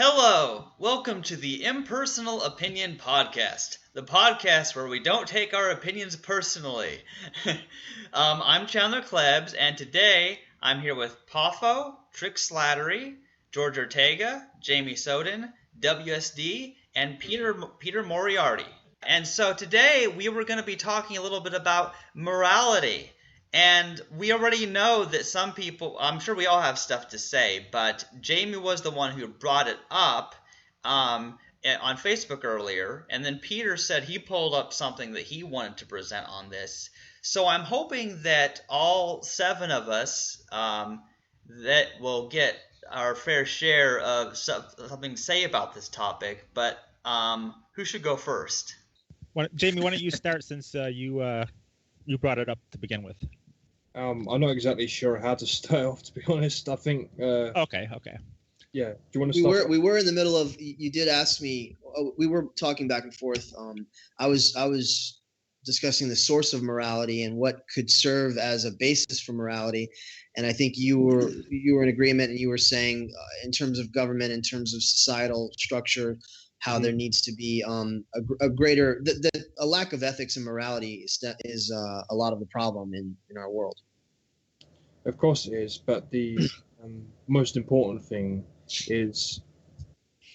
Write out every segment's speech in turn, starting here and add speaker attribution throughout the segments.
Speaker 1: Hello! Welcome to the Impersonal Opinion podcast, the podcast where we don't take our opinions personally. I'm Chandler Klebs, and today I'm here with Poffo, Slattery, George Ortega, Jamie Soden, WSD, and Peter Moriarty. And so today we were going to be talking a little bit about morality. And we already know that some people, I'm sure we all have stuff to say, but Jamie was the one who brought it up on Facebook earlier, and then Peter said he pulled up something that he wanted to present on this. So I'm hoping that all seven of us that will get our fair share of something to say about this topic, but who should go first?
Speaker 2: Jamie, why don't you start since you brought it up to begin with?
Speaker 3: I'm not exactly sure how to start off, to be honest. I think.
Speaker 2: Okay.
Speaker 3: Yeah. Do you want to start?
Speaker 4: We were in the middle of. You did ask me. We were talking back and forth. I was discussing the source of morality and what could serve as a basis for morality, and I think you were in agreement, and you were saying in terms of government, in terms of societal structure, how there needs to be a greater a lack of ethics and morality is a lot of the problem in our world.
Speaker 3: Of course it is, but the most important thing is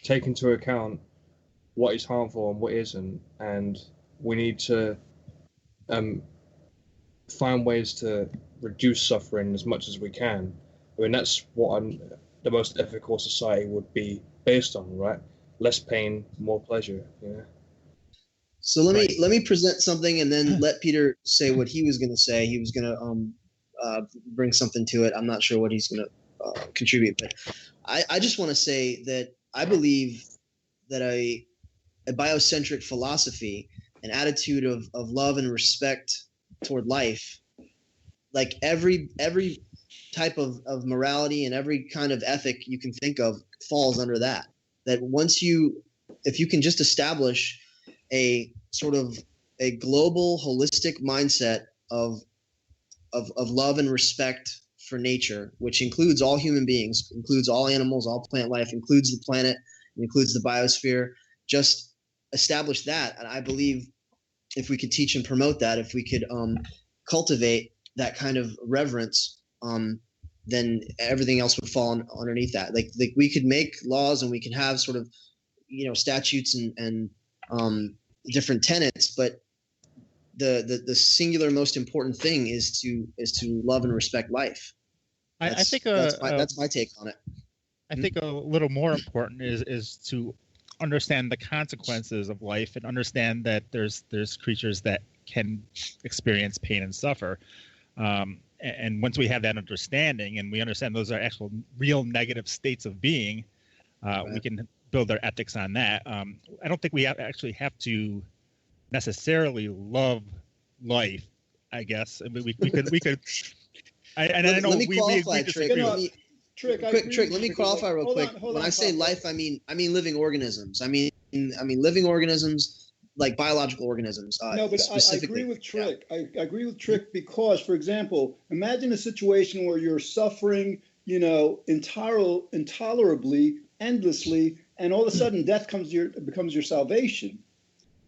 Speaker 3: take into account what is harmful and what isn't, and we need to find ways to reduce suffering as much as we can. I mean, that's what the most ethical society would be based on, right? Less pain, more pleasure. Yeah.
Speaker 4: So let me present something, and then let Peter say what he was going to say. He was going to bring something to it. I'm not sure what he's going to contribute, but I just want to say that I believe that a biocentric philosophy, an attitude of love and respect toward life, like every type of morality and every kind of ethic you can think of falls under that. That if you can just establish a sort of a global, holistic mindset of love and respect for nature, which includes all human beings, includes all animals, all plant life, includes the planet, includes the biosphere, just establish that. And I believe if we could teach and promote that, if we could cultivate that kind of reverence, then everything else would fall underneath that. Like we could make laws and we can have sort of, statutes and different tenets, but the singular most important thing is to love and respect life.
Speaker 2: I think
Speaker 4: that's my take on it.
Speaker 2: I think a little more important is to understand the consequences of life and understand that there's creatures that can experience pain and suffer. And once we have that understanding and we understand those are actual real negative states of being, we can build our ethics on that. I don't think we actually have to necessarily love life, I guess. I mean, we could. I know
Speaker 4: let me qualify,
Speaker 2: we disagree.
Speaker 4: Trick, let me qualify real quick. When I say life, I mean living organisms. I mean living organisms. Like biological organisms.
Speaker 5: No, but I agree with Trick. Yeah. I agree with Trick because, for example, imagine a situation where you're suffering, intolerably, endlessly, and all of a sudden death becomes your salvation.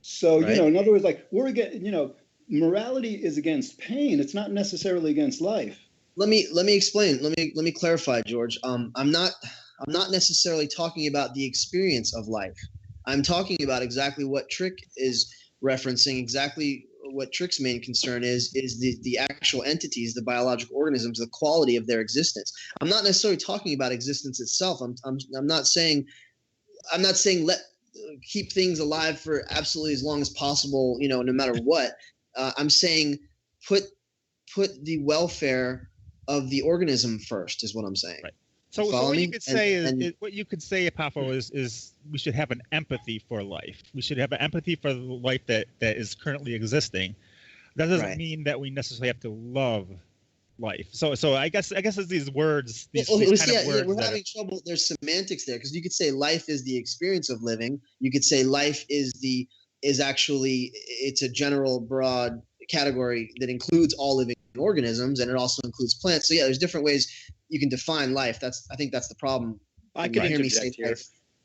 Speaker 5: So,
Speaker 4: right.
Speaker 5: In other words, like we're against, morality is against pain. It's not necessarily against life.
Speaker 4: Let me explain. Let me clarify, George. I'm not necessarily talking about the experience of life. I'm talking about exactly what Trick is referencing, exactly what Trick's main concern is the actual entities, the biological organisms, the quality of their existence. I'm not necessarily talking about existence itself. I'm not saying keep things alive for absolutely as long as possible, no matter what. I'm saying put the welfare of the organism first is what I'm saying.
Speaker 2: Right. So what you could say what you could say, Poffo, is we should have an empathy for life. We should have an empathy for the life that is currently existing. That doesn't mean that we necessarily have to love life. So I guess it's these words, these kind of words.
Speaker 4: We're having trouble. There's semantics there because you could say life is the experience of living. You could say life is actually it's a general broad category that includes all living organisms, and it also includes plants. So yeah, there's different ways you can define life. I think that's the problem.
Speaker 6: I can interject here.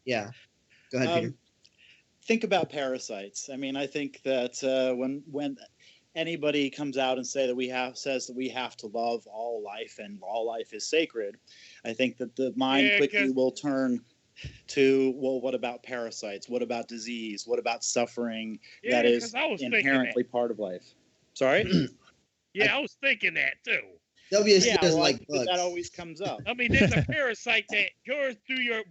Speaker 4: Yeah. Go ahead, Peter.
Speaker 6: Think about parasites. I mean, I think that when anybody comes out and says that we have to love all life and all life is sacred, I think that the mind quickly will turn to, well, what about parasites? What about disease? What about suffering that is inherently part of life? Sorry?
Speaker 7: I was thinking that too.
Speaker 4: WSD doesn't like bugs.
Speaker 6: That always comes up.
Speaker 7: I mean, there's a parasite that goes through your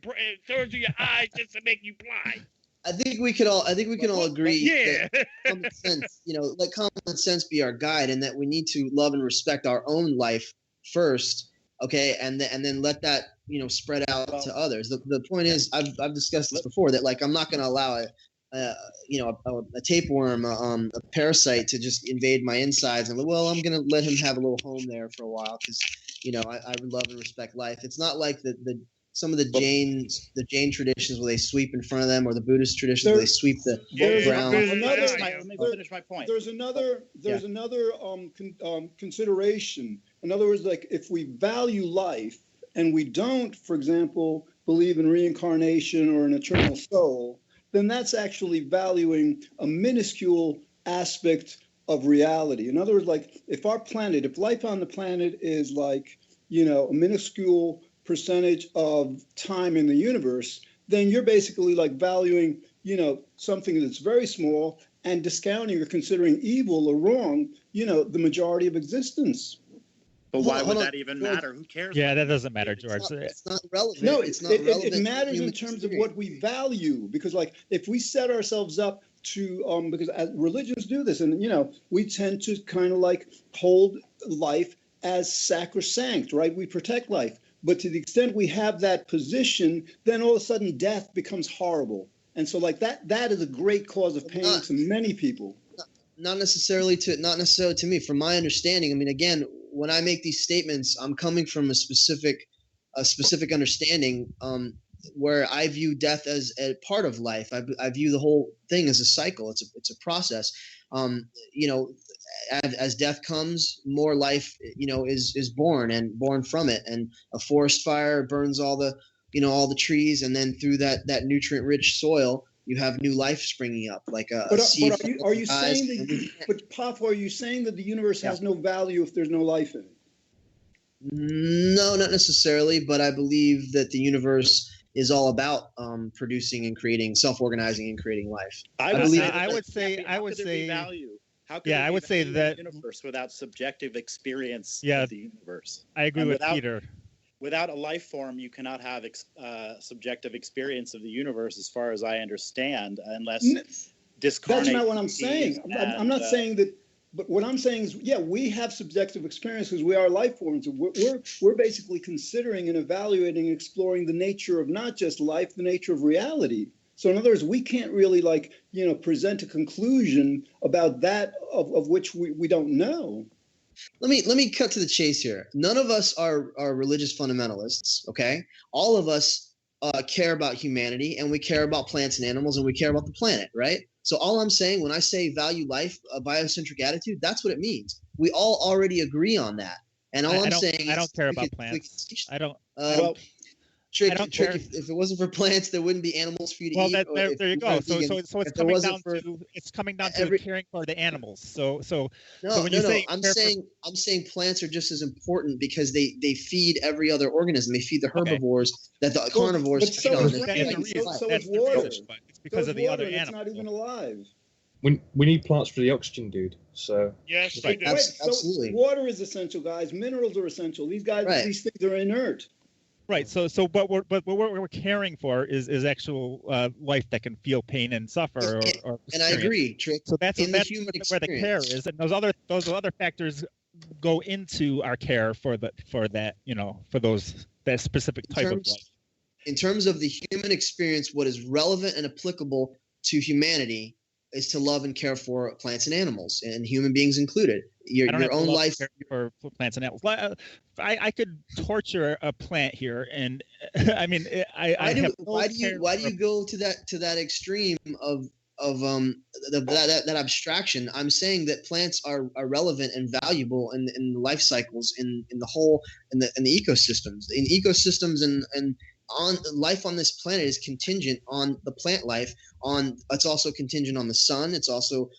Speaker 7: eyes just to make you blind.
Speaker 4: I think we can all agree that common sense, let common sense be our guide, and that we need to love and respect our own life first, okay, and then let that spread out to others. The point is, I've discussed this before, that like I'm not going to allow a tapeworm, a parasite to just invade my insides, and I'm going to let him have a little home there for a while because I love and respect life. It's not like some of the Jain traditions where they sweep in front of them, or the Buddhist traditions where they sweep the ground.
Speaker 6: Let me finish my point.
Speaker 5: There's another consideration. In other words, like if we value life and we don't, for example, believe in reincarnation or an eternal soul, then that's actually valuing a minuscule aspect of reality. In other words, like if life on the planet is like, a minuscule percentage of time in the universe, then you're basically like valuing, something that's very small and discounting or considering evil or wrong, the majority of existence.
Speaker 6: But why would that even matter? Who cares?
Speaker 2: Yeah, that doesn't matter, George.
Speaker 4: It's not relevant.
Speaker 5: No,
Speaker 4: it's not relevant.
Speaker 5: It matters in terms of what we value, because like if we set ourselves up to, because religions do this, and we tend to kind of like hold life as sacrosanct, right? We protect life. But to the extent we have that position, then all of a sudden death becomes horrible. And so like that is a great cause of pain to many people.
Speaker 4: Not necessarily to me. From my understanding, I mean, again, when I make these statements, I'm coming from a specific understanding where I view death as a part of life. I view the whole thing as a cycle. It's a process. As death comes, more life, is born and born from it. And a forest fire burns all the trees, and then through that nutrient-rich soil, you have new life springing up, like a seed.
Speaker 5: But are you saying that? But Poffo, are you saying that the universe has no value if there's no life in it?
Speaker 4: No, not necessarily. But I believe that the universe is all about producing and creating, self-organizing and creating life.
Speaker 2: I would say
Speaker 6: value. How could
Speaker 2: I would say that
Speaker 6: the universe without subjective experience
Speaker 2: of
Speaker 6: the universe.
Speaker 2: I agree with Peter.
Speaker 6: Without a life form, you cannot have subjective experience of the universe, as far as I understand, unless discarnate.
Speaker 5: That's not what I'm saying. I'm not saying that. But what I'm saying is, we have subjective experience because we are life forms. We're basically considering and evaluating and exploring the nature of not just life, the nature of reality. So in other words, we can't really present a conclusion about that of which we don't know.
Speaker 4: Let me cut to the chase here. None of us are religious fundamentalists, okay? All of us care about humanity, and we care about plants and animals, and we care about the planet, right? So all I'm saying when I say value life, a biocentric attitude, that's what it means. We all already agree on that. And all I'm saying is
Speaker 2: I don't care about plants. I don't.
Speaker 4: Trick, if it wasn't for plants, there wouldn't be animals for you to eat.
Speaker 2: There you go. So it's coming down to caring for the animals. So I'm saying plants are just as important because they feed every other organism. They feed the herbivores that the carnivores feed on.
Speaker 5: So is water.
Speaker 2: It's because of the other animals.
Speaker 5: It's not even alive.
Speaker 3: We need plants for the oxygen, dude. So
Speaker 7: yes,
Speaker 4: absolutely.
Speaker 5: So water is essential, guys. Minerals are essential. These things are inert.
Speaker 2: Right. So what we're caring for is actual life that can feel pain and suffer.
Speaker 4: And I agree, Trick.
Speaker 2: So that's
Speaker 4: where
Speaker 2: the care is, and those other factors go into our care for that specific type of life.
Speaker 4: In terms of the human experience, what is relevant and applicable to humanity is to love and care for plants and animals, and human beings included. Your own life
Speaker 2: for plants and animals. I could torture a plant here, and I mean, why do you go to that extreme of that abstraction? I'm saying that plants are relevant and valuable in life cycles in the ecosystems, and
Speaker 4: on life on this planet is contingent on the plant life. It's also contingent on the sun. It's also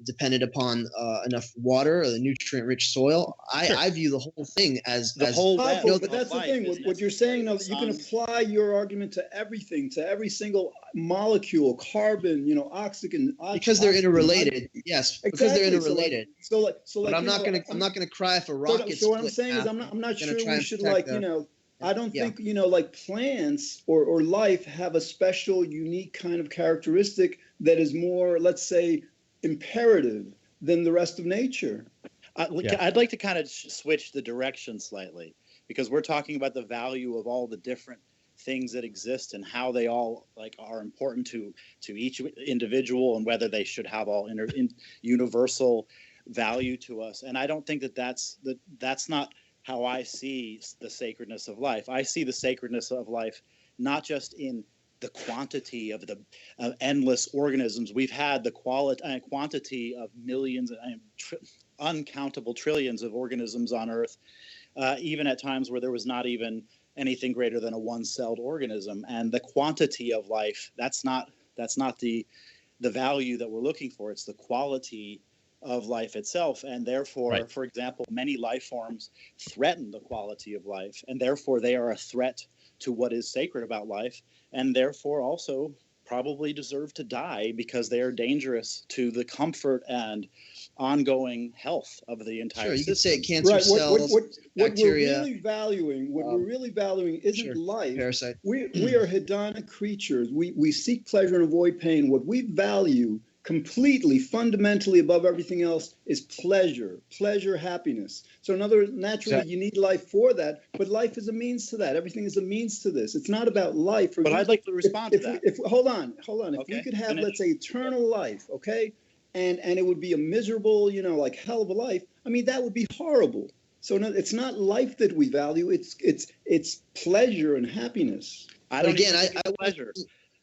Speaker 4: dependent upon enough water or the nutrient-rich soil. I view the whole thing as
Speaker 6: whole
Speaker 5: Poffo,
Speaker 6: web
Speaker 5: but that's
Speaker 6: of
Speaker 5: the thing.
Speaker 6: life is
Speaker 5: What you're saying, though,
Speaker 6: necessary.
Speaker 5: you can apply your argument to everything, to every single molecule, carbon, oxygen.
Speaker 4: because they're interrelated. Yes, because they're interrelated.
Speaker 5: So
Speaker 4: But I'm not gonna cry if a rocket.
Speaker 5: So what I'm saying is, I'm not sure we should I don't think like plants or life have a special, unique kind of characteristic that is more, let's say, imperative than the rest of nature.
Speaker 6: I'd like to kind of switch the direction slightly, because we're talking about the value of all the different things that exist and how they all are important to each individual, and whether they should have all universal value to us. And I don't think that's not how I see the sacredness of life. I see the sacredness of life not just in the quantity of the endless organisms. We've had the quantity of millions and uncountable trillions of organisms on Earth, even at times where there was not even anything greater than a one-celled organism. And the quantity of life, that's not the value that we're looking for. It's the quality of life itself. And therefore,
Speaker 2: Right.
Speaker 6: For example, many life forms threaten the quality of life, and therefore they are a threat to what is sacred about life, and therefore also probably deserve to die because they are dangerous to the comfort and ongoing health of the entire
Speaker 4: Sure, you could
Speaker 6: system.
Speaker 4: say cancer
Speaker 5: Right.
Speaker 4: cells,
Speaker 5: What
Speaker 4: bacteria,
Speaker 5: we're really valuing isn't
Speaker 4: sure,
Speaker 5: life.
Speaker 4: parasite.
Speaker 5: We are hedonic creatures. We seek pleasure and avoid pain. What we value completely, fundamentally above everything else is pleasure, happiness. So in other words, naturally, you need life for that, but life is a means to that. Everything is a means to this. It's not about life.
Speaker 6: But I'd like to respond to that.
Speaker 5: Hold on. If
Speaker 6: Okay,
Speaker 5: we could have,
Speaker 6: finish.
Speaker 5: let's say, eternal life, okay, and it would be a miserable, like hell of a life. I mean, that would be horrible. So no, it's not life that we value. It's pleasure and happiness.
Speaker 6: I don't
Speaker 4: Again,
Speaker 6: even think it's
Speaker 4: I
Speaker 6: pleasure.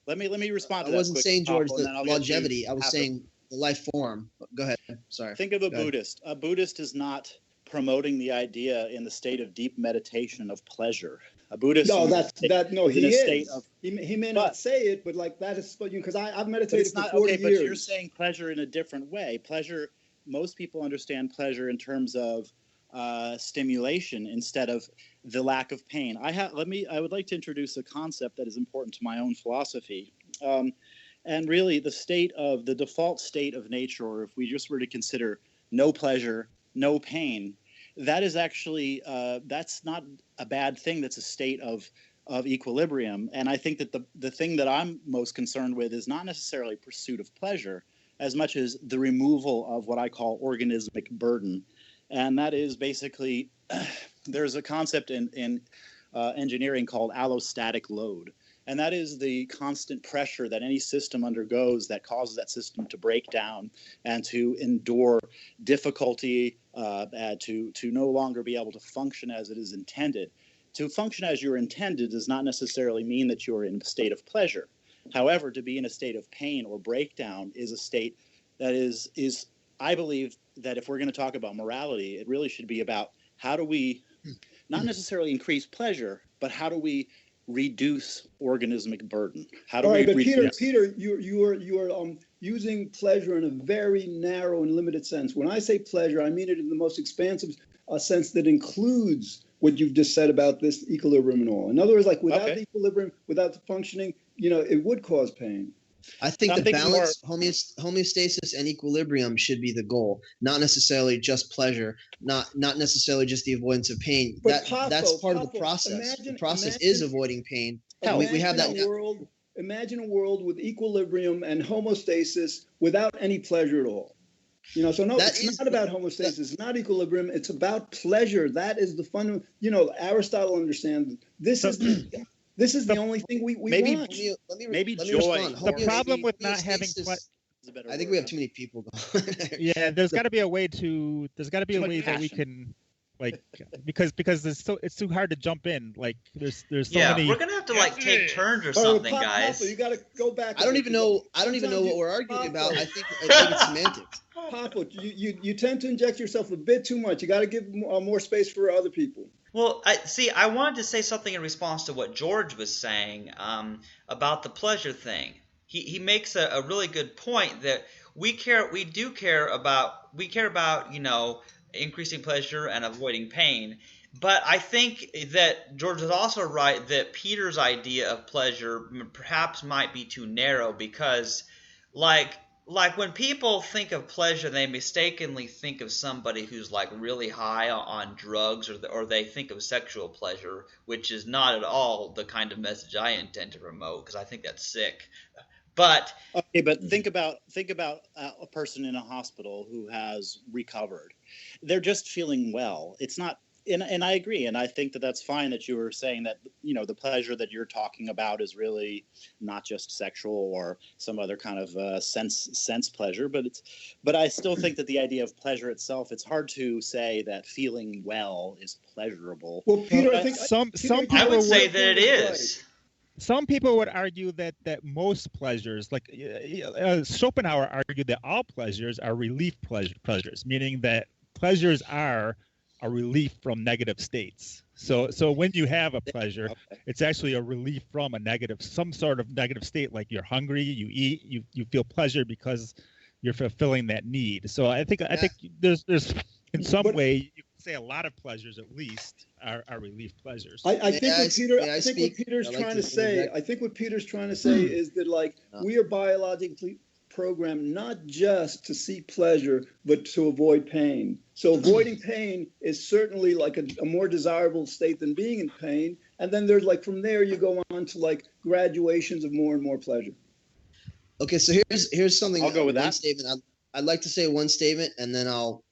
Speaker 6: Let me respond to
Speaker 4: I
Speaker 6: that.
Speaker 4: wasn't
Speaker 6: quick,
Speaker 4: saying, George,
Speaker 6: Poffo, and then I'll
Speaker 4: the
Speaker 6: get you
Speaker 4: longevity. I was
Speaker 6: half
Speaker 4: saying the life form. Go ahead. Sorry.
Speaker 6: Think of a
Speaker 4: Go ahead.
Speaker 6: Buddhist. A Buddhist is not promoting the idea in the state of deep meditation of pleasure. A Buddhist.
Speaker 5: No,
Speaker 6: is
Speaker 5: he
Speaker 6: in a
Speaker 5: is.
Speaker 6: state of.
Speaker 5: He may not
Speaker 6: But-
Speaker 5: say it, but like that is because I've
Speaker 6: But
Speaker 5: meditated
Speaker 6: it's
Speaker 5: for
Speaker 6: not
Speaker 5: 40
Speaker 6: okay.
Speaker 5: years.
Speaker 6: But you're saying pleasure in a different way. Pleasure. Most people understand pleasure in terms of stimulation instead of the lack of pain. I would like to introduce a concept that is important to my own philosophy. And really, the default state of nature, or if we just were to consider no pleasure, no pain, that is actually that's not a bad thing. That's a state of equilibrium. And I think that the thing that I'm most concerned with is not necessarily pursuit of pleasure, as much as the removal of what I call organismic burden. And that is basically, there's a concept in engineering called allostatic load. And that is the constant pressure that any system undergoes that causes that system to break down and to endure difficulty, to no longer be able to function as it is intended. To function as you're intended does not necessarily mean that you're in a state of pleasure. However, to be in a state of pain or breakdown is a state that is I believe that if we're going to talk about morality, it really should be about how do we not necessarily increase pleasure, but how do we reduce organismic burden? How do
Speaker 5: All right,
Speaker 6: we
Speaker 5: but
Speaker 6: reduce?
Speaker 5: Peter, you are using pleasure in a very narrow and limited sense. When I say pleasure, I mean it in the most expansive sense that includes what you've just said about this equilibrium and all. In other words, like without the equilibrium, without the functioning, it would cause pain.
Speaker 4: I think
Speaker 6: I'm
Speaker 4: the
Speaker 6: thinking
Speaker 4: balance, homeostasis, and equilibrium should be the goal, not necessarily just pleasure, not necessarily just the avoidance of pain.
Speaker 5: But
Speaker 4: That's part of the
Speaker 5: Poffo,
Speaker 4: process. The process
Speaker 5: imagine-
Speaker 4: is avoiding pain. We have that.
Speaker 5: Imagine a world with equilibrium and homeostasis without any pleasure at all. So no, it's not about homeostasis. It's not equilibrium. It's about pleasure. That is the fun. Aristotle understands this is the only thing we
Speaker 6: Maybe-
Speaker 5: want.
Speaker 6: maybe
Speaker 4: let me
Speaker 6: joy.
Speaker 4: respond.
Speaker 2: The problem with not having
Speaker 4: Homeostasis-
Speaker 6: Is a better
Speaker 4: I think
Speaker 6: word.
Speaker 4: we have too many people going.
Speaker 2: yeah, there's got to be a way to
Speaker 6: Too much
Speaker 2: that we
Speaker 6: passion.
Speaker 2: can because it's too hard to jump in. Like there's so
Speaker 1: Yeah,
Speaker 2: many.
Speaker 1: we're gonna have to
Speaker 7: Yes,
Speaker 1: take
Speaker 7: it
Speaker 1: turns or
Speaker 5: All right,
Speaker 1: something,
Speaker 5: Poffo,
Speaker 1: guys.
Speaker 5: you got to go back.
Speaker 4: I don't even know what we're arguing about. I think it's semantics.
Speaker 5: Poffo, you tend to inject yourself a bit too much. You got to give more space for other people.
Speaker 1: Well, I wanted to say something in response to what George was saying about the pleasure thing. He makes a really good point that we care about increasing pleasure and avoiding pain. But I think that George is also right that Peter's idea of pleasure perhaps might be too narrow because, like when people think of pleasure, they mistakenly think of somebody who's like really high on drugs, or they think of sexual pleasure, which is not at all the kind of message I intend to promote because I think that's sick. But
Speaker 6: okay, but think about a person in a hospital who has recovered. They're just feeling well. It's not. And I agree, and I think that that's fine that you were saying that the pleasure that you're talking about is really not just sexual or some other kind of sense pleasure, but I still think that the idea of pleasure itself, it's hard to say that feeling well is pleasurable.
Speaker 5: Well, Peter, I think
Speaker 2: some people
Speaker 1: I would say that it is.
Speaker 2: Some people would argue that most pleasures, like Schopenhauer argued that all pleasures are relief pleasures, meaning that pleasures are a relief from negative states. So when you have a pleasure, it's actually a relief from some sort of negative state, like you're hungry, you eat, you feel pleasure because you're fulfilling that need. So I think there's in some way you can say a lot of pleasures at least are relief pleasures.
Speaker 5: I think what Peter's trying to say is that we are biologically programmed not just to seek pleasure, but to avoid pain. So avoiding pain is certainly like a more desirable state than being in pain. And then there's from there you go on to graduations of more and more pleasure.
Speaker 4: Okay, so here's something.
Speaker 6: I'll go with that
Speaker 4: statement. I'd like to say one statement, and then I'll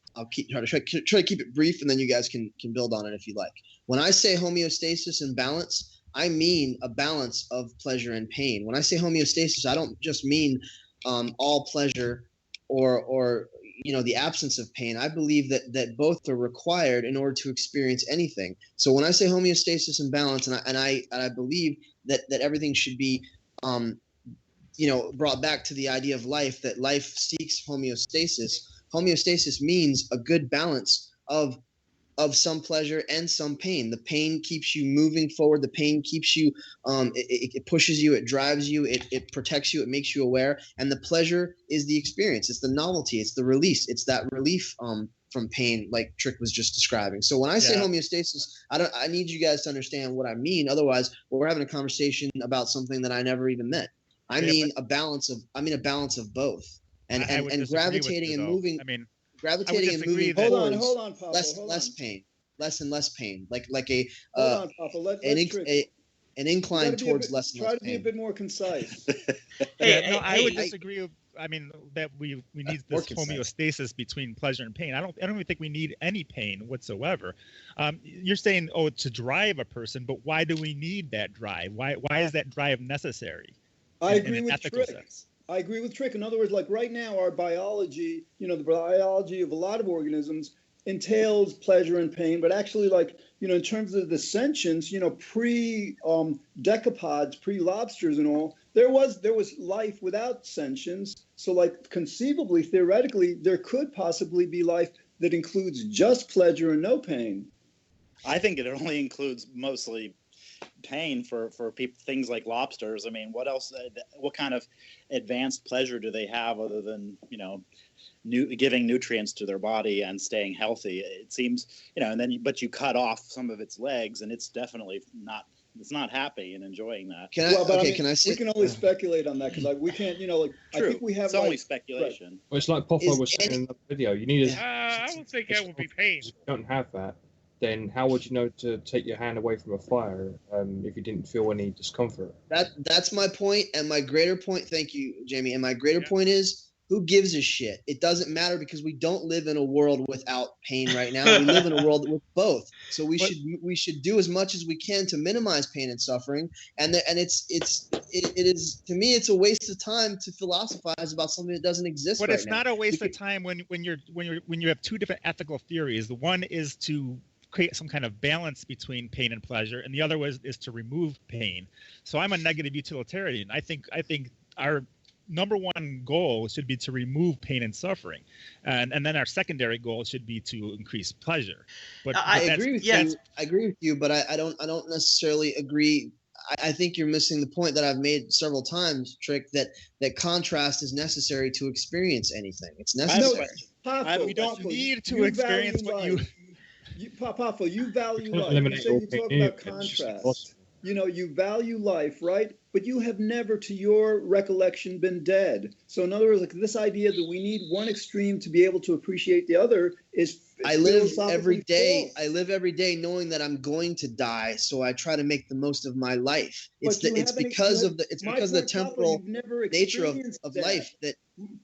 Speaker 4: try to keep it brief, and then you guys can build on it if you like. When I say homeostasis and balance, I mean a balance of pleasure and pain. When I say homeostasis, I don't just mean all pleasure or the absence of pain. I believe that both are required in order to experience anything. So when I say homeostasis and balance, and I believe that everything should be brought back to the idea of life, that life seeks homeostasis. Homeostasis means a good balance of some pleasure and some pain. The pain keeps you moving forward. The pain keeps you, it pushes you, it drives you, it protects you, it makes you aware. And the pleasure is the experience. It's the novelty. It's the release. It's that relief from pain, like Trick was just describing. So when I say homeostasis, I need you guys to understand what I mean. Otherwise, we're having a conversation about something that I never even meant. I mean a balance of both. And gravitating and moving. Gravitating and moving towards
Speaker 5: hold on, Poffo,
Speaker 4: less pain, less and less pain, like
Speaker 5: hold on, Poffo,
Speaker 4: an incline towards less and less pain.
Speaker 5: Try to be a bit more concise.
Speaker 2: I would disagree with. That we need this homeostasis between pleasure and pain. I don't even think we need any pain whatsoever. You're saying, to drive a person, but why do we need that drive? Why is that drive necessary?
Speaker 5: I agree with Trick. I agree with Trick. In other words, right now, our biology, the biology of a lot of organisms entails pleasure and pain, but actually, in terms of the sentience, pre-decapods, pre-lobsters and all, there was life without sentience. So, conceivably, theoretically, there could possibly be life that includes just pleasure and no pain.
Speaker 6: I think it only includes mostly pain for people, things like lobsters. I mean, what else? What kind of advanced pleasure do they have other than giving nutrients to their body and staying healthy? It seems but you cut off some of its legs, and it's definitely not. It's not happy and enjoying that.
Speaker 4: Can I say?
Speaker 5: We can only speculate on that because we can't.
Speaker 6: True.
Speaker 5: I think we have.
Speaker 6: It's only speculation.
Speaker 5: Right.
Speaker 3: Well, it's like Poffo was saying in the video. You need
Speaker 7: I don't think that would be pain.
Speaker 3: If you don't have that, then how would you know to take your hand away from a fire if you didn't feel any discomfort?
Speaker 4: That's my point, and my greater point. Thank you, Jamie. And my greater point is, who gives a shit? It doesn't matter because we don't live in a world without pain right now. We live in a world with both. So we should do as much as we can to minimize pain and suffering. And it is, to me, it's a waste of time to philosophize about something that doesn't exist.
Speaker 2: But
Speaker 4: right
Speaker 2: it's
Speaker 4: now.
Speaker 2: not a waste of time when you have two different ethical theories. The one is to create some kind of balance between pain and pleasure, and the other is to remove pain. So I'm a negative utilitarian. I think our number one goal should be to remove pain and suffering, and then our secondary goal should be to increase pleasure. But
Speaker 4: I agree with you. I agree with you, but I don't necessarily agree. I think you're missing the point that I've made several times, Trick, that contrast is necessary to experience anything. It's necessary.
Speaker 2: We don't need to experience what you
Speaker 5: Poffo, you value life. You talk about contrast. You value life, right? But you have never, to your recollection, been dead. So in other words, like this idea that we need one extreme to be able to appreciate the other is
Speaker 4: I live every day. I live every day knowing that I'm going to die, so I try to make the most of my life. It's because of the temporal nature of life that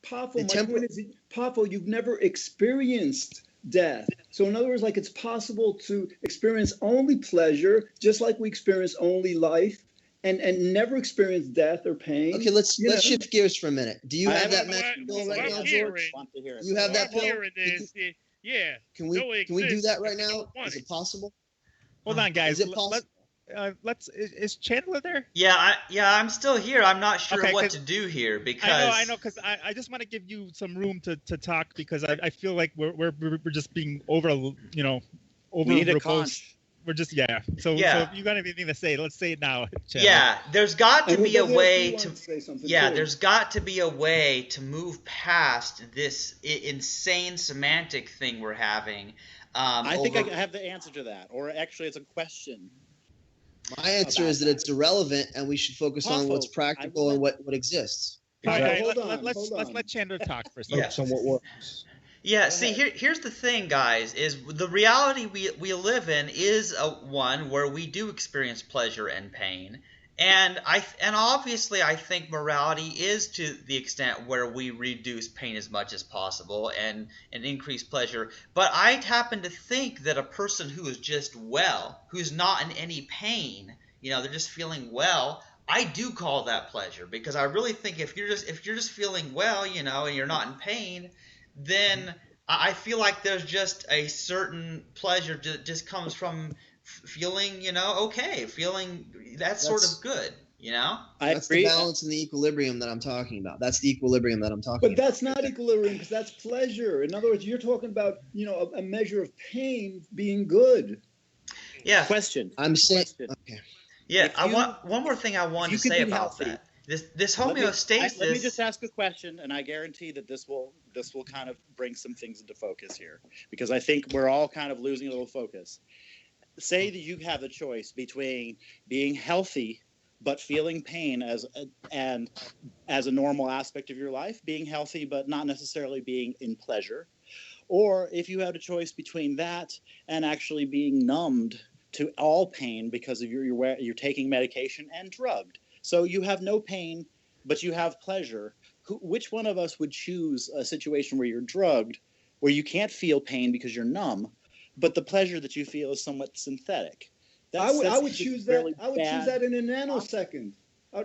Speaker 5: Poffo, you've never experienced death. So in other words, like it's possible to experience only pleasure, just like we experience only life, and never experience death or pain.
Speaker 4: Okay, let's shift gears for a minute. Do you have that magic pill right now, George? You have that pill?
Speaker 7: Yeah.
Speaker 4: Can we do that right now? Is it possible?
Speaker 2: Hold on, guys.
Speaker 4: Is it possible?
Speaker 2: Is Chandler there?
Speaker 1: Yeah, I'm still here. I'm not sure what to do here because
Speaker 2: I know, because I just want to give you some room to talk because I feel like we're just being over. We need a conch. We're just So if you got anything to say, let's say it now, Chandler.
Speaker 1: Yeah, there's got to be a way to. There's got to be a way to move past this insane semantic thing we're having.
Speaker 6: I think I have the answer to that, or actually, it's a question.
Speaker 4: My answer is that it's irrelevant, and we should focus on what's practical and what exists.
Speaker 2: Okay, let's let Chandler talk for a second.
Speaker 3: Focus on what works.
Speaker 1: Yeah, see, here's the thing, guys, is the reality we live in is one where we do experience pleasure and pain. And obviously I think morality is to the extent where we reduce pain as much as possible and increase pleasure. But I happen to think that a person who is just well, who's not in any pain, they're just feeling well, I do call that pleasure, because I really think if you're just feeling well, and you're not in pain, then I feel like there's just a certain pleasure that just comes from feeling, okay, feeling that's sort of good,
Speaker 4: That's the balance and the equilibrium that I'm talking about. That's the equilibrium that I'm talking about.
Speaker 5: But that's not equilibrium, because that's pleasure. In other words, you're talking about, a measure of pain being good.
Speaker 1: Yeah.
Speaker 6: Question.
Speaker 4: I'm saying. Okay.
Speaker 1: Yeah. I want one more thing I want to say about that. This homeostasis.
Speaker 6: Let me just ask a question, and I guarantee that this will kind of bring some things into focus here, because I think we're all kind of losing a little focus. Say that you have the choice between being healthy but feeling pain as a normal aspect of your life, being healthy but not necessarily being in pleasure, or if you had a choice between that and actually being numbed to all pain because of you're taking medication and drugged. So you have no pain, but you have pleasure. Which one of us would choose a situation where you're drugged, where you can't feel pain because you're numb, but the pleasure that you feel is somewhat synthetic?
Speaker 5: I would choose that. Really I would choose that in a nanosecond.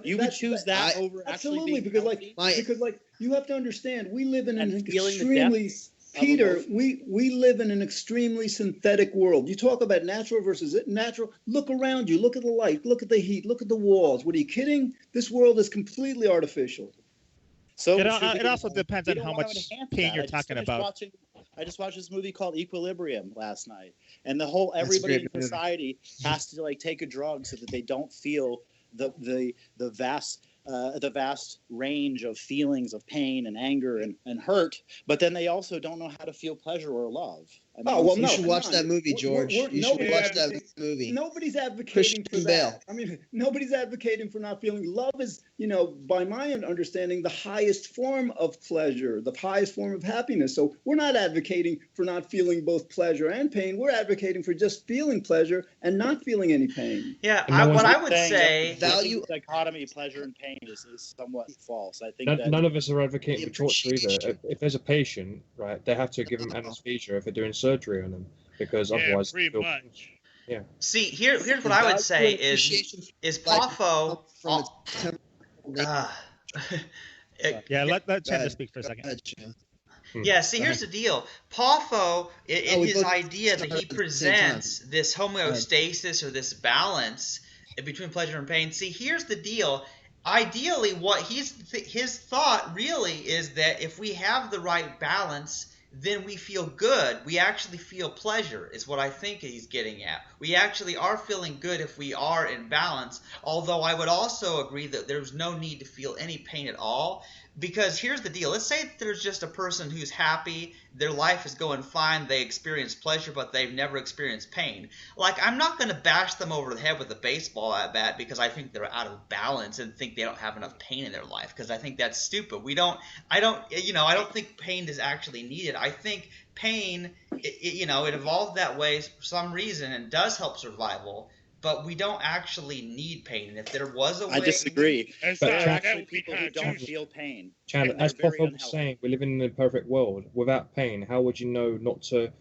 Speaker 6: You would choose that over
Speaker 5: absolutely,
Speaker 6: actually being
Speaker 5: because you have to understand, we live in an extremely Peter, we live in an extremely synthetic world. You talk about natural versus natural. Look around you. Look at the light. Look at the heat. Look at the walls. What, are you kidding? This world is completely artificial.
Speaker 2: So it also depends on how much pain you're talking about.
Speaker 6: I just watched this movie called Equilibrium last night, and everybody in society has to take a drug so that they don't feel the vast range of feelings of pain and anger and hurt, but then they also don't know how to feel pleasure or love.
Speaker 4: You should watch that movie, George. You should watch that movie.
Speaker 5: Nobody's advocating for that. Nobody's advocating for not feeling. Love is, by my understanding, the highest form of pleasure, the highest form of happiness. So we're not advocating for not feeling both pleasure and pain. We're advocating for just feeling pleasure and not feeling any pain.
Speaker 1: Yeah, I would say
Speaker 6: value dichotomy, pleasure and pain is somewhat false. I think
Speaker 3: none of us are advocating for torture either. If there's a patient, right, they have to give them anesthesia if they're doing surgery on them, because otherwise
Speaker 7: pretty much.
Speaker 3: Yeah.
Speaker 1: See, here's what I would say is Poffo.
Speaker 2: Let Chandler speak for a second.
Speaker 1: Yeah, see, here's the deal. Poffo, in his idea that he presents this homeostasis or this balance between pleasure and pain. See, here's the deal. ideally, what his thought really is that if we have the right balance, then we feel good. We actually feel pleasure, is what I think he's getting at. We actually are feeling good if we are in balance, although I would also agree that there's no need to feel any pain at all. Because here's the deal. Let's say that there's just a person who's happy, their life is going fine, they experience pleasure, but they've never experienced pain. Like, I'm not going to bash them over the head with a baseball bat because I think they're out of balance and think they don't have enough pain in their life, because I think that's stupid. I don't think pain is actually needed. I think pain, it evolved that way for some reason and does help survival. But we don't actually need pain. And if there was a way...
Speaker 6: I disagree.
Speaker 7: And
Speaker 6: But
Speaker 7: so
Speaker 6: there are
Speaker 7: that
Speaker 6: actually
Speaker 7: would be
Speaker 6: people who
Speaker 7: kind of
Speaker 6: don't
Speaker 7: juicy.
Speaker 6: feel pain.
Speaker 3: Chandler,
Speaker 6: and they're
Speaker 3: as
Speaker 6: very
Speaker 3: Poffo was
Speaker 6: unhealthy.
Speaker 3: saying, we live in a perfect world. Without pain, how would you know not to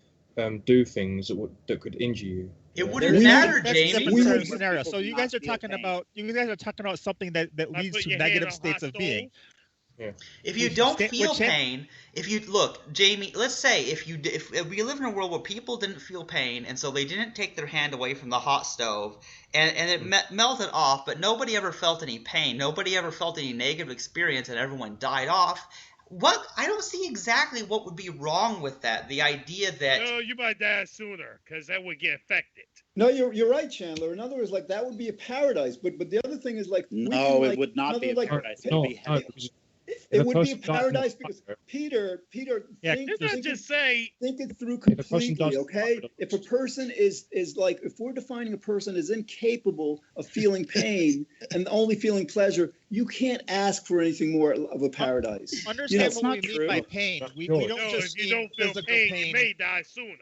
Speaker 3: do things that could injure you?
Speaker 1: It
Speaker 3: Yeah.
Speaker 1: wouldn't matter,
Speaker 2: That's a
Speaker 1: Jamie.
Speaker 2: different
Speaker 5: We
Speaker 2: sort
Speaker 5: would-
Speaker 2: of scenario.
Speaker 6: people
Speaker 2: So
Speaker 6: do
Speaker 2: you
Speaker 6: not
Speaker 2: guys are
Speaker 6: feel
Speaker 2: talking
Speaker 6: pain.
Speaker 2: about something that
Speaker 7: I
Speaker 2: leads
Speaker 7: put
Speaker 2: to
Speaker 7: your hand
Speaker 2: negative
Speaker 7: on
Speaker 2: states
Speaker 7: hot
Speaker 2: of being.
Speaker 7: stove.
Speaker 1: If you
Speaker 2: Which
Speaker 1: don't
Speaker 2: sta-
Speaker 1: feel
Speaker 2: which ha-
Speaker 1: pain, if you look, Jamie, let's say if we live in a world where people didn't feel pain, and so they didn't take their hand away from the hot stove, and it melted off, but nobody ever felt any pain, nobody ever felt any negative experience, and everyone died off. I don't see exactly what would be wrong with that. The idea that
Speaker 7: No, you might die sooner because that would get affected.
Speaker 5: No, you're right, Chandler. In other words, like that would be a paradise. But the other thing is like we
Speaker 6: No,
Speaker 5: can,
Speaker 6: it
Speaker 5: like,
Speaker 6: would not
Speaker 5: in
Speaker 6: be a
Speaker 5: other words, like,
Speaker 6: paradise. It
Speaker 3: No,
Speaker 6: would be
Speaker 3: no,
Speaker 6: hell.
Speaker 3: because
Speaker 5: It
Speaker 3: If a
Speaker 5: would be a
Speaker 3: person dies in a
Speaker 5: paradise because
Speaker 3: fire-
Speaker 5: Peter,
Speaker 2: Yeah,
Speaker 5: think,
Speaker 7: Let's not
Speaker 5: think,
Speaker 7: just say
Speaker 5: think it through
Speaker 3: If a person
Speaker 5: completely,
Speaker 3: does-
Speaker 5: okay? If a person is like, if we're defining a person as incapable of feeling pain and only feeling pleasure, you can't ask for anything more of a paradise.
Speaker 2: Understand
Speaker 6: that's
Speaker 2: what
Speaker 6: not
Speaker 2: we mean
Speaker 6: true.
Speaker 2: by pain. We
Speaker 3: No,
Speaker 2: don't
Speaker 7: no,
Speaker 2: just
Speaker 7: if you
Speaker 2: mean
Speaker 7: don't feel
Speaker 2: physical
Speaker 7: pain, you may die sooner.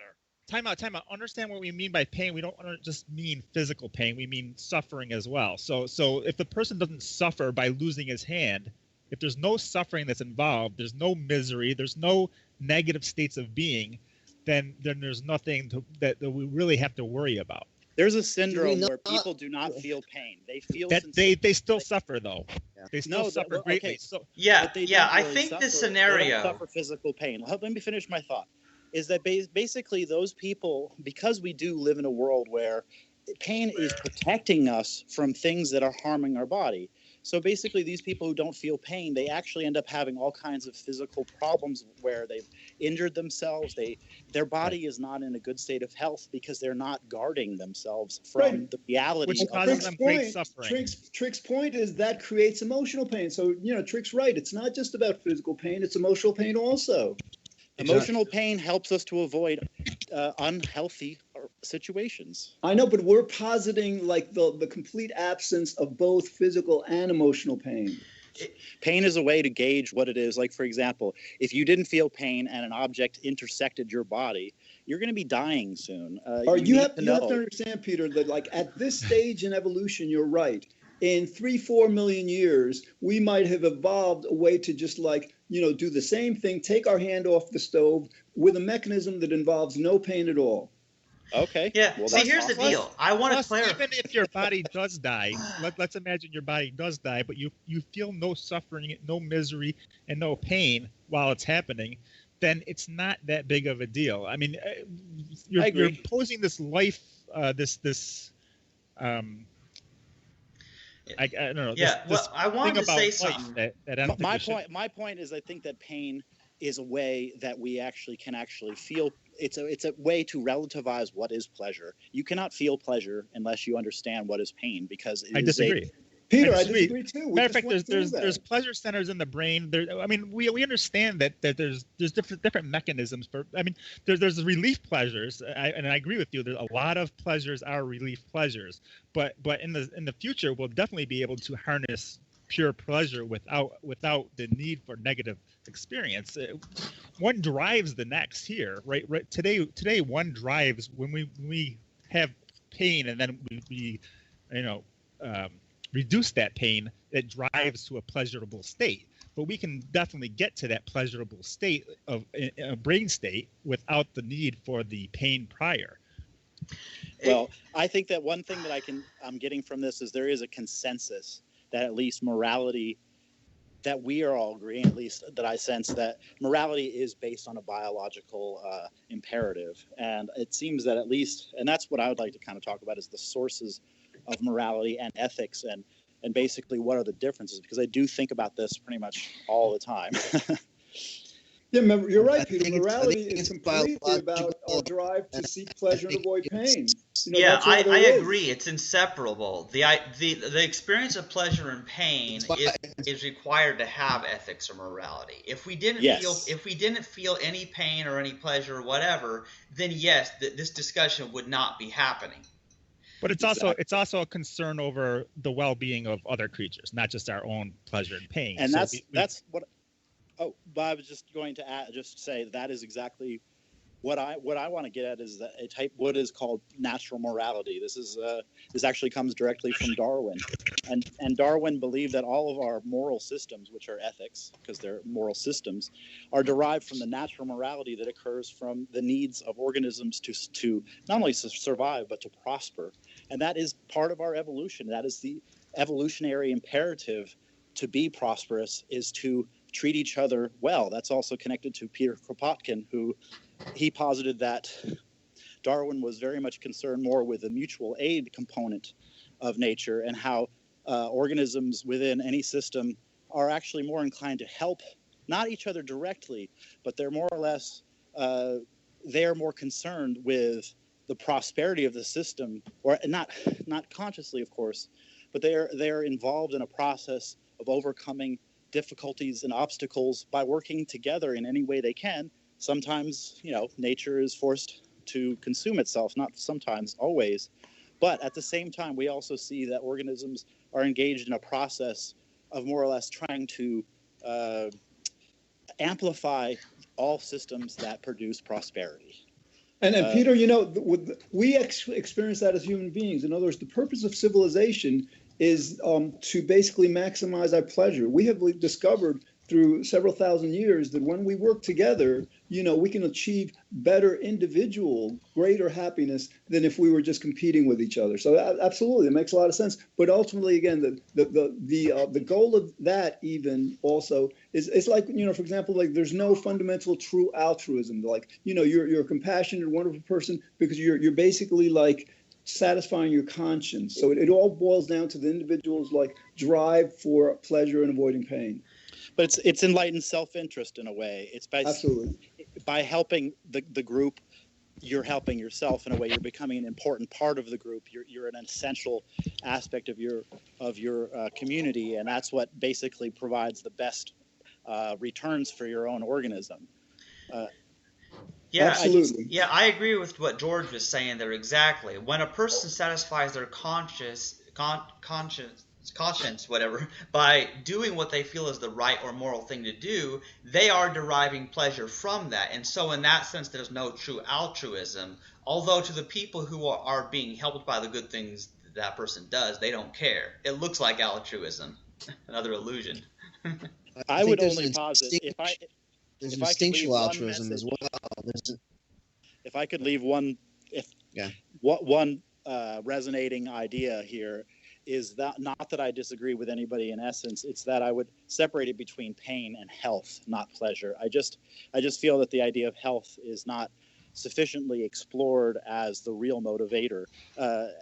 Speaker 2: Time out. Understand what we mean by pain. We don't just mean physical pain. We mean suffering as well. So if the person doesn't suffer by losing his hand, if there's no suffering that's involved, there's no misery, there's no negative states of being, then there's nothing that we really have to worry about.
Speaker 6: There's a syndrome
Speaker 4: not-
Speaker 6: where people do not feel pain. They feel
Speaker 2: That
Speaker 6: sincere-
Speaker 2: they still suffer though.
Speaker 4: Yeah.
Speaker 2: They still
Speaker 6: No,
Speaker 2: suffer
Speaker 6: well,
Speaker 2: greatly.
Speaker 6: okay.
Speaker 2: So
Speaker 1: yeah,
Speaker 6: But they
Speaker 1: yeah,
Speaker 6: don't
Speaker 1: I
Speaker 6: really
Speaker 1: think
Speaker 6: suffer,
Speaker 1: this
Speaker 6: they
Speaker 1: scenario.
Speaker 6: don't suffer physical pain. Let me finish my thought. Is that basically those people, because we do live in a world where pain is protecting us from things that are harming our body. So basically, these people who don't feel pain, they actually end up having all kinds of physical problems where they've injured themselves. Their body is not in a good state of health because they're not guarding themselves from
Speaker 5: Right.
Speaker 6: the reality
Speaker 2: Which
Speaker 6: of
Speaker 2: causes
Speaker 5: Trick's
Speaker 2: them great
Speaker 5: point,
Speaker 2: suffering.
Speaker 5: Trick's point is that creates emotional pain. So, Trick's right. It's not just about physical pain, it's emotional pain also.
Speaker 6: emotional pain helps us to avoid unhealthy situations.
Speaker 5: I know, but we're positing like the complete absence of both physical and emotional pain.
Speaker 6: Pain is a way to gauge what it is. Like, for example, if you didn't feel pain and an object intersected your body, you're going to be dying soon.
Speaker 5: Or you
Speaker 6: need
Speaker 5: have to understand, Peter, that like at this stage in evolution, you're right. In 3-4 million years, we might have evolved a way to just like, do the same thing, take our hand off the stove with a mechanism that involves no pain at all.
Speaker 6: Okay.
Speaker 1: Yeah,
Speaker 6: Well,
Speaker 1: see,
Speaker 6: that's
Speaker 1: here's the
Speaker 6: awesome.
Speaker 1: deal. I want to
Speaker 2: plus,
Speaker 1: clarify.
Speaker 2: even if your body does die, let's imagine your body does die, but you feel no suffering, no misery, and no pain while it's happening, then it's not that big of a deal. I mean, you're posing this life, I don't know.
Speaker 1: Yeah,
Speaker 2: this
Speaker 1: I wanted to
Speaker 2: thing
Speaker 1: say
Speaker 2: about
Speaker 1: something.
Speaker 2: life that ends
Speaker 6: My
Speaker 2: with shit.
Speaker 6: point. My point is, I think that pain is a way that we can feel. It's a way to relativize what is pleasure. You cannot feel pleasure unless you understand what is pain, because
Speaker 2: I disagree.
Speaker 5: Peter,
Speaker 2: I
Speaker 5: I
Speaker 2: disagree.
Speaker 5: disagree too. We
Speaker 2: Matter of
Speaker 5: just
Speaker 2: fact,
Speaker 5: went through
Speaker 2: there's
Speaker 5: that.
Speaker 2: pleasure centers in the brain. We understand that there's different mechanisms for. I mean, there's relief pleasures, and I agree with you. There's a lot of pleasures are relief pleasures, but in the future we'll definitely be able to harness pure pleasure without the need for negative experience. One drives the next here, right? Today one drives when we have pain, and then we reduce that pain, it drives to a pleasurable state. But we can definitely get to that pleasurable state of a brain state without the need for the pain prior.
Speaker 6: Well, I think that one thing that I'm getting from this is there is a consensus that at least morality, that we are all agreeing, at least that I sense, that morality is based on a biological imperative. And it seems that at least, and that's what I would like to kind of talk about, is the sources of morality and ethics. And and basically what are the differences, because I do think about this pretty much all the time.
Speaker 5: Yeah, remember, you're right,
Speaker 4: I
Speaker 5: Peter.
Speaker 4: think it's- I
Speaker 5: Morality
Speaker 4: think
Speaker 5: is
Speaker 4: it's
Speaker 5: completely about
Speaker 4: biological,
Speaker 5: our drive to
Speaker 4: and
Speaker 5: seek pleasure and
Speaker 4: think
Speaker 5: avoid
Speaker 4: it's-
Speaker 5: pain. You know,
Speaker 1: Yeah,
Speaker 5: that's all
Speaker 1: I
Speaker 5: there is.
Speaker 1: agree. It's inseparable. The experience of pleasure and pain
Speaker 4: It's why-
Speaker 1: is required to have ethics or morality. If we didn't
Speaker 6: Yes.
Speaker 1: feel any pain or any pleasure or whatever, then yes, this discussion would not be happening.
Speaker 2: But it's also a concern over the well-being of other creatures, not just our own pleasure and pain.
Speaker 6: And
Speaker 2: So
Speaker 6: that's what. Oh, but I was just going to just say that is exactly what I want to get at, is that what is called natural morality. This actually comes directly from Darwin, and Darwin believed that all of our moral systems, which are ethics, because they're moral systems, are derived from the natural morality that occurs from the needs of organisms to not only survive but to prosper, and that is part of our evolution. That is the evolutionary imperative to be prosperous, is to treat each other well. That's also connected to Peter Kropotkin, who he posited that Darwin was very much concerned more with the mutual aid component of nature, and how organisms within any system are actually more inclined to help, not each other directly, but they're more or less, they're more concerned with the prosperity of the system, or not consciously, of course, but they're involved in a process of overcoming difficulties and obstacles by working together in any way they can. Sometimes, nature is forced to consume itself, not sometimes, always. But at the same time, we also see that organisms are engaged in a process of more or less trying to amplify all systems that produce prosperity.
Speaker 5: And Peter, we experience that as human beings. In other words, the purpose of civilization is to basically maximize our pleasure. We have discovered through several thousand years that when we work together, we can achieve better individual, greater happiness than if we were just competing with each other. So absolutely, it makes a lot of sense. But ultimately, again, the goal of that even also is, it's like, for example, like there's no fundamental true altruism. Like, you're a compassionate, wonderful person because you're basically like satisfying your conscience. So it all boils down to the individual's like drive for pleasure and avoiding pain.
Speaker 6: But it's enlightened self-interest in a way. It's by helping the group, you're helping yourself in a way. You're becoming an important part of the group. You're an essential aspect of your community, and that's what basically provides the best returns for your own organism.
Speaker 1: Yeah,
Speaker 5: absolutely.
Speaker 1: I agree with what George was saying there exactly. When a person satisfies their conscience, whatever, by doing what they feel is the right or moral thing to do, they are deriving pleasure from that. And so in that sense, there's no true altruism. Although to the people who are being helped by the good things that person does, they don't care. It looks like altruism. Another illusion.
Speaker 6: I would only posit,
Speaker 4: there's
Speaker 6: if
Speaker 4: instinctual
Speaker 6: I could leave
Speaker 4: altruism
Speaker 6: one
Speaker 4: as well.
Speaker 6: If I could leave one resonating idea here, is that not that I disagree with anybody in essence, it's that I would separate it between pain and health, not pleasure. I just feel that the idea of health is not sufficiently explored as the real motivator,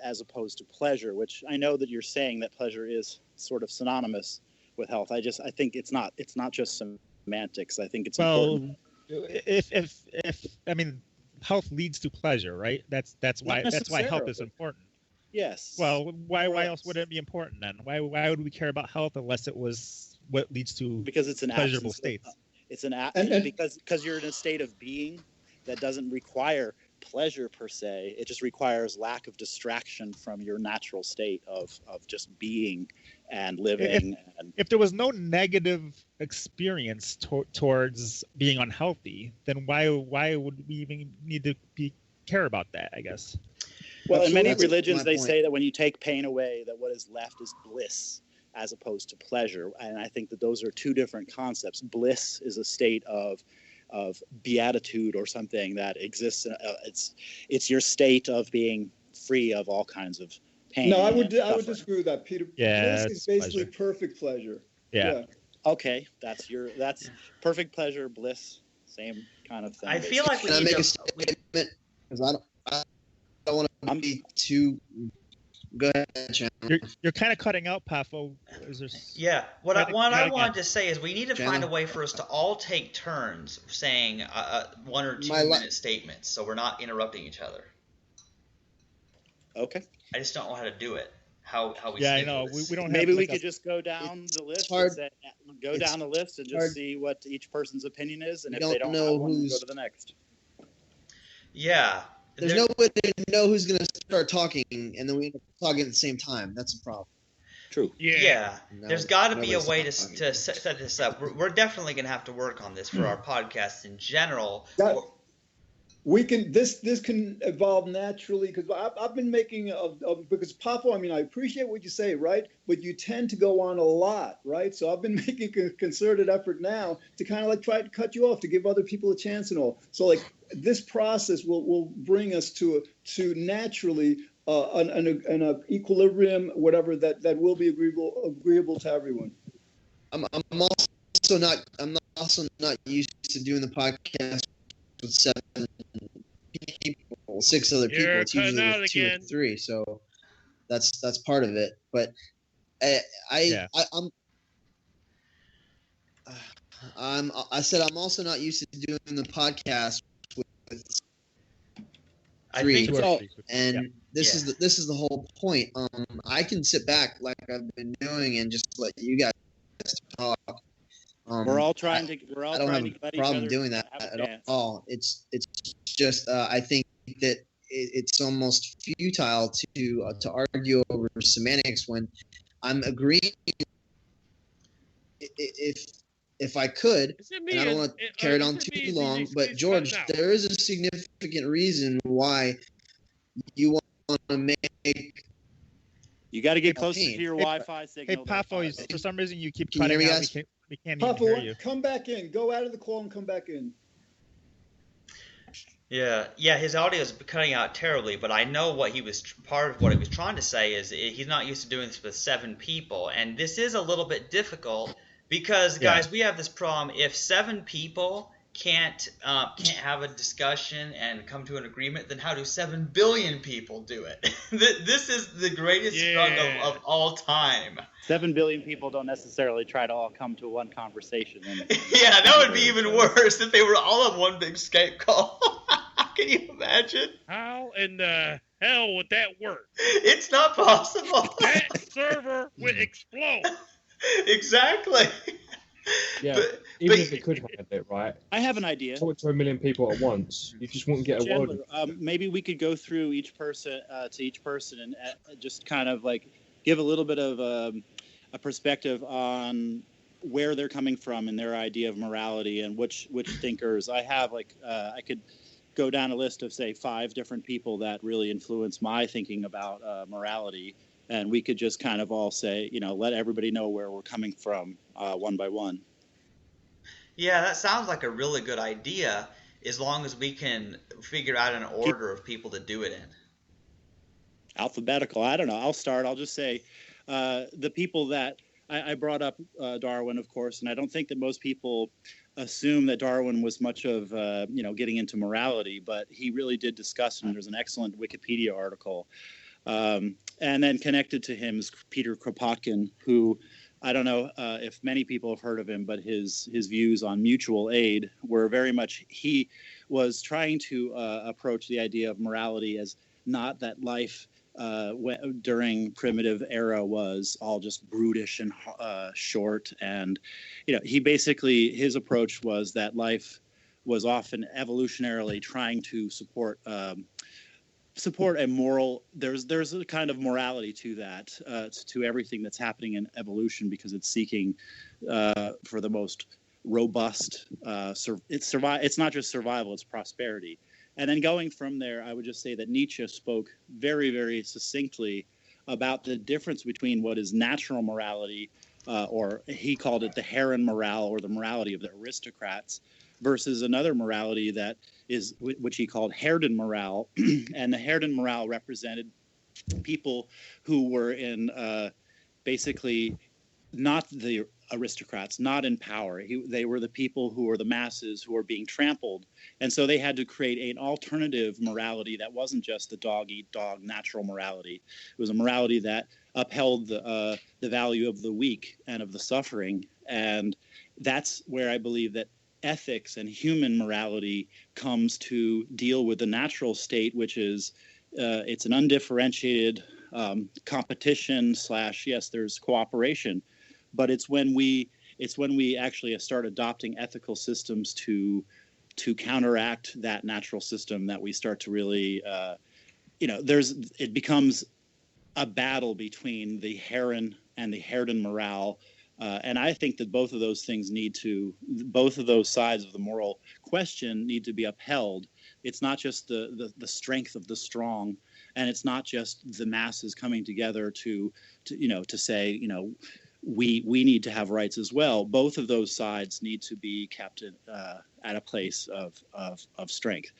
Speaker 6: as opposed to pleasure, which I know that you're saying that pleasure is sort of synonymous with health. I think it's not just semantics. I think it's important.
Speaker 2: If I mean, health leads to pleasure, right? That's why health is important.
Speaker 6: Yes.
Speaker 2: Well, why else would it be important then? Why would we care about health unless it was what leads to
Speaker 6: because it's an
Speaker 2: pleasurable states?
Speaker 6: It's an because you're in a state of being that doesn't require pleasure per se. It just requires lack of distraction from your natural state of just being and living.
Speaker 2: If there was no negative experience towards being unhealthy, then why would we even need to care about that? I guess.
Speaker 6: Well, in many religions, they say that when you take pain away, that what is left is bliss, as opposed to pleasure. And I think that those are two different concepts. Bliss is a state of beatitude or something that exists. It's your state of being free of all kinds of pain.
Speaker 5: No, I would disagree with that, Peter.
Speaker 2: Yeah,
Speaker 5: bliss is basically
Speaker 2: pleasure.
Speaker 5: Perfect pleasure.
Speaker 2: Yeah.
Speaker 6: Okay, that's perfect pleasure, bliss, same kind of thing.
Speaker 1: I feel like we
Speaker 4: Can I
Speaker 1: need
Speaker 4: make
Speaker 1: to.
Speaker 4: a statement? Because I don't want to be too Go ahead, Chandler.
Speaker 2: You're kind of cutting out, Poffo.
Speaker 1: Yeah, what I wanted to say is we need to
Speaker 4: Chandler?
Speaker 1: find a way for us to all take turns saying 1 or 2 minute statements, so we're not interrupting each other.
Speaker 6: Okay.
Speaker 1: I just don't know how to do it. How we?
Speaker 2: Yeah, I know. We don't.
Speaker 6: Maybe
Speaker 2: have
Speaker 6: we
Speaker 2: like
Speaker 6: could just go down the list.
Speaker 4: hard.
Speaker 6: Go down the list and just
Speaker 4: hard.
Speaker 6: see what each person's opinion is, and
Speaker 4: We
Speaker 6: if they
Speaker 4: don't
Speaker 6: don't
Speaker 4: know
Speaker 6: have one,
Speaker 4: who's-
Speaker 6: go to the next.
Speaker 1: Yeah.
Speaker 4: There's no way to know who's going to start talking, and then we end up talking at the same time. That's a problem.
Speaker 6: True.
Speaker 1: Yeah.
Speaker 4: No,
Speaker 1: There's got to be a
Speaker 4: nobody's
Speaker 1: way
Speaker 4: talking.
Speaker 1: to set this up. We're definitely going to have to work on this for our podcast in general.
Speaker 5: We can this can evolve naturally because I've been making because Poffo, I mean, I appreciate what you say, right? But you tend to go on a lot, right? So I've been making a concerted effort now to kind of like try to cut you off to give other people a chance and all. So like this process will bring us to naturally an equilibrium, whatever that will be agreeable to everyone.
Speaker 4: I'm also not used to doing the podcast with 7 people, 6 other people.
Speaker 7: You're
Speaker 4: It's usually
Speaker 7: cutting out
Speaker 4: with 2 or
Speaker 7: again.
Speaker 4: 3, so that's part of it. But I said I'm also not used to doing the podcast with
Speaker 1: I
Speaker 4: 3.
Speaker 1: think
Speaker 6: So,
Speaker 4: And this is the whole point. I can sit back like I've been doing and just let you guys talk.
Speaker 6: We're all trying to.
Speaker 4: I don't have a problem doing that at all. It's just I think that it's almost futile to argue over semantics when I'm agreeing. If I could, and I don't want to carry it on too long, but George, there is a significant reason why you want to make.
Speaker 6: You got to get closer
Speaker 4: Hey,
Speaker 6: to your Wi-Fi signal.
Speaker 2: Hey, Poffo, for some reason you keep
Speaker 4: Can you hear
Speaker 2: cutting
Speaker 4: me,
Speaker 2: out.
Speaker 4: guys?
Speaker 2: We can't even hear you.
Speaker 5: Poffo, come back in. Go out of the call and come back in.
Speaker 1: Yeah, his audio is cutting out terribly, but I know part of what he was trying to say is he's not used to doing this with 7 people, and this is a little bit difficult because, guys, we have this problem. If 7 people can't have a discussion and come to an agreement, then how do 7 billion people do it? This is the greatest struggle of all time.
Speaker 6: 7 billion people don't necessarily try to all come to one conversation.
Speaker 1: Yeah, that would be even worse if they were all on one big Skype call. Can you imagine?
Speaker 7: How in the hell would that work?
Speaker 1: It's not possible.
Speaker 7: That server would explode.
Speaker 1: Exactly.
Speaker 3: Yeah,
Speaker 1: But
Speaker 3: if it could have it, right?
Speaker 6: I have an idea.
Speaker 3: Talk to 1 million people at once. You just wouldn't get a word.
Speaker 6: Chandler, maybe we could go through each person and just kind of like give a little bit of a perspective on where they're coming from and their idea of morality and which thinkers. I have I could go down a list of say 5 different people that really influence my thinking about morality, and we could just kind of all say, let everybody know where we're coming from one by one.
Speaker 1: Yeah, that sounds like a really good idea as long as we can figure out an order of people to do it in.
Speaker 6: Alphabetical. I don't know. I'll start. I'll just say the people that I brought up Darwin, of course, and I don't think that most people assume that Darwin was much of getting into morality, but he really did discuss it, and there's an excellent Wikipedia article. And then connected to him is Peter Kropotkin, who I don't know if many people have heard of him, but his views on mutual aid were very much, he was trying to approach the idea of morality as not that life during primitive era was all just brutish and short. And, he basically, his approach was that life was often evolutionarily trying to support a moral, there's a kind of morality to that, to everything that's happening in evolution, because it's seeking for the most robust, it's not just survival, it's prosperity. And then going from there, I would just say that Nietzsche spoke very, very succinctly about the difference between what is natural morality, or he called it the Heron morale, or the morality of the aristocrats, versus another morality that is, which he called Herden morale. And the Herden morale represented people who were in basically not the aristocrats, not in power. They were the people who were the masses who were being trampled. And so they had to create an alternative morality that wasn't just the dog eat dog natural morality. It was a morality that upheld the value of the weak and of the suffering. And that's where I believe that ethics and human morality comes to deal with the natural state, which is it's an undifferentiated competition / yes, there's cooperation, but it's when we actually start adopting ethical systems to counteract that natural system that we start to really it becomes a battle between the Heron and the Herden morale. And I think that both of those sides of the moral question need to be upheld. It's not just the strength of the strong, and it's not just the masses coming together to say, we need to have rights as well. Both of those sides need to be kept at a place of strength.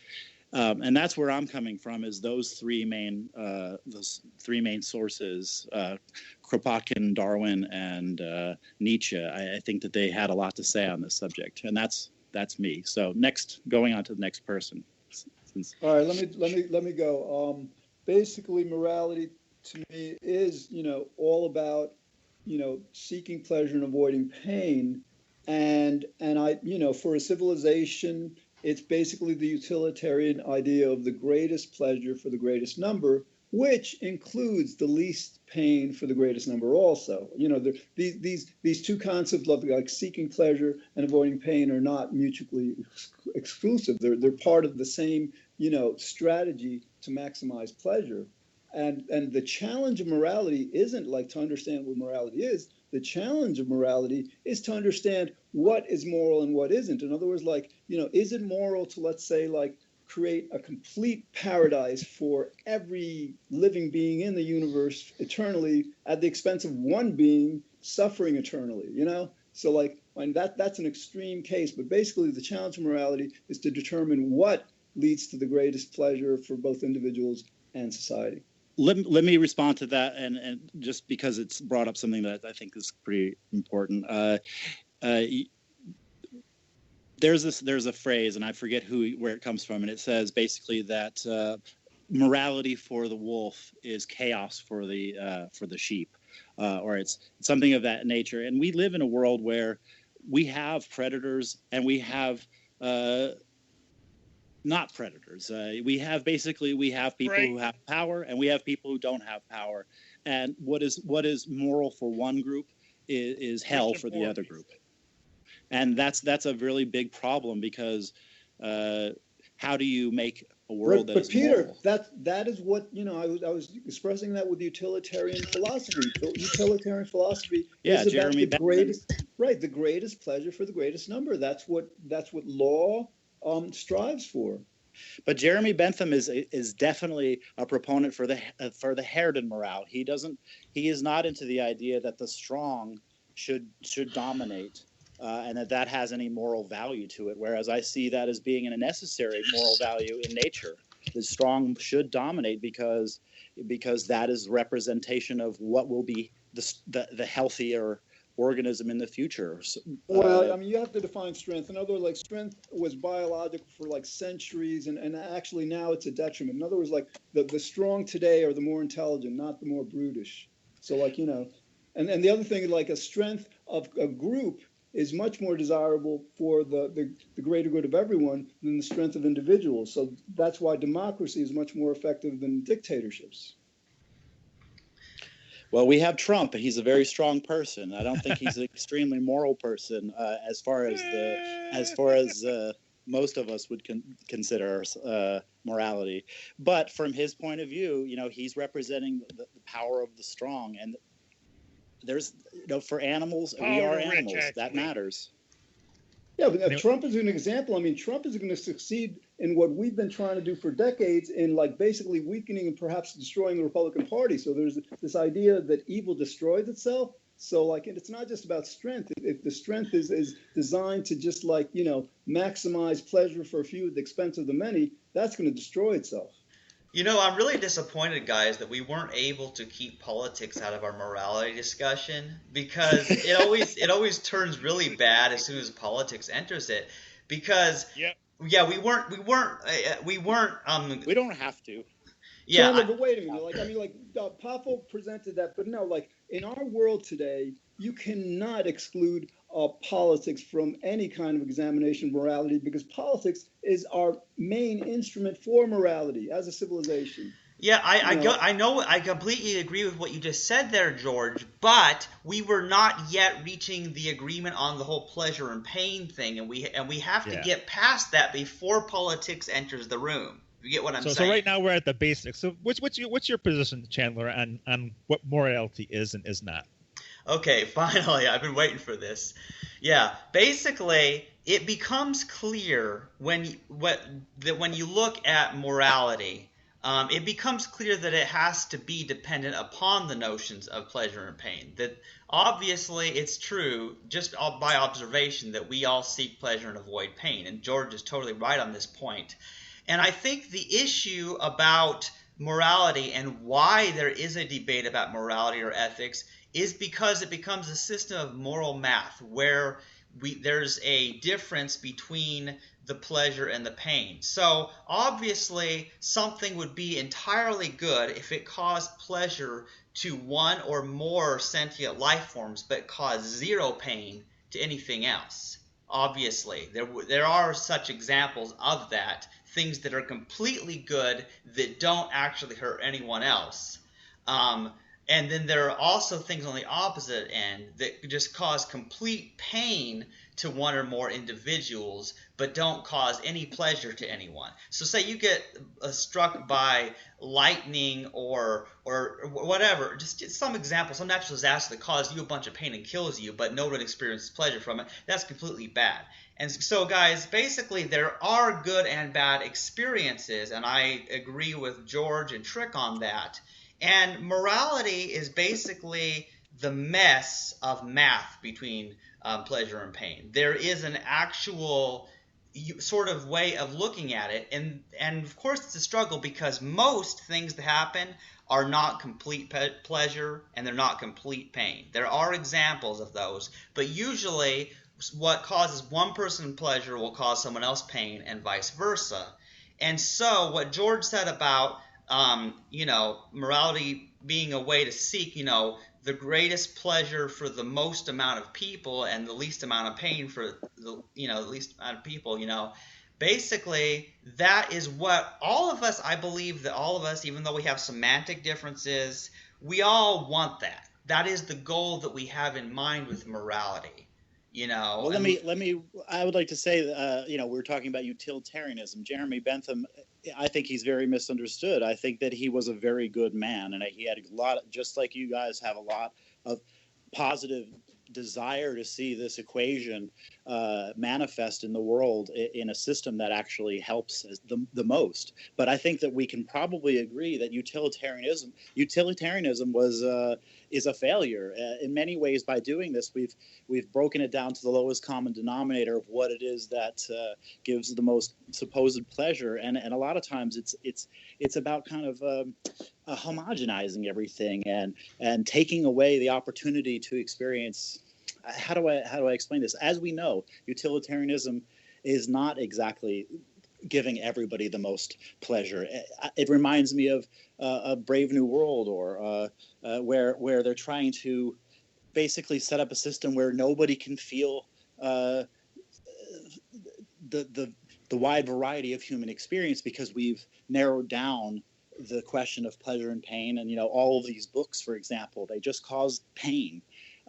Speaker 6: And that's where I'm coming from, is those three main sources, Kropotkin, Darwin, and Nietzsche. I think that they had a lot to say on this subject, and that's me. So going on to the next person.
Speaker 5: All right, let me go. Basically, morality to me is all about seeking pleasure and avoiding pain, and I for a civilization, it's basically the utilitarian idea of the greatest pleasure for the greatest number, which includes the least pain for the greatest number also. These two concepts of like seeking pleasure and avoiding pain are not mutually exclusive. They're part of the same, strategy to maximize pleasure. And the challenge of morality isn't like to understand what morality is. The challenge of morality is to understand what is moral and what isn't. In other words, is it moral to, let's say, create a complete paradise for every living being in the universe eternally at the expense of one being suffering eternally, So that's an extreme case, but basically the challenge of morality is to determine what leads to the greatest pleasure for both individuals and society.
Speaker 6: Let me respond to that, and just because it's brought up something that I think is pretty important. There's a phrase, and I forget where it comes from, and it says basically that morality for the wolf is chaos for the sheep, or it's something of that nature. And we live in a world where we have predators and we have not predators. We have people who have power, and we have people who don't have power. And what is moral for one group is hell for the other group. And that's a really big problem, because how do you make a world that is
Speaker 5: Peter,
Speaker 6: moral?
Speaker 5: that is what I was expressing that with utilitarian philosophy. Utilitarian philosophy is about
Speaker 6: Jeremy
Speaker 5: the greatest pleasure for the greatest number. That's what law strives for.
Speaker 6: But Jeremy Bentham is definitely a proponent for the Herden morale. He is not into the idea that the strong should dominate, and that has any moral value to it. Whereas I see that as being a necessary moral value in nature. The strong should dominate because that is representation of what will be the healthier organism in the future.
Speaker 5: Well, you have to define strength. In other words, strength was biological for centuries, and actually now it's a detriment. In other words, the strong today are the more intelligent, not the more brutish. So and the other thing, a strength of a group is much more desirable for the greater good of everyone than the strength of individuals. So that's why democracy is much more effective than dictatorships.
Speaker 6: Well, we have Trump, and he's a very strong person. I don't think he's an extremely moral person, as far as most of us would consider morality. But from his point of view, he's representing the power of the strong, and there's for animals, we are animals. That matters.
Speaker 5: Yeah, but Trump is an example. Trump is going to succeed in what we've been trying to do for decades in basically weakening and perhaps destroying the Republican Party. So there's this idea that evil destroys itself. So it's not just about strength. If the strength is designed to just maximize pleasure for a few at the expense of the many, that's going to destroy itself.
Speaker 1: You know, I'm really disappointed, guys, that we weren't able to keep politics out of our morality discussion, because it always turns really bad as soon as politics enters it. Because
Speaker 7: Yep.
Speaker 1: yeah, we weren't
Speaker 6: We don't have to.
Speaker 1: yeah,
Speaker 5: Chandler, but wait a minute. Poffo presented that, but no, like in our world today, you cannot exclude politics from any kind of examination of morality, because politics is our main instrument for morality as a civilization.
Speaker 1: yeah, I
Speaker 5: You
Speaker 1: go,
Speaker 5: know,
Speaker 1: I know, I completely agree with what you just said there, George. But we were not yet reaching the agreement on the whole pleasure and pain thing, and we have to
Speaker 2: Yeah.
Speaker 1: get past that before politics enters the room. You get what I'm
Speaker 2: So
Speaker 1: saying?
Speaker 2: right now we're at the basics. So what's your position, Chandler, on what morality is and is not?
Speaker 1: Okay, finally, I've been waiting for this. Yeah, basically, it becomes clear when you look at morality, it becomes clear that it has to be dependent upon the notions of pleasure and pain. That obviously it's true, just by observation, that we all seek pleasure and avoid pain, and George is totally right on this point. And I think the issue about morality and why there is a debate about morality or ethics is because it becomes a system of moral math where there's a difference between the pleasure and the pain. So obviously something would be entirely good if it caused pleasure to one or more sentient life forms but caused zero pain to anything else. Obviously, there are such examples of that, things that are completely good that don't actually hurt anyone else. And then there are also things on the opposite end that just cause complete pain to one or more individuals, but don't cause any pleasure to anyone. So say you get struck by lightning or whatever, just some example, some natural disaster that caused you a bunch of pain and kills you, but no one experiences pleasure from it. That's completely bad. And so, guys, basically there are good and bad experiences, and I agree with George and Trick on that. And morality is basically the mess of math between pleasure and pain. There is an actual sort of way of looking at it, and of course it's a struggle because most things that happen are not complete pleasure and they're not complete pain. There are examples of those, but usually what causes one person pleasure will cause someone else pain and vice versa. And so what George said about morality being a way to seek, the greatest pleasure for the most amount of people and the least amount of pain for the least amount of people, basically that is what all of us, I believe that all of us, even though we have semantic differences, we all want that. That is the goal that we have in mind with morality.
Speaker 6: Well, I would like to say, we were talking about utilitarianism. Jeremy Bentham, I think he's very misunderstood. I think that he was a very good man, and he had a lot, just like you guys have a lot of positive desire to see this equation manifest in the world in a system that actually helps the most. But I think that we can probably agree that utilitarianism is a failure in many ways. By doing this, we've broken it down to the lowest common denominator of what it is that gives the most supposed pleasure, and a lot of times it's about kind of homogenizing everything and taking away the opportunity to experience. How do I explain this? As we know, utilitarianism is not exactly giving everybody the most pleasure. It reminds me of a Brave New World, or where they're trying to basically set up a system where nobody can feel the wide variety of human experience, because we've narrowed down the question of pleasure and pain. And all of these books, for example, they just cause pain.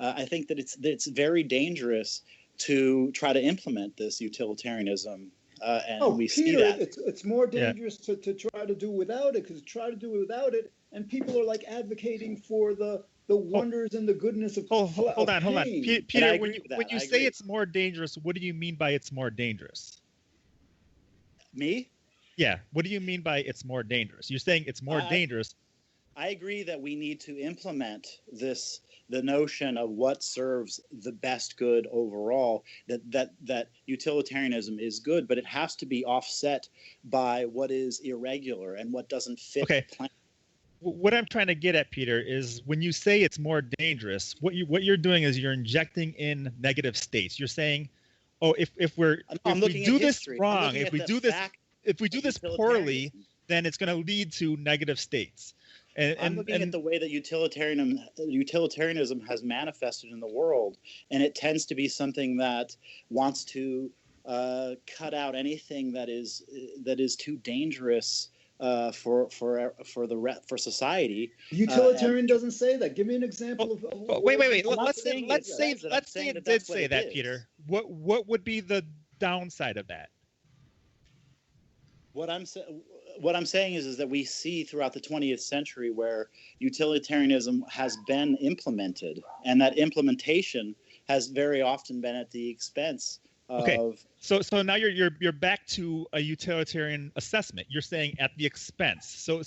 Speaker 6: I think that it's very dangerous to try to implement this utilitarianism. And we see
Speaker 5: Peter,
Speaker 6: that
Speaker 5: it's more dangerous to try to do without it, because try to do without it, and people are like advocating for the wonders and the goodness of
Speaker 2: Hold on. Peter, when you say it's more dangerous, what do you mean by it's more dangerous?
Speaker 6: Me?
Speaker 2: Yeah. What do you mean by it's more dangerous? You're saying it's more dangerous.
Speaker 6: I agree that we need to implement the notion of what serves the best good overall, that utilitarianism is good, but it has to be offset by what is irregular and what doesn't fit
Speaker 2: Okay.
Speaker 6: the plan.
Speaker 2: What I'm trying to get at, Peter, is when you say it's more dangerous, what you're doing is you're injecting in negative states. You're saying, oh, if we do this wrong, if we do this poorly, then it's going to lead to negative states.
Speaker 6: I'm looking at the way that utilitarianism has manifested in the world, and it tends to be something that wants to cut out anything that is too dangerous for society.
Speaker 5: Utilitarian doesn't say that. Give me an example of.
Speaker 2: Wait. Let's say it did say that, Peter. What would be the downside of that?
Speaker 6: What I'm saying is that we see throughout the 20th century where utilitarianism has been implemented, and that implementation has very often been at the expense of.
Speaker 2: Okay. So now you're back to a utilitarian assessment. You're saying at the expense. So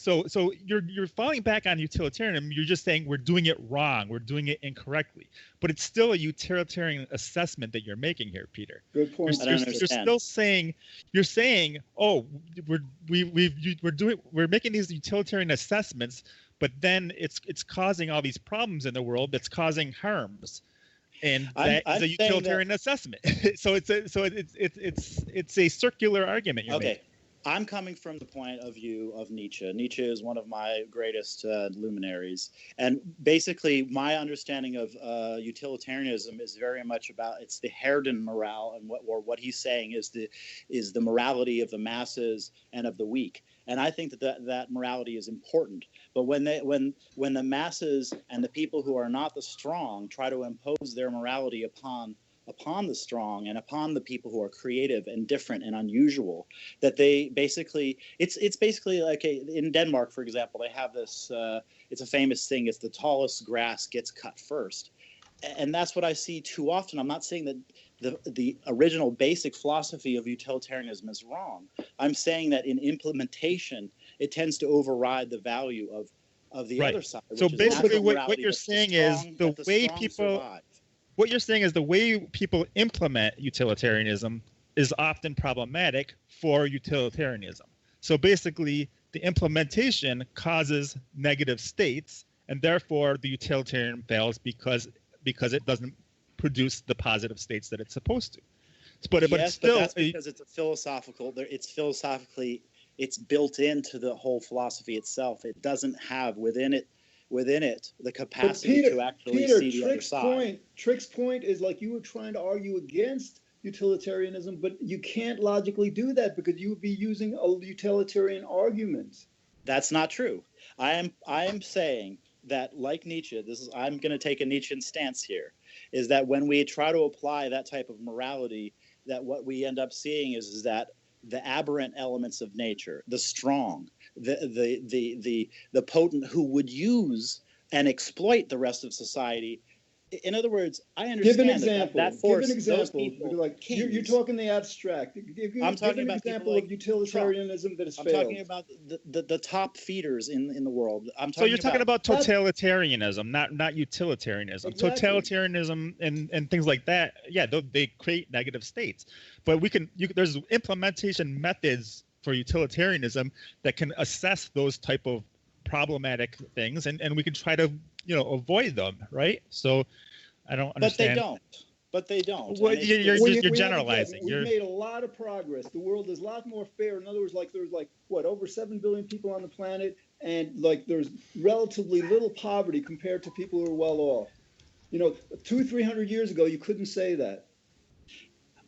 Speaker 2: you're falling back on utilitarianism. You're just saying we're doing it wrong. We're doing it incorrectly. But it's still a utilitarian assessment that you're making here, Peter.
Speaker 5: Good point.
Speaker 2: You're still saying oh, we're making these utilitarian assessments, but then it's causing all these problems in the world that's causing harms. And that is a utilitarian assessment. So it's a circular argument you're making.
Speaker 6: I'm coming from the point of view of Nietzsche. Nietzsche is one of my greatest luminaries. And basically, my understanding of utilitarianism is very much about, it's the Herden morale, and what he's saying is the morality of the masses and of the weak. And I think that morality is important. But when the masses and the people who are not the strong try to impose their morality upon the strong and upon the people who are creative and different and unusual, that they basically, it's basically like in Denmark, for example, they have this, it's a famous thing, it's the tallest grass gets cut first. And that's what I see too often. I'm not saying that the original basic philosophy of utilitarianism is wrong. I'm saying that in implementation, it tends to override the value of the other side.
Speaker 2: So basically what you're saying is the way people survive. What you're saying is the way people implement utilitarianism is often problematic for utilitarianism. So basically, the implementation causes negative states, and therefore the utilitarian fails because it doesn't produce the positive states that it's supposed to. But still,
Speaker 6: that's because it's philosophically built into the whole philosophy itself. It doesn't have within it the capacity to actually see the other side.
Speaker 5: Trick's point is like you were trying to argue against utilitarianism, but you can't logically do that because you would be using a utilitarian argument.
Speaker 6: That's not true. I am saying that, like Nietzsche, I'm going to take a Nietzschean stance here, is that when we try to apply that type of morality, that what we end up seeing is that the aberrant elements of nature, the strong, the potent, who would use and exploit the rest of society. In other words, I understand.
Speaker 5: Give an example.
Speaker 6: That force,
Speaker 5: give an example.
Speaker 6: People,
Speaker 5: like you're talking the abstract.
Speaker 6: I'm talking
Speaker 5: an
Speaker 6: about
Speaker 5: example of utilitarianism that has failed.
Speaker 6: I'm talking about the top feeders in the world.
Speaker 2: So you're talking about totalitarianism, not utilitarianism.
Speaker 5: Exactly.
Speaker 2: Totalitarianism and things like that. Yeah, they create negative states. But there's implementation methods for utilitarianism that can assess those type of problematic things, and we can try to avoid them, right? So I don't understand.
Speaker 6: But they don't.
Speaker 2: Well, you're generalizing.
Speaker 5: We've made a lot of progress. The world is a lot more fair. In other words, there's over 7 billion people on the planet, and there's relatively little poverty compared to people who are well off. 200-300 years ago, you couldn't say that.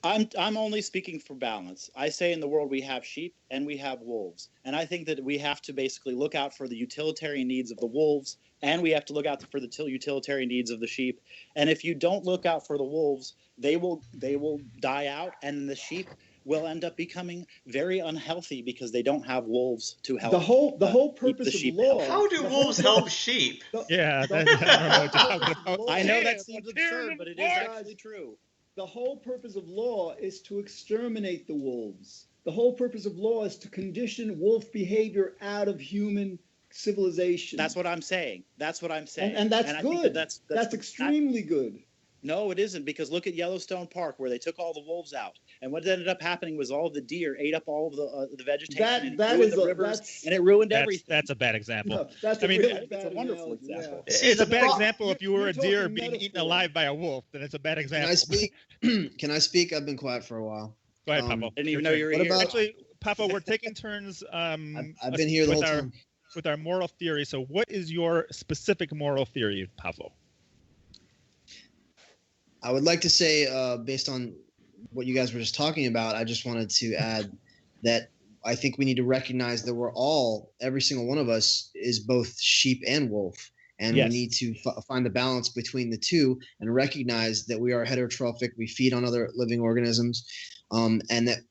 Speaker 6: I'm only speaking for balance. I say in the world we have sheep and we have wolves. And I think that we have to basically look out for the utilitarian needs of the wolves, and we have to look out for the utilitarian needs of the sheep. And if you don't look out for the wolves, they will die out, and the sheep will end up becoming very unhealthy because they don't have wolves to help.
Speaker 5: The whole purpose of law.
Speaker 1: How do wolves help sheep?
Speaker 2: Yeah, I don't know what you're talking about.
Speaker 6: I know that seems absurd, but it is actually true.
Speaker 5: The whole purpose of law is to exterminate the wolves. The whole purpose of law is to condition wolf behavior out of human civilization.
Speaker 6: That's what I'm saying.
Speaker 5: And that's
Speaker 6: I
Speaker 5: good.
Speaker 6: think
Speaker 5: that's extremely good.
Speaker 6: No, it isn't, because look at Yellowstone Park, where they took all the wolves out, and what ended up happening was all the deer ate up all of the vegetation, and it ruined the rivers, and it ruined everything.
Speaker 2: That's a bad example.
Speaker 5: No, that's
Speaker 6: it's a wonderful example.
Speaker 5: Yeah.
Speaker 2: It's a bad
Speaker 1: pro-
Speaker 2: example if you were a deer
Speaker 5: talking
Speaker 2: being eaten
Speaker 5: metaphor.
Speaker 2: alive by a wolf. Then it's a bad
Speaker 4: Can
Speaker 2: example.
Speaker 4: I speak? Can I speak? I've been quiet for a while.
Speaker 2: Go ahead,
Speaker 4: Um,
Speaker 2: Poffo.
Speaker 6: Didn't even know you were
Speaker 4: What
Speaker 6: here.
Speaker 4: about-
Speaker 2: Actually, Poffo, we're taking turns.
Speaker 4: I've been here the whole time.
Speaker 2: With our moral theory. So, what is your specific moral theory, Poffo?
Speaker 4: I would like to say, based on what you guys were just talking about, I just wanted to add that I think we need to recognize that every single one of us is both sheep and wolf. And
Speaker 6: Yes.
Speaker 4: we need to find the balance between the two and recognize that we are heterotrophic. We feed on other living organisms, and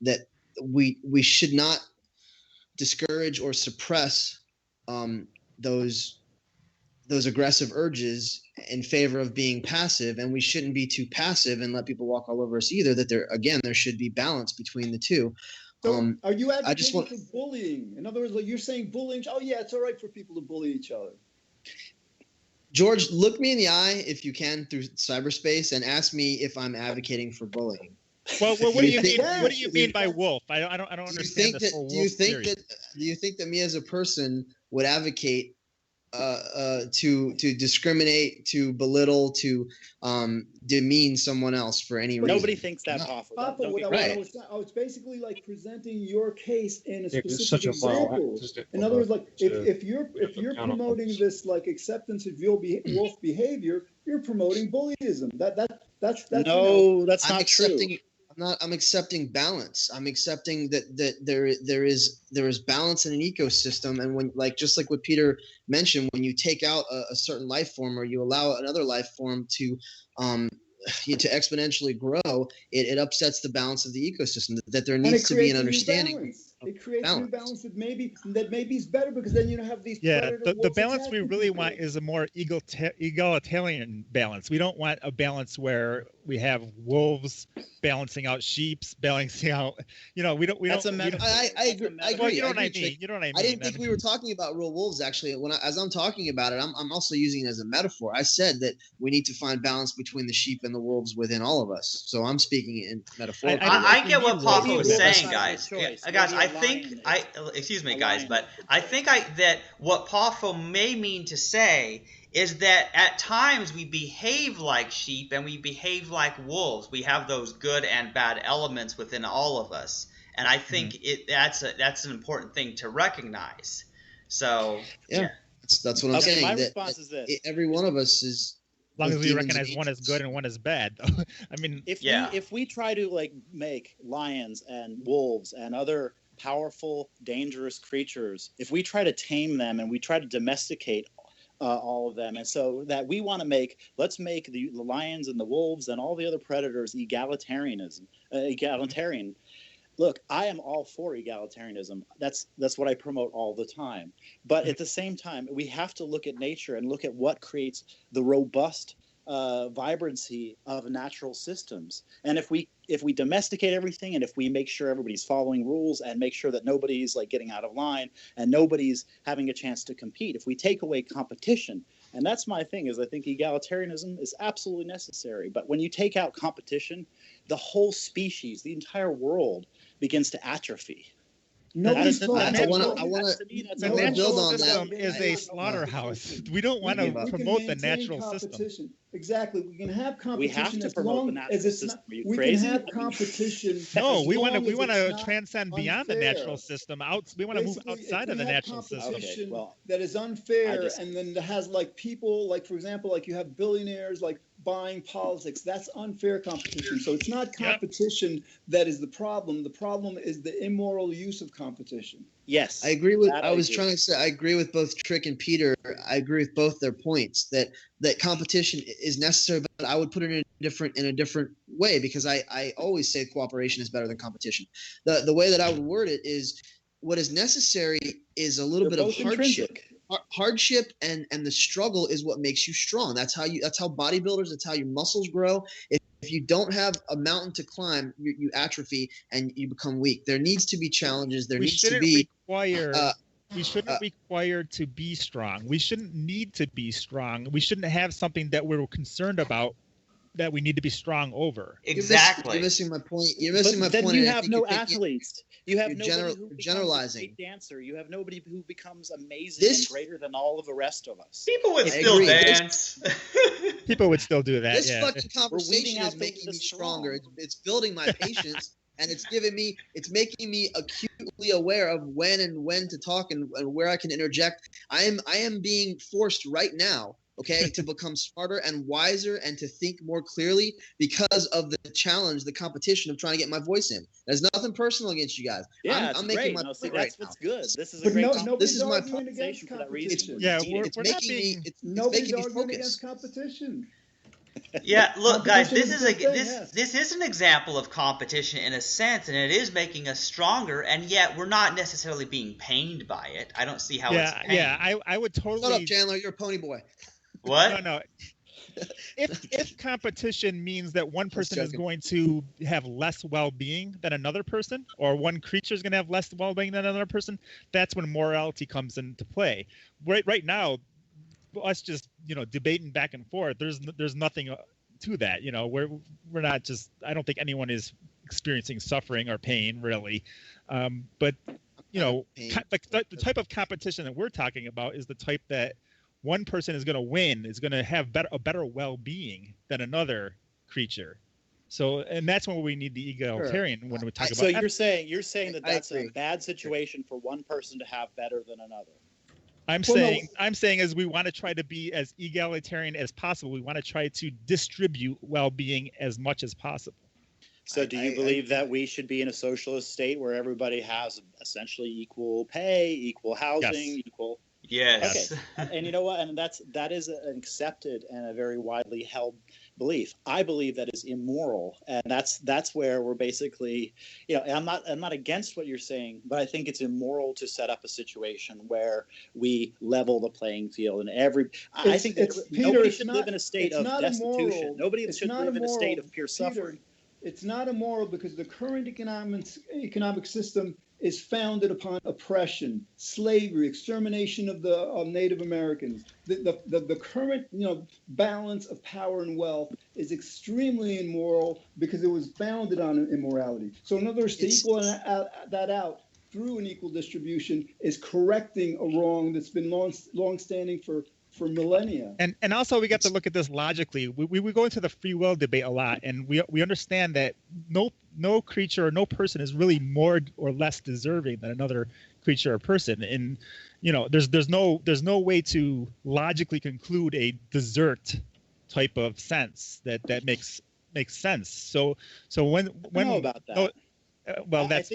Speaker 4: that we should not discourage or suppress those aggressive urges in favor of being passive, and we shouldn't be too passive and let people walk all over us either. That there should be balance between the two.
Speaker 5: So are you
Speaker 4: I just
Speaker 5: advocating for bullying? In other words, like you're saying bullying, oh yeah, it's all right for people to bully each other.
Speaker 4: George, look me in the eye if you can through cyberspace and ask me if I'm advocating for bullying.
Speaker 2: Well, what do you
Speaker 4: think-
Speaker 2: mean? What do you mean by wolf? I don't
Speaker 4: Do you
Speaker 2: understand
Speaker 4: think
Speaker 2: this
Speaker 4: that?
Speaker 2: whole
Speaker 4: Do you
Speaker 2: wolf
Speaker 4: think
Speaker 2: theory.
Speaker 4: that? Do you think that me as a person would advocate to discriminate, to belittle, to demean someone else for any reason?
Speaker 6: Nobody thinks that, Poffo.
Speaker 5: Papa,
Speaker 6: Don't
Speaker 5: what
Speaker 6: get-
Speaker 5: I was basically like presenting your case in a
Speaker 3: Yeah, 'cause
Speaker 5: specific
Speaker 3: it's such a vile
Speaker 5: example.
Speaker 3: act, isn't it,
Speaker 5: In other words, like
Speaker 3: to
Speaker 5: if you're
Speaker 3: down on
Speaker 5: promoting
Speaker 3: others.
Speaker 5: this like acceptance of your wolf behavior, you're promoting bullyism. That's
Speaker 6: No, that's
Speaker 4: I'm
Speaker 6: not
Speaker 4: accepting.
Speaker 6: true.
Speaker 4: I'm accepting balance. I'm accepting that there is balance in an ecosystem, and when just like what Peter mentioned, when you take out a certain life form or you allow another life form to exponentially grow, it upsets the balance of the ecosystem. That there needs to be an understanding.
Speaker 5: It creates
Speaker 4: balance.
Speaker 5: new balance that maybe is better because then you don't have these.
Speaker 2: Yeah,
Speaker 5: predator
Speaker 2: the
Speaker 5: wolves
Speaker 2: balance we
Speaker 5: attacking
Speaker 2: really
Speaker 5: people.
Speaker 2: want is a more egalitarian balance. We don't want a balance where we have wolves balancing out sheep, balancing out. We don't.
Speaker 6: That's a
Speaker 2: we
Speaker 6: metaphor.
Speaker 2: don't-
Speaker 4: I agree. I agree.
Speaker 2: Well, you know what I
Speaker 4: agree,
Speaker 2: mean.
Speaker 4: Chick.
Speaker 2: You know what I mean.
Speaker 4: I didn't think we were talking about real wolves. Actually, as I'm talking about it, I'm also using it as a metaphor. I said that we need to find balance between the sheep and the wolves within all of us. So I'm speaking in metaphorically.
Speaker 1: I get what
Speaker 2: Maybe
Speaker 1: Poffo is
Speaker 6: wolf
Speaker 1: saying,
Speaker 6: is
Speaker 1: guys.
Speaker 6: not your choice.
Speaker 1: Guys,
Speaker 6: Maybe
Speaker 1: I
Speaker 6: a
Speaker 1: think
Speaker 6: lion
Speaker 1: excuse me,
Speaker 6: a
Speaker 1: guys,
Speaker 6: lion
Speaker 1: but
Speaker 6: is your
Speaker 1: I
Speaker 6: choice.
Speaker 1: think that what Poffo may mean to say is that at times we behave like sheep and we behave like wolves. We have those good and bad elements within all of us, and I think that's an important thing to recognize. So
Speaker 4: Yeah. That's what I'm
Speaker 6: Okay,
Speaker 4: saying.
Speaker 6: my
Speaker 4: that
Speaker 6: response is this.
Speaker 4: every one of us is.
Speaker 2: As long as we
Speaker 4: demons and
Speaker 2: recognize one is
Speaker 4: angels.
Speaker 2: good and one is bad. I mean,
Speaker 6: If we try to make lions and wolves and other powerful, dangerous creatures, if we try to tame them and we try to domesticate all of them, and so that we want to let's make the lions and the wolves and all the other predators egalitarian. Look, I am all for egalitarianism. That's what I promote all the time. But at the same time, we have to look at nature and look at what creates the robust vibrancy of natural systems. And if we domesticate everything, and if we make sure everybody's following rules and make sure that nobody's getting out of line and nobody's having a chance to compete, if we take away competition, and that's my thing, is I think egalitarianism is absolutely necessary. But when you take out competition, the whole species, the entire world begins to atrophy.
Speaker 5: Nobody's
Speaker 2: That's-
Speaker 5: talking
Speaker 2: I
Speaker 5: about
Speaker 4: wanna-
Speaker 6: To me, that's
Speaker 2: the
Speaker 4: I
Speaker 6: a
Speaker 4: wanna
Speaker 2: natural
Speaker 4: build on that.
Speaker 2: system is a slaughterhouse. We don't want
Speaker 4: We
Speaker 2: to
Speaker 4: can
Speaker 2: promote the
Speaker 5: maintain
Speaker 2: natural system.
Speaker 5: competition. Exactly. We can have competition
Speaker 6: We have to
Speaker 5: as
Speaker 6: promote the
Speaker 5: long
Speaker 6: natural
Speaker 5: as it's
Speaker 6: system.
Speaker 5: not.
Speaker 6: Are you
Speaker 5: We
Speaker 6: crazy?
Speaker 5: can have
Speaker 6: I mean-
Speaker 5: competition.
Speaker 2: No,
Speaker 5: as
Speaker 2: we want
Speaker 5: long as
Speaker 2: to
Speaker 5: it's not
Speaker 2: transcend beyond the
Speaker 5: unfair.
Speaker 2: natural system. We want to move
Speaker 5: Basically, if
Speaker 2: outside of
Speaker 5: we
Speaker 2: the
Speaker 5: have
Speaker 2: natural system.
Speaker 5: competition
Speaker 6: Okay, well,
Speaker 5: that is unfair,
Speaker 6: I just-
Speaker 5: and then that has people, for example, you have billionaires buying politics. That's unfair competition. So it's not competition that is the problem. The problem is the immoral use of competition.
Speaker 6: Yes.
Speaker 4: I agree with.
Speaker 6: That
Speaker 4: I was
Speaker 6: agree.
Speaker 4: trying to say. I agree with both Trick and Peter. I agree with both their points that competition is necessary, but I would put it in a different way, because I always say cooperation is better than competition. The way that I would word it is, what is necessary is a little
Speaker 5: They're
Speaker 4: bit of
Speaker 5: both
Speaker 4: hardship.
Speaker 5: intrinsic.
Speaker 4: Hardship and the struggle is what makes you strong. That's how bodybuilders. That's how your muscles grow. If you don't have a mountain to climb, you atrophy and you become weak. There needs to be challenges. There
Speaker 2: We
Speaker 4: needs to
Speaker 2: shouldn't
Speaker 4: be
Speaker 2: require we shouldn't require to be strong. We shouldn't need to be strong. We shouldn't have something that we're concerned about that we need to be strong over.
Speaker 1: Exactly.
Speaker 4: You're missing my point. You're missing my
Speaker 6: Then
Speaker 4: point.
Speaker 6: you
Speaker 4: and I
Speaker 6: have
Speaker 4: think
Speaker 6: no
Speaker 4: you're thinking-
Speaker 6: athletes. You have
Speaker 4: you're
Speaker 6: nobody who becomes
Speaker 4: generalizing.
Speaker 6: a great dancer. You have nobody who becomes amazing
Speaker 4: This-
Speaker 6: and greater than all of the rest of us.
Speaker 1: People would
Speaker 4: I
Speaker 1: still
Speaker 4: agree.
Speaker 1: dance.
Speaker 2: People would still do that.
Speaker 4: This
Speaker 2: Yeah.
Speaker 4: fucking conversation
Speaker 6: out
Speaker 4: is
Speaker 6: the
Speaker 4: making me
Speaker 6: strong.
Speaker 4: stronger. It's building my patience, and it's making me acutely aware of when to talk and where I can interject. I am being forced right now, okay, to become smarter and wiser and to think more clearly because of the challenge, the competition of trying to get my voice in. There's nothing personal against you guys.
Speaker 6: Yeah,
Speaker 4: I'm making my
Speaker 6: See,
Speaker 4: point right
Speaker 6: that's
Speaker 4: now.
Speaker 6: what's good. This is a
Speaker 5: But
Speaker 6: great
Speaker 5: nobody's
Speaker 4: This is my
Speaker 5: arguing against
Speaker 6: conversation for that reason.
Speaker 5: competition.
Speaker 2: Yeah,
Speaker 4: It's
Speaker 2: we're not
Speaker 4: making
Speaker 2: being.
Speaker 4: me. It's
Speaker 5: Nobody's
Speaker 4: making me
Speaker 5: arguing
Speaker 4: focus.
Speaker 5: against competition.
Speaker 1: Yeah, look, guys, this
Speaker 5: Competition
Speaker 1: is
Speaker 5: is a good thing, yes.
Speaker 1: this is an example of competition in a sense, and it is making us stronger. And yet, we're not necessarily being pained by it. I don't see how it's
Speaker 2: Yeah,
Speaker 1: pain.
Speaker 2: yeah. I would
Speaker 4: Shut up,
Speaker 2: totally.
Speaker 4: Chandler. You're a pony boy.
Speaker 1: What?
Speaker 2: No. If competition means that one person is
Speaker 4: joking.
Speaker 2: going to have less well-being than another person, or one creature is going to have less well-being than another person, that's when morality comes into play. Right now, us just debating back and forth. There's nothing to that. We're not just. I don't think anyone is experiencing suffering or pain really, but
Speaker 4: Pain.
Speaker 2: the type of competition that we're talking about is the type that one person is going to win, is going to have a better well-being than another creature. So, and that's when we need the egalitarian when we talk about.
Speaker 6: So you're saying that
Speaker 4: I
Speaker 6: that's a
Speaker 4: agree.
Speaker 6: bad situation for one person to have better than another.
Speaker 2: I'm saying as we want to try to be as egalitarian as possible. We want to try to distribute well-being as much as possible.
Speaker 6: So do you believe that we should be in a socialist state where everybody has essentially equal pay, equal housing, equal?
Speaker 1: Yes.
Speaker 6: Okay. And you know what? And that is an accepted and a very widely held belief. I believe that is immoral, and that's where we're basically, I'm not against what you're saying, but I think it's immoral to set up a situation where we level the playing field and I think that nobody should live in a state of destitution.
Speaker 5: Immoral.
Speaker 6: Nobody should live in a state of pure suffering.
Speaker 5: It's not immoral because the current economic system is founded upon oppression, slavery, extermination of the Native Americans. The current balance of power and wealth is extremely immoral because it was founded on immorality. So in other words, to equal that out through an equal distribution is correcting a wrong that's been long-standing for millennia.
Speaker 2: And also we got to look at this logically. We go into the free will debate a lot, and we understand that no creature or no person is really more or less deserving than another creature or person. And there's no way to logically conclude a desert type of sense that makes sense. So when
Speaker 6: I know about that.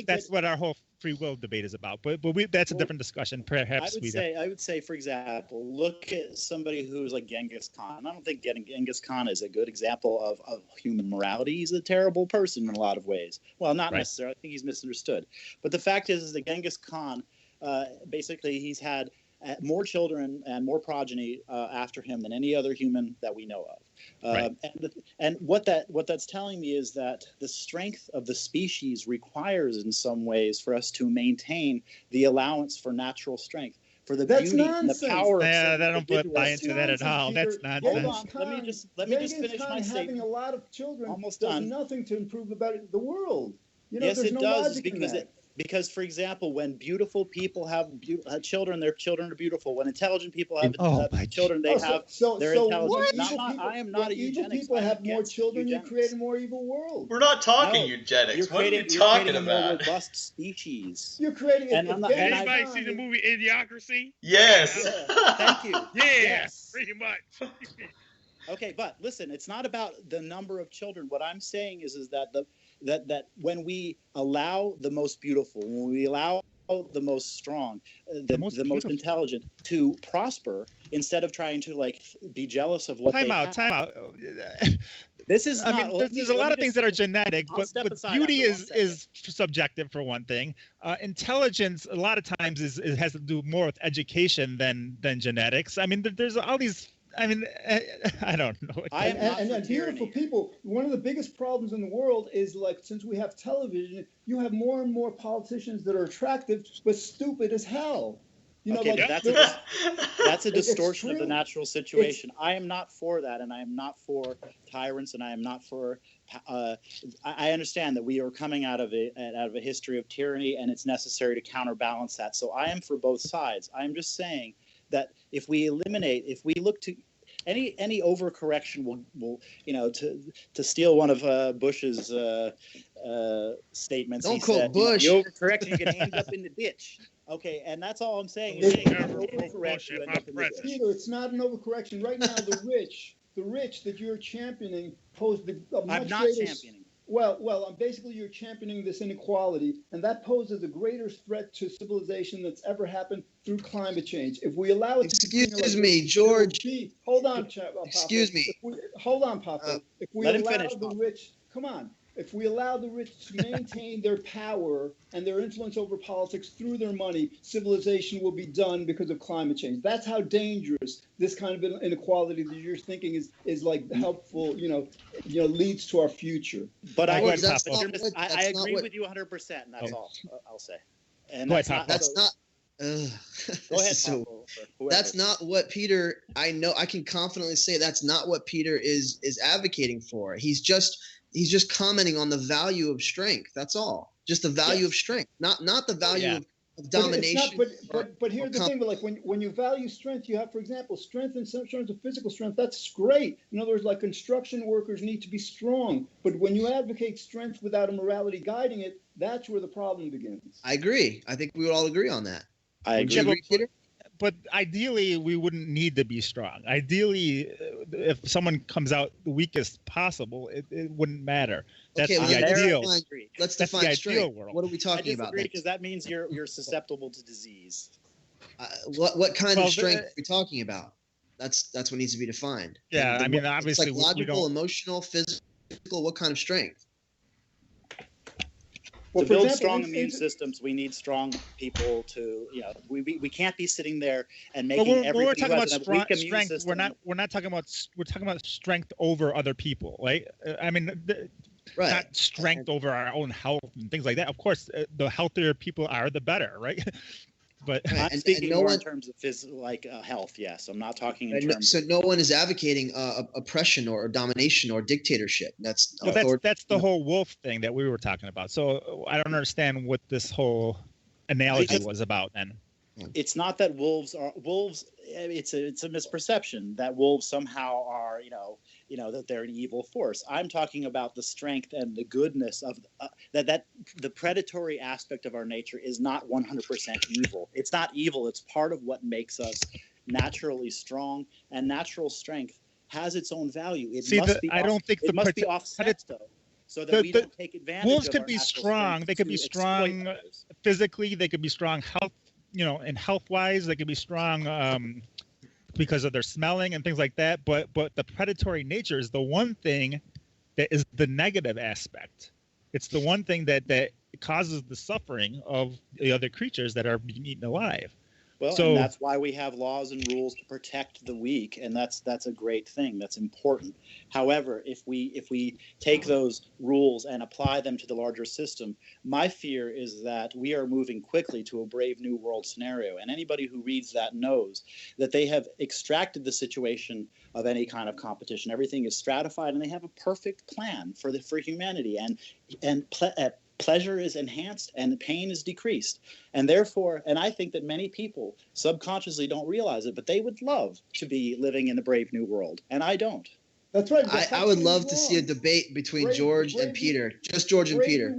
Speaker 2: That's what our whole free will debate is about, but that's a different discussion. Perhaps
Speaker 6: I would say, for example, look at somebody who's like Genghis Khan. I don't think Genghis Khan is a good example of human morality. He's a terrible person in a lot of ways. Well, not necessarily. I think he's misunderstood. But the fact is that Genghis Khan, basically, he's had more children and more progeny after him than any other human that we know of. And what that's telling me is that the strength of the species requires, in some ways, for us to maintain the allowance for natural strength, for the beauty and the power.
Speaker 2: I don't buy into that at all. That's nonsense.
Speaker 6: Hold on. Let me just finish my statement.
Speaker 5: Having a lot of children
Speaker 6: almost
Speaker 5: does
Speaker 6: done.
Speaker 5: Nothing to improve the world.
Speaker 6: Yes,
Speaker 5: there's
Speaker 6: it
Speaker 5: no
Speaker 6: does,
Speaker 5: logic in that.
Speaker 6: Because, for example, when beautiful people have children, their children are beautiful. When intelligent people have children, they have their intelligence. I am not a eugenics.
Speaker 5: Evil people have more children, you create a more evil world.
Speaker 1: We're not talking eugenics. What are you talking about?
Speaker 6: A more robust species.
Speaker 5: You're creating
Speaker 7: Anybody see the movie Idiocracy?
Speaker 1: Yes.
Speaker 6: Thank you.
Speaker 7: Yes, pretty much.
Speaker 6: Okay, but listen, it's not about the number of children. What I'm saying is that that when we allow the most beautiful, when we allow the most strong, the most intelligent to prosper, instead of trying to be jealous of what
Speaker 2: Time out.
Speaker 6: This is.
Speaker 2: There's a lot of things that are genetic, but beauty is subjective for one thing. Intelligence, a lot of times, it has to do more with education than genetics. I mean, there's all these. I mean, I don't know.
Speaker 5: And beautiful people, one of the biggest problems in the world is since we have television, you have more and more politicians that are attractive but stupid as hell. You know,
Speaker 6: Okay,
Speaker 5: like
Speaker 6: but
Speaker 5: there-
Speaker 6: that's a distortion of the
Speaker 5: true.
Speaker 6: natural situation. I am not for that, and I am not for tyrants, and I am not for. I understand that we are coming out of a history of tyranny, and it's necessary to counterbalance that. So I am for both sides. I am just saying that if we look to any overcorrection will to steal one of Bush's statements.
Speaker 4: Don't
Speaker 6: he
Speaker 4: quote
Speaker 6: said,
Speaker 4: Bush.
Speaker 6: You overcorrect, you can end up in the ditch. Okay, and that's all I'm saying. Is
Speaker 7: Don't
Speaker 6: that
Speaker 7: ever
Speaker 6: you
Speaker 7: quote
Speaker 6: overcorrect,
Speaker 7: Bush
Speaker 6: you
Speaker 7: at
Speaker 6: end
Speaker 7: my
Speaker 6: up in the
Speaker 7: presence.
Speaker 6: ditch.
Speaker 5: Peter, it's not an overcorrection. Right now, the rich that you're championing pose a much
Speaker 6: I'm not
Speaker 5: greater.
Speaker 6: championing.
Speaker 5: Well, basically you're championing this inequality, and that poses a greater threat to civilization that's ever happened through climate change. If we allow it to continue
Speaker 4: Excuse
Speaker 5: like
Speaker 4: me,
Speaker 5: this,
Speaker 4: George.
Speaker 5: Hold on,
Speaker 4: Excuse
Speaker 5: Paffo.
Speaker 4: me.
Speaker 5: Hold on, Paffo. If we
Speaker 6: let him
Speaker 5: allow
Speaker 6: finish,
Speaker 5: the
Speaker 6: Paffo.
Speaker 5: rich, come on. If we allow the rich to maintain their power and their influence over politics through their money, civilization will be done because of climate change. That's how dangerous this kind of inequality that you're thinking is like helpful, leads to our future.
Speaker 6: But I
Speaker 2: George,
Speaker 6: agree,
Speaker 2: that's
Speaker 6: but
Speaker 4: not
Speaker 6: you're just,
Speaker 4: what-
Speaker 6: I
Speaker 4: that's
Speaker 6: agree
Speaker 4: not what-
Speaker 6: with you 100%, and that's all I'll say. And
Speaker 2: Go ahead,
Speaker 6: that's not,
Speaker 2: Paffo.
Speaker 4: That's not.
Speaker 6: Go ahead,
Speaker 4: so.
Speaker 6: Paffo, or whoever.
Speaker 4: That's not what Peter. I know. I can confidently say that's not what Peter is advocating for. He's just commenting on the value of strength. That's all. Just the value of strength, not the value of domination.
Speaker 5: But here's the thing. But like when you value strength, you have, for example, strength in some terms of physical strength. That's great. In other words, like construction workers need to be strong. But when you advocate strength without a morality guiding it, that's where the problem begins.
Speaker 4: I agree. I think we would all agree on that.
Speaker 6: I
Speaker 4: Would
Speaker 6: agree.
Speaker 4: you agree, Peter?
Speaker 2: But ideally, we wouldn't need to be strong. Ideally, if someone comes out the weakest possible, it wouldn't matter. That's
Speaker 4: Okay,
Speaker 2: the
Speaker 4: well,
Speaker 2: ideal.
Speaker 4: Let's
Speaker 2: That's the
Speaker 4: define
Speaker 2: ideal
Speaker 4: strength.
Speaker 2: world.
Speaker 4: What are we
Speaker 6: I
Speaker 4: talking about?
Speaker 6: disagree
Speaker 4: Then?
Speaker 6: because that means you're susceptible to disease.
Speaker 4: What kind
Speaker 2: Well,
Speaker 4: of strength are we talking about? That's what needs to be defined.
Speaker 2: Yeah,
Speaker 4: And
Speaker 2: I mean,
Speaker 4: it's
Speaker 2: obviously, we
Speaker 4: psychological,
Speaker 2: don't.
Speaker 4: emotional, physical. What kind of strength?
Speaker 5: Well,
Speaker 6: To
Speaker 5: for
Speaker 6: build
Speaker 5: example,
Speaker 6: strong immune systems, we need strong people to, we can't be sitting there and
Speaker 2: But
Speaker 6: making
Speaker 2: when we're
Speaker 6: everybody
Speaker 2: talking
Speaker 6: who
Speaker 2: about
Speaker 6: has a weak immune
Speaker 2: strength,
Speaker 6: system.
Speaker 2: we're not talking about strength over other people, right? I mean,
Speaker 4: Right.
Speaker 2: not strength over our own health and things like that. Of course, the healthier people are, the better, right? But
Speaker 4: Right.
Speaker 6: I'm
Speaker 4: And
Speaker 6: speaking
Speaker 4: no
Speaker 6: more
Speaker 4: one-
Speaker 6: in terms of health. Yes, I'm not talking in
Speaker 4: And no-
Speaker 6: terms.
Speaker 4: so no one is advocating oppression or domination or dictatorship. That's
Speaker 2: well, that's the whole wolf thing that we were talking about. So I don't understand what this whole analogy
Speaker 6: Because-
Speaker 2: was about then.
Speaker 6: It's not that wolves. It's a misperception that wolves somehow are that they're an evil force. I'm talking about the strength and the goodness of that the predatory aspect of our nature is not 100% evil. It's not evil. It's part of what makes us naturally strong, and natural strength has its own value. It must be.
Speaker 2: I don't think
Speaker 6: it must be offset though, so that we don't take advantage.
Speaker 2: Wolves
Speaker 6: of
Speaker 2: could
Speaker 6: our
Speaker 2: be
Speaker 6: natural
Speaker 2: strong.
Speaker 6: strength
Speaker 2: They could
Speaker 6: to
Speaker 2: be
Speaker 6: exploit
Speaker 2: strong
Speaker 6: others.
Speaker 2: physically. They could be strong and health wise. They could be strong because of their smelling and things like that. But the predatory nature is the one thing that is the negative aspect. It's the one thing that causes the suffering of the other creatures that are being eaten alive.
Speaker 6: Well,
Speaker 2: So-
Speaker 6: and that's why we have laws and rules to protect the weak, and that's a great thing. That's important. However, if we take those rules and apply them to the larger system, my fear is that we are moving quickly to a brave new world scenario. And anybody who reads that knows that they have extracted the situation of any kind of competition. Everything is stratified, and they have a perfect plan for humanity, and pleasure is enhanced and pain is decreased. And therefore, and I think that many people subconsciously don't realize it, but they would love to be living in a brave new world. And I don't.
Speaker 5: That's right.
Speaker 4: I would love to see a debate between George and Peter. Just George and Peter.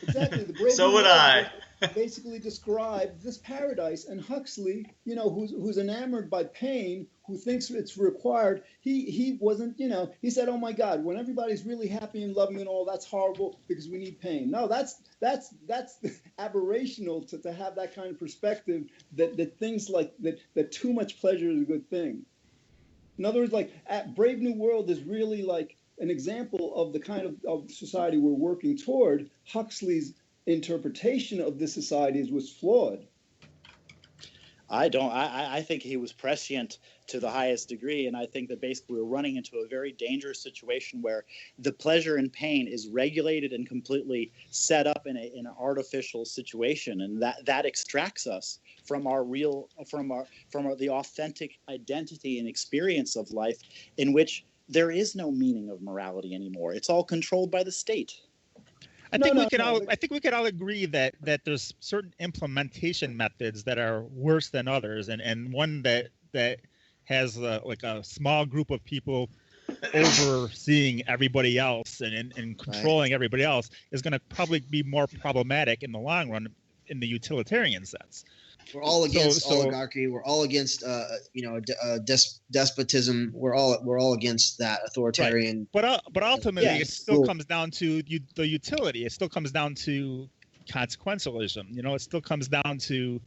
Speaker 5: Exactly. The Brave
Speaker 1: So
Speaker 5: New
Speaker 1: would
Speaker 5: World
Speaker 1: I.
Speaker 5: basically described this paradise, and Huxley, who's enamored by pain, who thinks it's required, he wasn't, he said, oh my God, when everybody's really happy and loving and all, that's horrible because we need pain. No, that's aberrational to have that kind of perspective that things like that too much pleasure is a good thing. In other words, like Brave New World is really like an example of the kind of society we're working toward. Huxley's interpretation of this society was flawed.
Speaker 6: I don't. I think he was prescient to the highest degree, and I think that basically we're running into a very dangerous situation where the pleasure and pain is regulated and completely set up in an artificial situation, and that extracts us from our real, the authentic identity and experience of life, in which there is no meaning of morality anymore. It's all controlled by the state.
Speaker 2: I think we can all agree that there's certain implementation methods that are worse than others, and one that has like a small group of people overseeing everybody else and controlling everybody else is going to probably be more problematic in the long run in the utilitarian sense.
Speaker 4: We're all against oligarchy. We're all against despotism. We're all against that authoritarian.
Speaker 2: Right. But ultimately, it still comes down to the utility. It still comes down to consequentialism. It still comes down to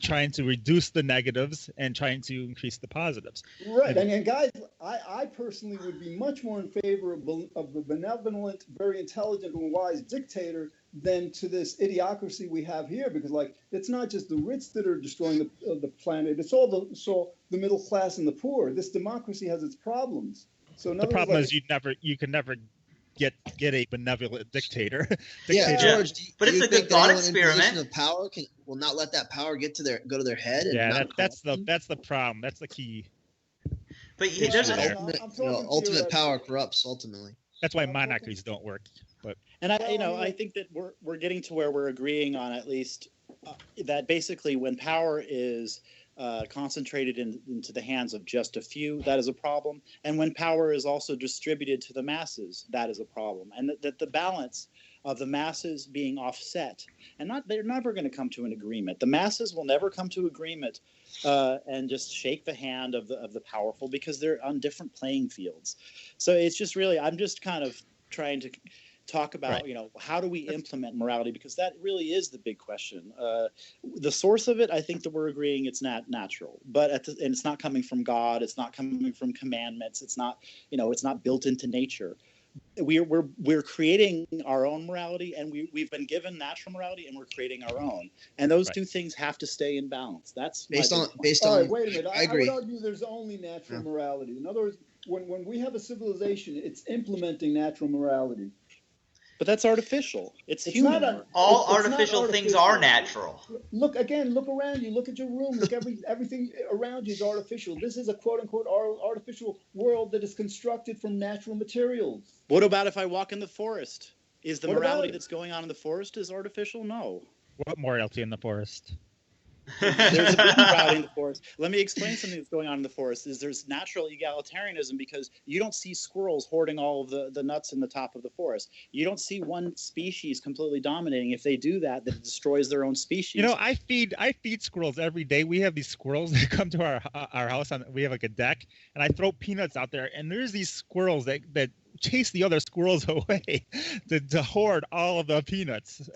Speaker 2: trying to reduce the negatives and trying to increase the positives.
Speaker 5: Right. And guys, I personally would be much more in favor of the benevolent, very intelligent and wise dictator than to this idiocracy we have here, because it's not just the rich that are destroying the planet. It's all the middle class and the poor. This democracy has its problems. So
Speaker 2: the problem is you can never get a benevolent dictator.
Speaker 4: Yeah, George.
Speaker 1: But it's a good thought experiment.
Speaker 4: Of power will not let that power go to their head.
Speaker 2: And that's the problem. That's the key.
Speaker 1: But there's
Speaker 4: ultimate power corrupts. Ultimately,
Speaker 2: that's why monarchies don't work.
Speaker 6: And I think that we're getting to where we're agreeing on at least that basically when power is concentrated into the hands of just a few, that is a problem. And when power is also distributed to the masses, that is a problem. And that the balance of the masses being offset, and they're never going to come to an agreement. The masses will never come to agreement and just shake the hand of the powerful, because they're on different playing fields. So it's just really, I'm just kind of trying to talk about, how do we implement morality? Because that really is the big question. The source of it, I think that we're agreeing it's not natural, and it's not coming from God. It's not coming from commandments. It's not, it's not built into nature. We're creating our own morality, and we've been given natural morality, and we're creating our own. And those two things have to stay in balance. That's
Speaker 4: based on.
Speaker 5: All right, wait a minute.
Speaker 4: I agree.
Speaker 5: I would argue there's only natural morality. In other words, when we have a civilization, it's implementing natural morality.
Speaker 6: But that's artificial. It's human.
Speaker 1: All artificial things are natural.
Speaker 5: Look around you. Look at your room. Look, everything around you is artificial. This is a quote-unquote artificial world that is constructed from natural materials.
Speaker 6: What about if I walk in the forest? Is the morality that's going on in the forest is artificial? No.
Speaker 2: What morality in the forest?
Speaker 6: There's a big morality in the forest. Let me explain something that's going on in the forest. There's natural egalitarianism, because you don't see squirrels hoarding all of the nuts in the top of the forest. You don't see one species completely dominating. If they do that, it destroys their own species.
Speaker 2: I feed squirrels every day. We have these squirrels that come to our house. We have like a deck, and I throw peanuts out there, and there's these squirrels that chase the other squirrels away to hoard all of the peanuts.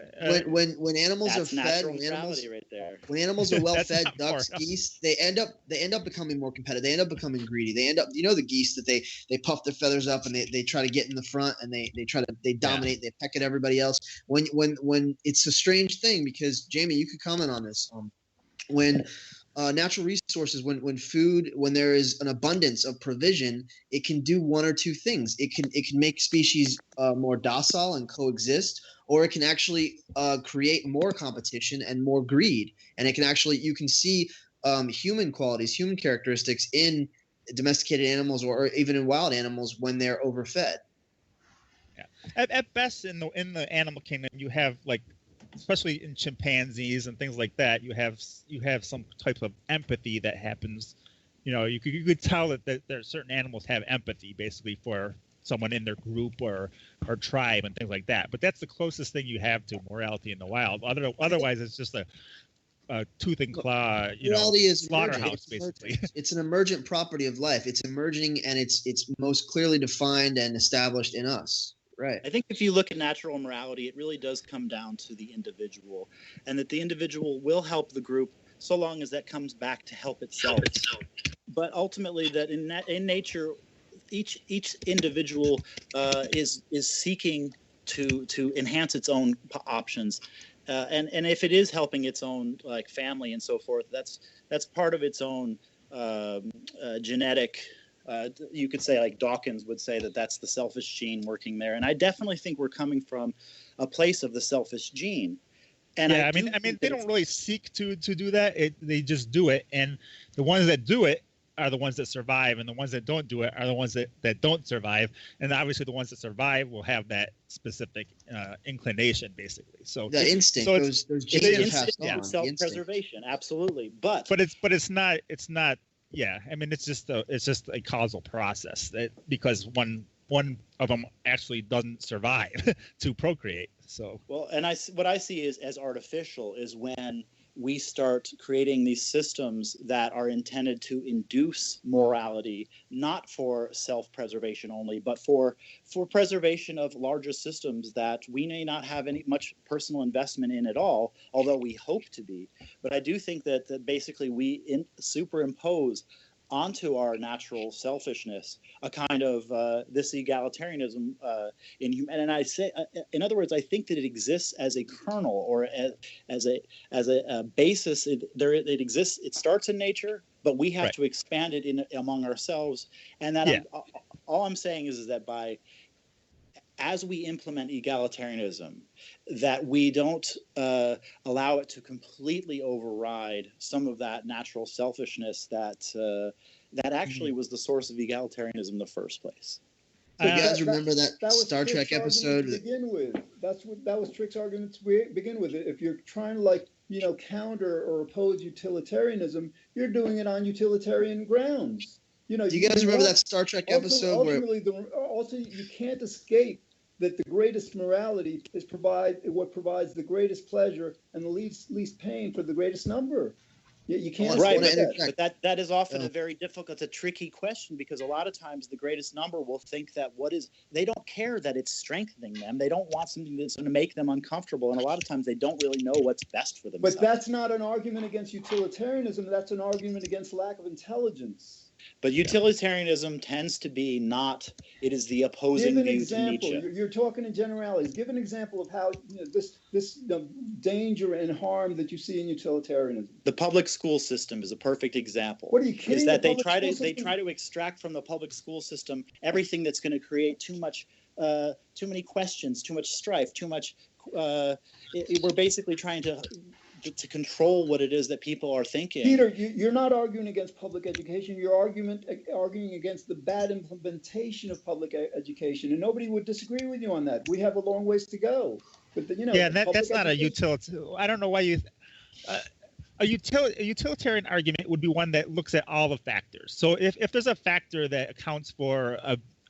Speaker 4: When animals are fed, when animals are well fed, ducks, geese, they end up becoming more competitive. They end up becoming greedy. They end up, the geese that they puff their feathers up and they try to get in the front, and they dominate. They peck at everybody else. When it's a strange thing, because Jamie, you could comment on this. When natural resources, when there is an abundance of provision, it can do one or two things. It can make species more docile and coexist, or it can actually create more competition and more greed. And you can see human qualities, human characteristics in domesticated animals or even in wild animals when they're overfed.
Speaker 2: Yeah. At best, in the animal kingdom, you have especially in chimpanzees and things like that, you have some type of empathy that happens. You could tell that there are certain animals have empathy basically for someone in their group or tribe and things like that. But that's the closest thing you have to morality in the wild. Otherwise, it's just a tooth and claw,
Speaker 4: morality is
Speaker 2: slaughterhouse basically.
Speaker 4: It's an emergent property of life. It's emerging, and it's most clearly defined and established in us. Right.
Speaker 6: I think if you look at natural morality, it really does come down to the individual, and that the individual will help the group so long as that comes back to help itself. But ultimately, that in nature, each individual is seeking to enhance its own options. And if it is helping its own like family and so forth, that's part of its own genetic. You could say, like Dawkins would say, that's the selfish gene working there. And I definitely think we're coming from a place of the selfish gene. And
Speaker 2: yeah, I mean, they don't really seek to do that. They just do it, and the ones that do it are the ones that survive, and the ones that don't do it are the ones that don't survive. And obviously, the ones that survive will have that specific inclination, basically. So
Speaker 4: the instinct,
Speaker 2: so
Speaker 4: those genes are passed on.
Speaker 6: Self-preservation, absolutely. But
Speaker 2: it's not. Yeah, I mean, it's just a causal process because one of them actually doesn't survive to procreate. So
Speaker 6: well, and what I see is as artificial is when we start creating these systems that are intended to induce morality, not for self-preservation only, but for preservation of larger systems that we may not have much personal investment in at all, although we hope to be. But I do think that basically we superimpose onto our natural selfishness a kind of this egalitarianism in human. And I say, in other words, I think that it exists as a kernel or as a basis. It exists. It starts in nature, but we have to expand it among ourselves. And that all I'm saying is that as we implement egalitarianism, that we don't allow it to completely override some of that natural selfishness that actually was the source of egalitarianism in the first place.
Speaker 4: So you guys remember that Star Trek episode?
Speaker 5: To begin with, that was Trick's argument to begin with. If you're trying to counter or oppose utilitarianism, you're doing it on utilitarian grounds. Do
Speaker 4: you guys remember that Star Trek episode
Speaker 5: ultimately you can't escape that the greatest morality is what provides the greatest pleasure and the least pain for the greatest number. You can't.
Speaker 6: Right, but that is often a very difficult, a tricky question, because a lot of times the greatest number will think that they don't care that it's strengthening them. They don't want something that's going to make them uncomfortable, and a lot of times they don't really know what's best for themselves.
Speaker 5: But that's not an argument against utilitarianism. That's an argument against lack of intelligence.
Speaker 6: But utilitarianism tends to be it is the opposing view to Nietzsche.
Speaker 5: You're talking in generalities. Give an example of how this danger and harm that you see in utilitarianism.
Speaker 6: The public school system is a perfect example.
Speaker 5: What are you kidding?
Speaker 6: Is that they try to extract from the public school system everything that's going to create too many questions, too much strife, too much. We're basically trying to control what it is that people are thinking.
Speaker 5: Peter, you're not arguing against public education. You're arguing against the bad implementation of public education, and nobody would disagree with you on that. We have a long ways to go. But
Speaker 2: that's not a utilitarian. I don't know why you. A utilitarian argument would be one that looks at all the factors. So if there's a factor that accounts for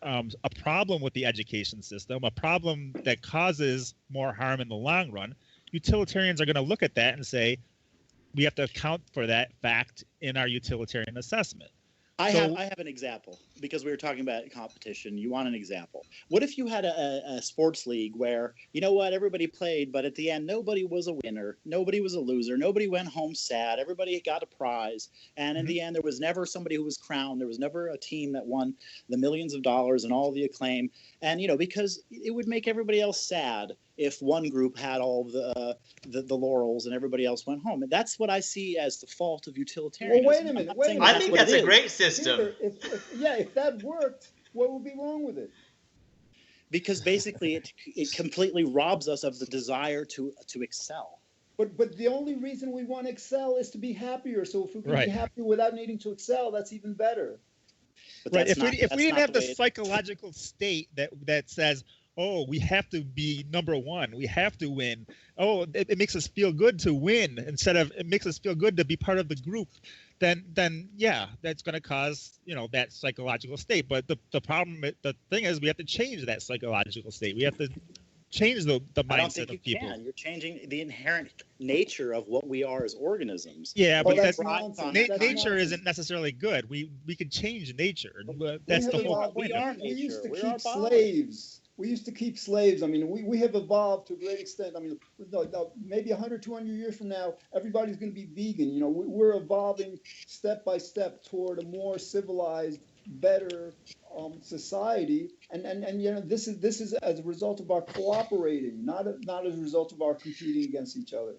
Speaker 2: a problem with the education system, a problem that causes more harm in the long run, utilitarians are going to look at that and say, we have to account for that fact in our utilitarian assessment.
Speaker 6: I have an example, because we were talking about competition. You want an example. What if you had a sports league where, everybody played, but at the end, nobody was a winner. Nobody was a loser. Nobody went home sad. Everybody got a prize. And in the end, there was never somebody who was crowned. There was never a team that won the millions of dollars and all the acclaim. And, because it would make everybody else sad if one group had all the laurels and everybody else went home. And that's what I see as the fault of utilitarianism.
Speaker 5: Well, wait a minute.
Speaker 1: I think that's a great system.
Speaker 5: Peter, if that worked, what would be wrong with it?
Speaker 6: Because basically it completely robs us of the desire to excel.
Speaker 5: But the only reason we want to excel is to be happier. So if we can be happier without needing to excel, that's even better.
Speaker 6: But
Speaker 2: if we didn't have the psychological state that says, oh, we have to be number one, we have to win. Oh, it makes us feel good to win instead of it makes us feel good to be part of the group. Then yeah, that's going to cause that psychological state. But the thing is, we have to change that psychological state. We have to change the mindset of people.
Speaker 6: You're changing the inherent nature of what we are as organisms.
Speaker 2: Yeah, but nature isn't necessarily good. We could change naure. That's the whole point.
Speaker 5: We used to keep slaves. We used to keep slaves. I mean, we have evolved to a great extent. I mean, maybe 100, 200 years from now, everybody's going to be vegan. We're evolving step by step toward a more civilized, better society. And you know, this is as a result of our cooperating, not as a result of our competing against each other.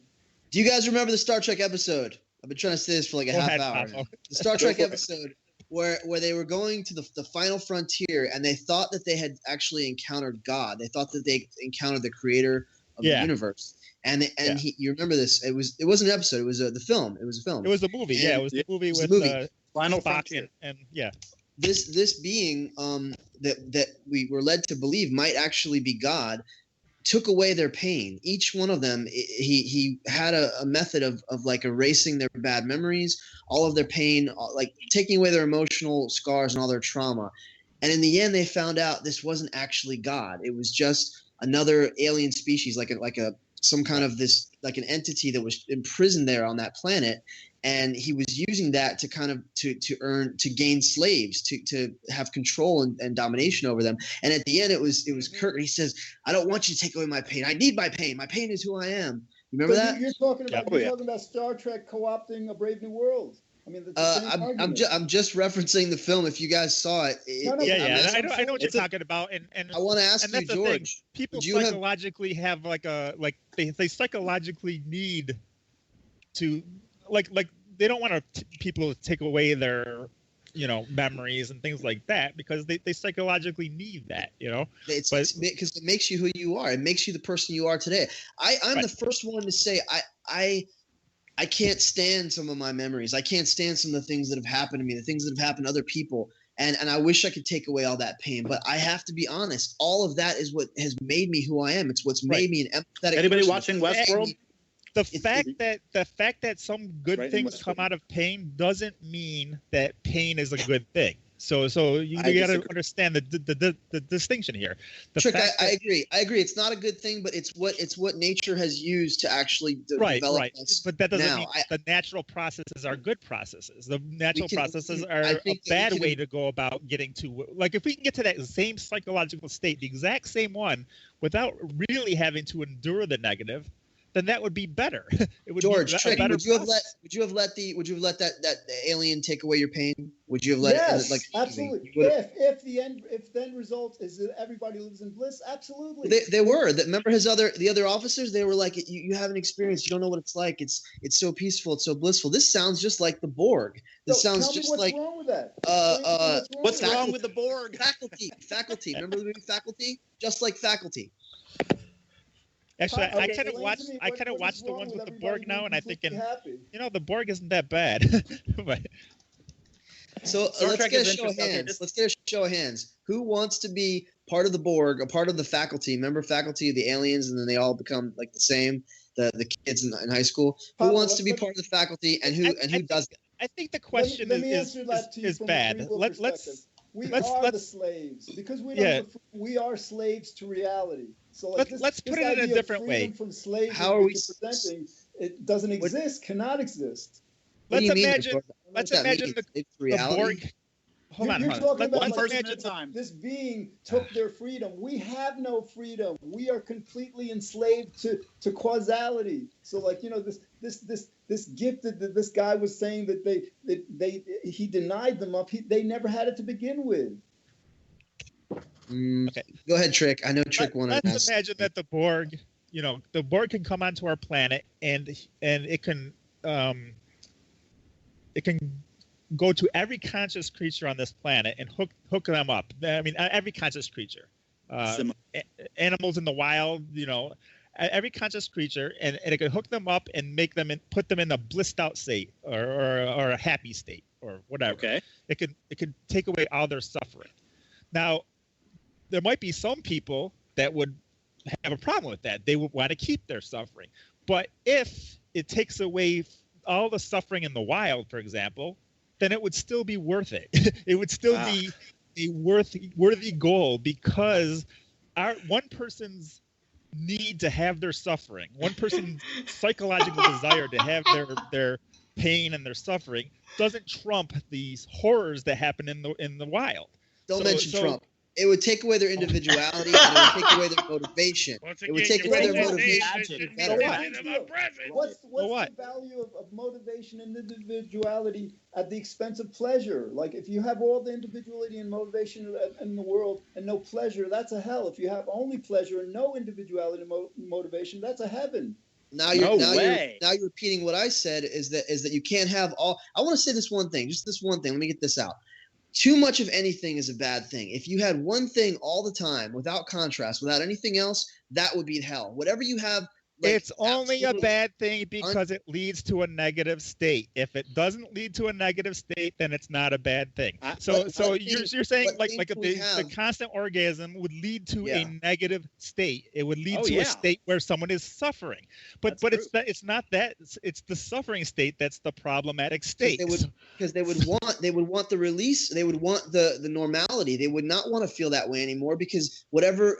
Speaker 4: Do you guys remember the Star Trek episode? I've been trying to say this for like a half hour now. The Star Trek episode where they were going to the final frontier, and they thought that they had actually encountered God. They thought that they encountered the creator of the universe. And you remember this? It wasn't an episode. It was the film. It was a film.
Speaker 2: It was a movie.
Speaker 4: And
Speaker 2: it was the movie with
Speaker 6: Final
Speaker 2: Spock
Speaker 6: Frontier.
Speaker 2: and yeah.
Speaker 4: This being that we were led to believe might actually be God took away their pain. Each one of them, he had a method of like erasing their bad memories, all of their pain, like taking away their emotional scars and all their trauma. And in the end, they found out this wasn't actually God. It was just another alien species, like some kind of this, like an entity that was imprisoned there on that planet. And he was using that to kind of to gain slaves, to have control and domination over them. And at the end, it was Kirk. He says, "I don't want you to take away my pain. I need my pain. My pain is who I am." You remember that?
Speaker 5: You're talking about Star Trek co-opting A Brave New World. I mean,
Speaker 4: I'm just referencing the film. If you guys saw it,
Speaker 2: I know what you're talking about. And
Speaker 4: I want to ask you, George.
Speaker 2: People psychologically have they psychologically need to like they don't want people to take away their memories and things like that because they psychologically need that,
Speaker 4: because it makes you who you are. It makes you the person you are today. I'm the first one to say I can't stand some of my memories. I can't stand some of the things that have happened to me, the things that have happened to other people. And I wish I could take away all that pain. But I have to be honest. All of that is what has made me who I am. It's what's made me an empathetic
Speaker 6: Anybody
Speaker 4: person.
Speaker 6: watching Westworld?
Speaker 2: The fact that some good things come out of pain doesn't mean that pain is a good thing. So you got to understand the distinction here.
Speaker 4: Trick, I agree. It's not a good thing, but it's what nature has used to actually develop us.
Speaker 2: But that doesn't mean the natural processes are good processes. The natural processes are a bad way to go about getting to, like, if we can get to that same psychological state, the exact same one, without really having to endure the negative, then that would be better. It would
Speaker 4: George,
Speaker 2: be
Speaker 4: Trick,
Speaker 2: better.
Speaker 4: would you have let that alien take away your pain? Would you have let
Speaker 5: absolutely. If the end result is that everybody lives in bliss, absolutely.
Speaker 4: They were. Remember the other officers? They were like, you haven't experienced, you don't know what it's like. It's so peaceful, it's so blissful. This sounds just like the Borg. This sounds just
Speaker 5: what's
Speaker 4: like
Speaker 5: wrong with that?
Speaker 6: What's wrong with the Borg?
Speaker 4: Faculty. Remember the movie Faculty? Just like Faculty.
Speaker 2: Actually, I kind of watch the ones with the Borg now, and I'm thinking, the Borg isn't that bad. But
Speaker 4: so let's get a show of hands. Let's get a show of hands. Who wants to be part of the Borg, a part of the faculty? Remember faculty, the aliens, and then they all become like the same. The kids in high school. Who wants to be part of the
Speaker 2: the
Speaker 4: faculty, and who doesn't?
Speaker 2: I think the question is bad. Let's
Speaker 5: We are the slaves because we are slaves to reality. So
Speaker 2: let's put it in a different way.
Speaker 5: From slaves,
Speaker 4: how are we
Speaker 5: presenting? It doesn't exist. Cannot exist.
Speaker 2: Let's imagine the Borg. Hold on.
Speaker 5: You're talking about
Speaker 6: one person at a time.
Speaker 5: This being took their freedom. We have no freedom. We are completely enslaved to causality. So, like, this gift that this guy was saying that he denied them up. They never had it to begin with.
Speaker 4: Okay. Go ahead, Trick. I know Trick wanted to ask.
Speaker 2: Let's imagine that the Borg, the Borg can come onto our planet and it can go to every conscious creature on this planet and hook them up. I mean, every conscious creature, animals in the wild, every conscious creature, and it can hook them up and make them put them in a blissed out state or a happy state or whatever.
Speaker 6: Okay.
Speaker 2: It could take away all their suffering. Now, there might be some people that would have a problem with that. They would want to keep their suffering. But if it takes away all the suffering in the wild, for example, then it would still be worth it. It would still be a worthy goal because one person's need to have their suffering, one person's psychological desire to have their pain and their suffering doesn't trump these horrors that happen in the wild.
Speaker 4: Don't mention Trump. It would take away their individuality, and it would take away their motivation.
Speaker 7: Once
Speaker 4: It would
Speaker 7: again,
Speaker 4: take
Speaker 7: you're
Speaker 4: away their
Speaker 7: wasting days
Speaker 4: motivation
Speaker 7: that
Speaker 4: to be
Speaker 7: shouldn't be
Speaker 4: better.
Speaker 7: wasted in my presence.
Speaker 5: What's
Speaker 2: what?
Speaker 5: the value of motivation and individuality at the expense of pleasure? Like if you have all the individuality and motivation in the world and no pleasure, that's a hell. If you have only pleasure and no individuality and motivation, that's a heaven.
Speaker 4: Now you're
Speaker 6: No way.
Speaker 4: now you're repeating what I said is that you can't have all. I want to say this one thing, just this one thing. Let me get this out. Too much of anything is a bad thing. If you had one thing all the time without contrast, without anything else, that would be hell. Whatever you have, like,
Speaker 2: It's only a
Speaker 4: absolute-
Speaker 2: bad thing because it leads to a negative state. If it doesn't lead to a negative state, then it's not a bad thing. So
Speaker 4: what
Speaker 2: you're
Speaker 4: things-
Speaker 2: saying
Speaker 4: what
Speaker 2: like
Speaker 4: things
Speaker 2: if
Speaker 4: we
Speaker 2: the
Speaker 4: have-
Speaker 2: constant orgasm would lead to a
Speaker 4: Yeah.
Speaker 2: negative state. It would lead
Speaker 6: Oh,
Speaker 2: to
Speaker 6: yeah.
Speaker 2: a state where someone is suffering. But
Speaker 6: That's
Speaker 2: it's not that. It's the suffering state that's the problematic state.
Speaker 4: Because they would want the release. They would want the normality. They would not want to feel that way anymore because whatever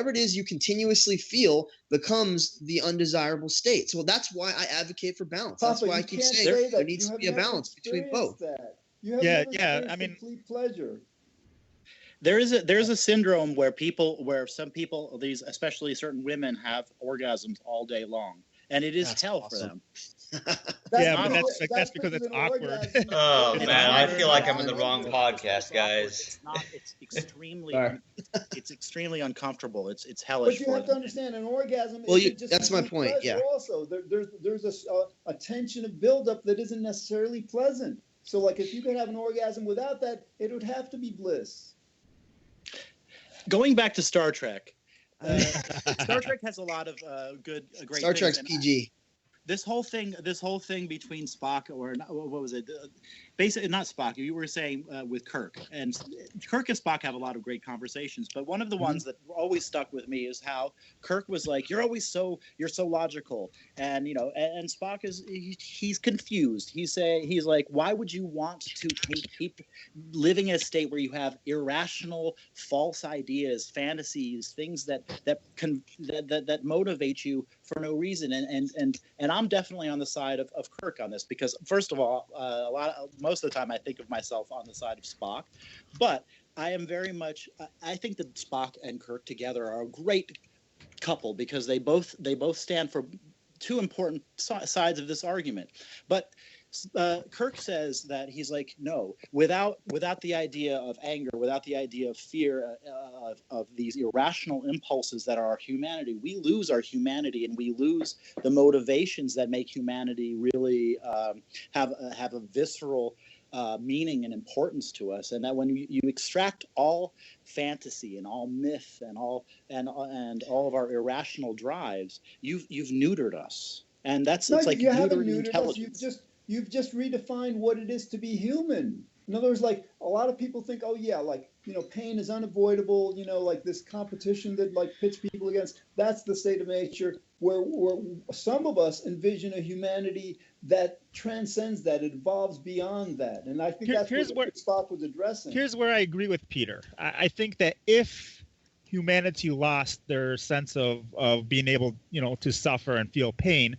Speaker 4: it is you continuously feel becomes the undesirable state. So that's why I advocate for balance. That's
Speaker 5: Papa,
Speaker 4: why I
Speaker 5: you
Speaker 4: keep
Speaker 5: can't
Speaker 4: saying
Speaker 5: say
Speaker 4: there
Speaker 5: that.
Speaker 4: needs
Speaker 5: You
Speaker 4: to
Speaker 5: have
Speaker 4: be a
Speaker 5: never
Speaker 4: balance between both.
Speaker 5: experienced that. You have
Speaker 2: Yeah,
Speaker 5: never
Speaker 2: yeah,
Speaker 5: experienced
Speaker 2: I mean-
Speaker 5: complete pleasure.
Speaker 6: There's a syndrome where some people, these especially certain women, have orgasms all day long, and it is
Speaker 4: That's
Speaker 6: hell
Speaker 4: awesome.
Speaker 6: for them.
Speaker 2: Yeah, but that's because it's
Speaker 5: an
Speaker 2: awkward.
Speaker 5: orgasm.
Speaker 1: Oh
Speaker 6: It's
Speaker 1: man, I
Speaker 6: awkward.
Speaker 1: feel like I'm in the wrong
Speaker 6: It's
Speaker 1: podcast,
Speaker 6: awkward.
Speaker 1: guys.
Speaker 6: It's extremely
Speaker 4: Sorry.
Speaker 6: it's extremely uncomfortable. It's
Speaker 5: But
Speaker 6: hellish
Speaker 5: you
Speaker 6: for
Speaker 5: have to
Speaker 6: them.
Speaker 5: understand, an orgasm
Speaker 4: Well,
Speaker 5: isn't just
Speaker 4: that's my
Speaker 5: complete
Speaker 4: point,
Speaker 5: pleasure
Speaker 4: yeah.
Speaker 5: Also, there's a tension of buildup that isn't necessarily pleasant. So, like, if you could have an orgasm without that, it would have to be bliss.
Speaker 6: Going back to Star Trek, Star Trek has a lot of great.
Speaker 4: Star
Speaker 6: things,
Speaker 4: Trek's
Speaker 6: and
Speaker 4: PG.
Speaker 6: This whole thing between Spock or what was it? Basically, not Spock. You were saying with Kirk, and Kirk and Spock have a lot of great conversations. But one of the ones that always stuck with me is how Kirk was like, "You're so logical," and and Spock he's confused. He's like, "Why would you want to keep living in a state where you have irrational, false ideas, fantasies, things that motivate you for no reason?" And I'm definitely on the side of Kirk on this because, first of all, most of the time I think of myself on the side of Spock, but I am very much. I think that Spock and Kirk together are a great couple because they both stand for two important sides of this argument. But Kirk says that he's like, no, without the idea of anger, without the idea of fear, of these irrational impulses that are our humanity, we lose our humanity and we lose the motivations that make humanity really have a visceral meaning and importance to us. And that when you extract all fantasy and all myth and all of our irrational drives, you've neutered us. And it's like
Speaker 5: you haven't
Speaker 6: neutering
Speaker 5: neutered us.
Speaker 6: intelligence.
Speaker 5: You've just redefined what it is to be human. In other words, like a lot of people think, oh yeah, like pain is unavoidable. Like this competition that like pits people against. That's the state of nature. Where some of us envision a humanity that transcends that, it evolves beyond that, and I think that's what Spock was addressing.
Speaker 2: Here's where I agree with Peter. I think that if humanity lost their sense of being able, to suffer and feel pain,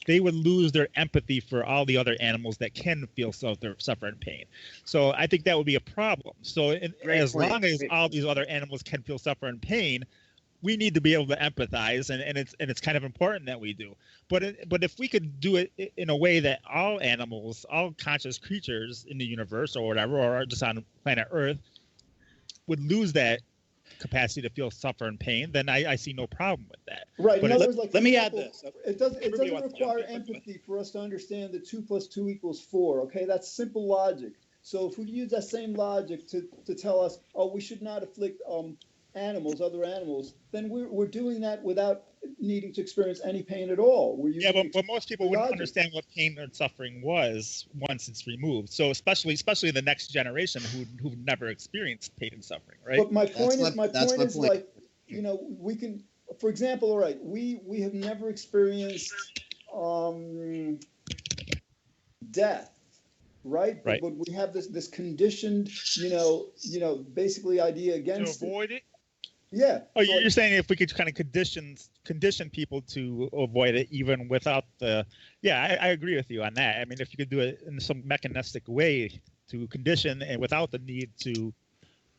Speaker 2: they would lose their empathy for all the other animals that can feel suffer and pain. So I think that would be a problem. So as long as all these other animals can feel suffer and pain, we need to be able to empathize, and it's kind of important that we do. But if we could do it in a way that all animals, all conscious creatures in the universe or whatever, or just on planet Earth, would lose that capacity to feel suffer and pain, then I see no problem with that.
Speaker 5: Right.
Speaker 2: But
Speaker 5: In other words, like,
Speaker 6: let me add this.
Speaker 5: It doesn't
Speaker 6: Everybody wants to
Speaker 5: require
Speaker 6: jump in.
Speaker 5: empathy for us to understand that 2 + 2 = 4. Okay, that's simple logic. So if we use that same logic to tell us, oh, we should not afflict other animals, then we're doing that without needing to experience any pain at all.
Speaker 2: But most people wouldn't
Speaker 5: logic.
Speaker 2: understand what pain and suffering was once it's removed. So especially the next generation who've never experienced pain and suffering, right?
Speaker 5: But my point is,
Speaker 4: point.
Speaker 5: like, we can, for example, all right, we have never experienced death, right?
Speaker 2: Right.
Speaker 5: But we have this conditioned, basically idea
Speaker 7: To
Speaker 5: against it.
Speaker 7: avoid it.
Speaker 5: Yeah.
Speaker 2: Oh,
Speaker 5: So,
Speaker 2: you're saying if we could kind of condition people to avoid it, even without the. Yeah, I agree with you on that. I mean, if you could do it in some mechanistic way to condition and without the need to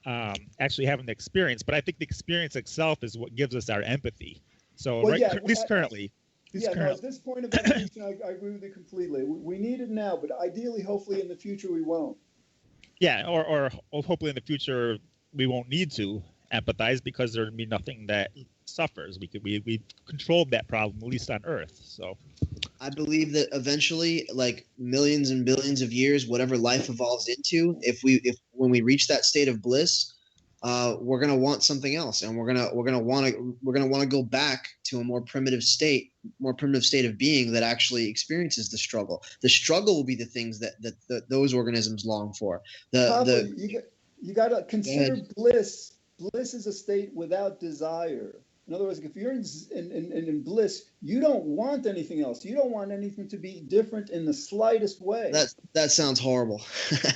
Speaker 2: actually having the experience, but I think the experience itself is what gives us our empathy. So
Speaker 5: Well,
Speaker 2: at least currently.
Speaker 5: At this point of evolution, I agree with you completely. We need it now, but ideally, hopefully, in the future, we won't.
Speaker 2: Yeah, or hopefully in the future we won't need to empathize because there'd be nothing that suffers. We controlled that problem, at least on Earth. So
Speaker 4: I believe that eventually, like millions and billions of years, whatever life evolves into, if when we reach that state of bliss, we're gonna want something else, and we're gonna want to go back to a more primitive state of being that actually experiences the struggle. The struggle will be the things that those organisms long for.
Speaker 5: You got to consider bliss. Bliss is a state without desire. In other words, if you're in bliss, you don't want anything else. You don't want anything to be different in the slightest way.
Speaker 4: That sounds horrible.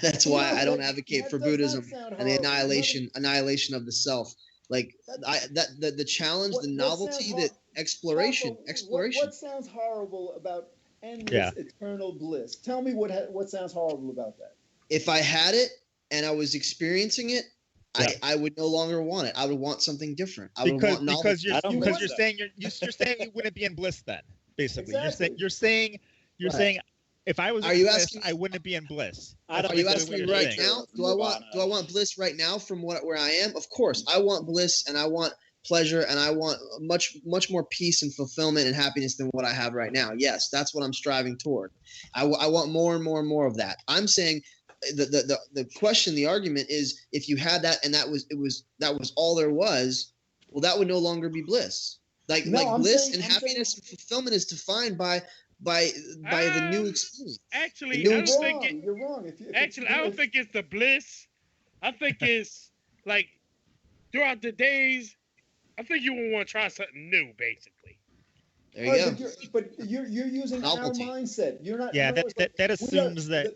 Speaker 4: That's why I don't advocate for Buddhism and the annihilation of the self. Like the challenge, the novelty, the exploration.
Speaker 5: What sounds horrible about endless eternal bliss? Tell me what sounds horrible about that.
Speaker 4: If I had it and I was experiencing it, I would no longer want it. I would want something different.
Speaker 2: Because you're saying you wouldn't be in bliss then. Basically,
Speaker 5: exactly.
Speaker 2: you're saying if I was in bliss, I wouldn't be in bliss.
Speaker 4: Are you asking me right now? Do I want bliss right now from where I am? Of course, I want bliss and I want pleasure and I want much more peace and fulfillment and happiness than what I have right now. Yes, that's what I'm striving toward. I want more and more and more of that. I'm saying. The question, the argument is, if you had that and that was all there was, well, that would no longer be bliss. Bliss and happiness and fulfillment is defined by the new experience.
Speaker 7: Actually,
Speaker 5: you're wrong.
Speaker 7: I don't think it's the bliss. I think it's like throughout the days. I think you will want to try something new, basically.
Speaker 4: There you go.
Speaker 5: But you're using novelty. Our mindset. You're not.
Speaker 2: Yeah, that assumes that.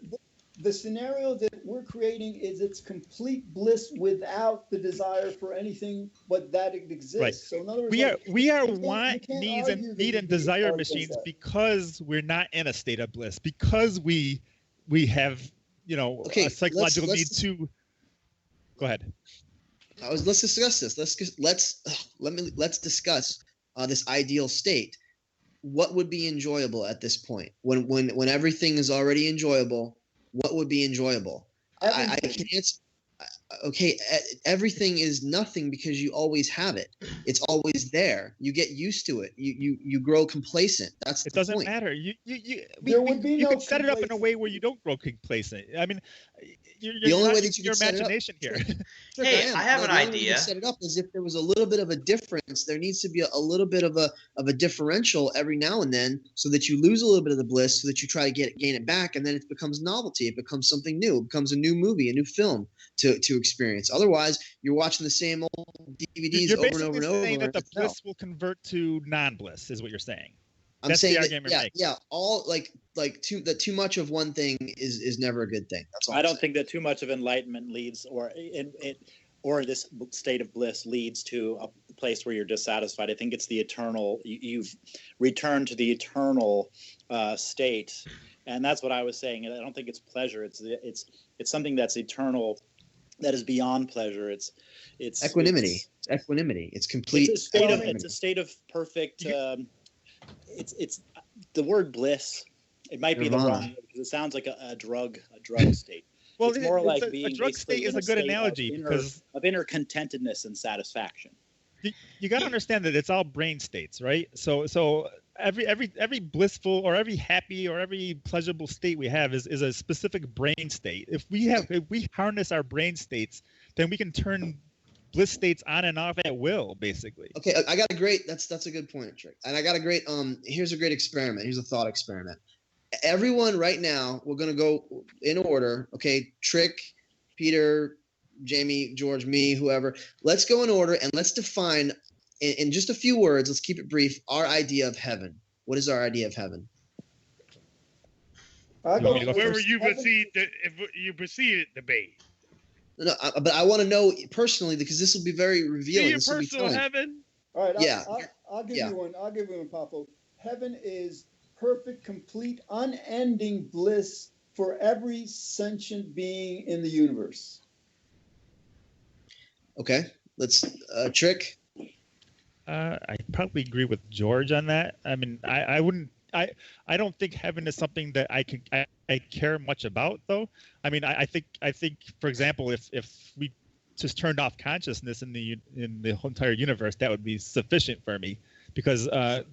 Speaker 5: The scenario that we're creating is it's complete bliss without the desire for anything but that it exists.
Speaker 2: Right.
Speaker 5: So in other words,
Speaker 2: we are want, needs, and desire machines because we're not in a state of bliss, because we have a psychological need to. Go ahead.
Speaker 4: Let's discuss this. Let's discuss this ideal state. What would be enjoyable at this point when everything is already enjoyable? What would be enjoyable? I can answer. Okay, everything is nothing because you always have it. It's always there. You get used to it. You grow complacent. That's the point. It doesn't
Speaker 2: matter. You can set it up in a way where you don't grow complacent. I mean,
Speaker 4: the only way that you
Speaker 2: your
Speaker 4: can
Speaker 2: imagination
Speaker 4: set it up,
Speaker 2: here.
Speaker 1: Hey, I have an idea.
Speaker 4: To set it up is if there was a little bit of a difference. There needs to be a little bit of a differential every now and then, so that you lose a little bit of the bliss, so that you try to gain it back, and then it becomes novelty. It becomes something new. It becomes a new movie, a new film to experience. Otherwise, you're watching the same old DVDs over and over and over.
Speaker 2: You're saying that the bliss will convert to non-bliss, is what you're saying.
Speaker 4: That's saying all too much of one thing is never a good thing. That's all.
Speaker 6: I don't think that too much of enlightenment leads, or this state of bliss leads to a place where you're dissatisfied. I think it's the eternal. You've returned to the eternal state, and that's what I was saying. I don't think it's pleasure. It's something that's eternal, that is beyond pleasure. It's
Speaker 4: equanimity. It's equanimity. It's complete.
Speaker 6: It's a state of perfect. It's the word bliss. It might be the wrong, because it sounds like a drug state.
Speaker 2: Well,
Speaker 6: it's more like being
Speaker 2: a drug state is a good analogy because
Speaker 6: of inner contentedness and satisfaction.
Speaker 2: You got to understand that it's all brain states, right? So every blissful or every happy or every pleasurable state we have is a specific brain state. If we harness our brain states, then we can turn bliss states on and off at will, basically.
Speaker 4: Okay, I got a great. That's a good point, Trick. And I got a great. Here's a great experiment. Here's a thought experiment. Everyone, right now, we're gonna go in order. Okay, Trick, Peter, Jamie, George, me, whoever. Let's go in order and let's define in just a few words. Let's keep it brief. Our idea of heaven. What is our idea of heaven?
Speaker 7: Wherever you proceed debate.
Speaker 4: No, but I want to know personally, because this will be very revealing.
Speaker 7: See your personal heaven.
Speaker 5: All right. I'll give you one. I'll give you one, Poffo. Heaven is perfect, complete, unending bliss for every sentient being in the universe.
Speaker 4: Okay, let's Trick.
Speaker 2: I probably agree with George on that. I mean, I wouldn't. I don't think heaven is something that I care much about, though. I mean, I think for example, if we just turned off consciousness in the whole entire universe, that would be sufficient for me, because the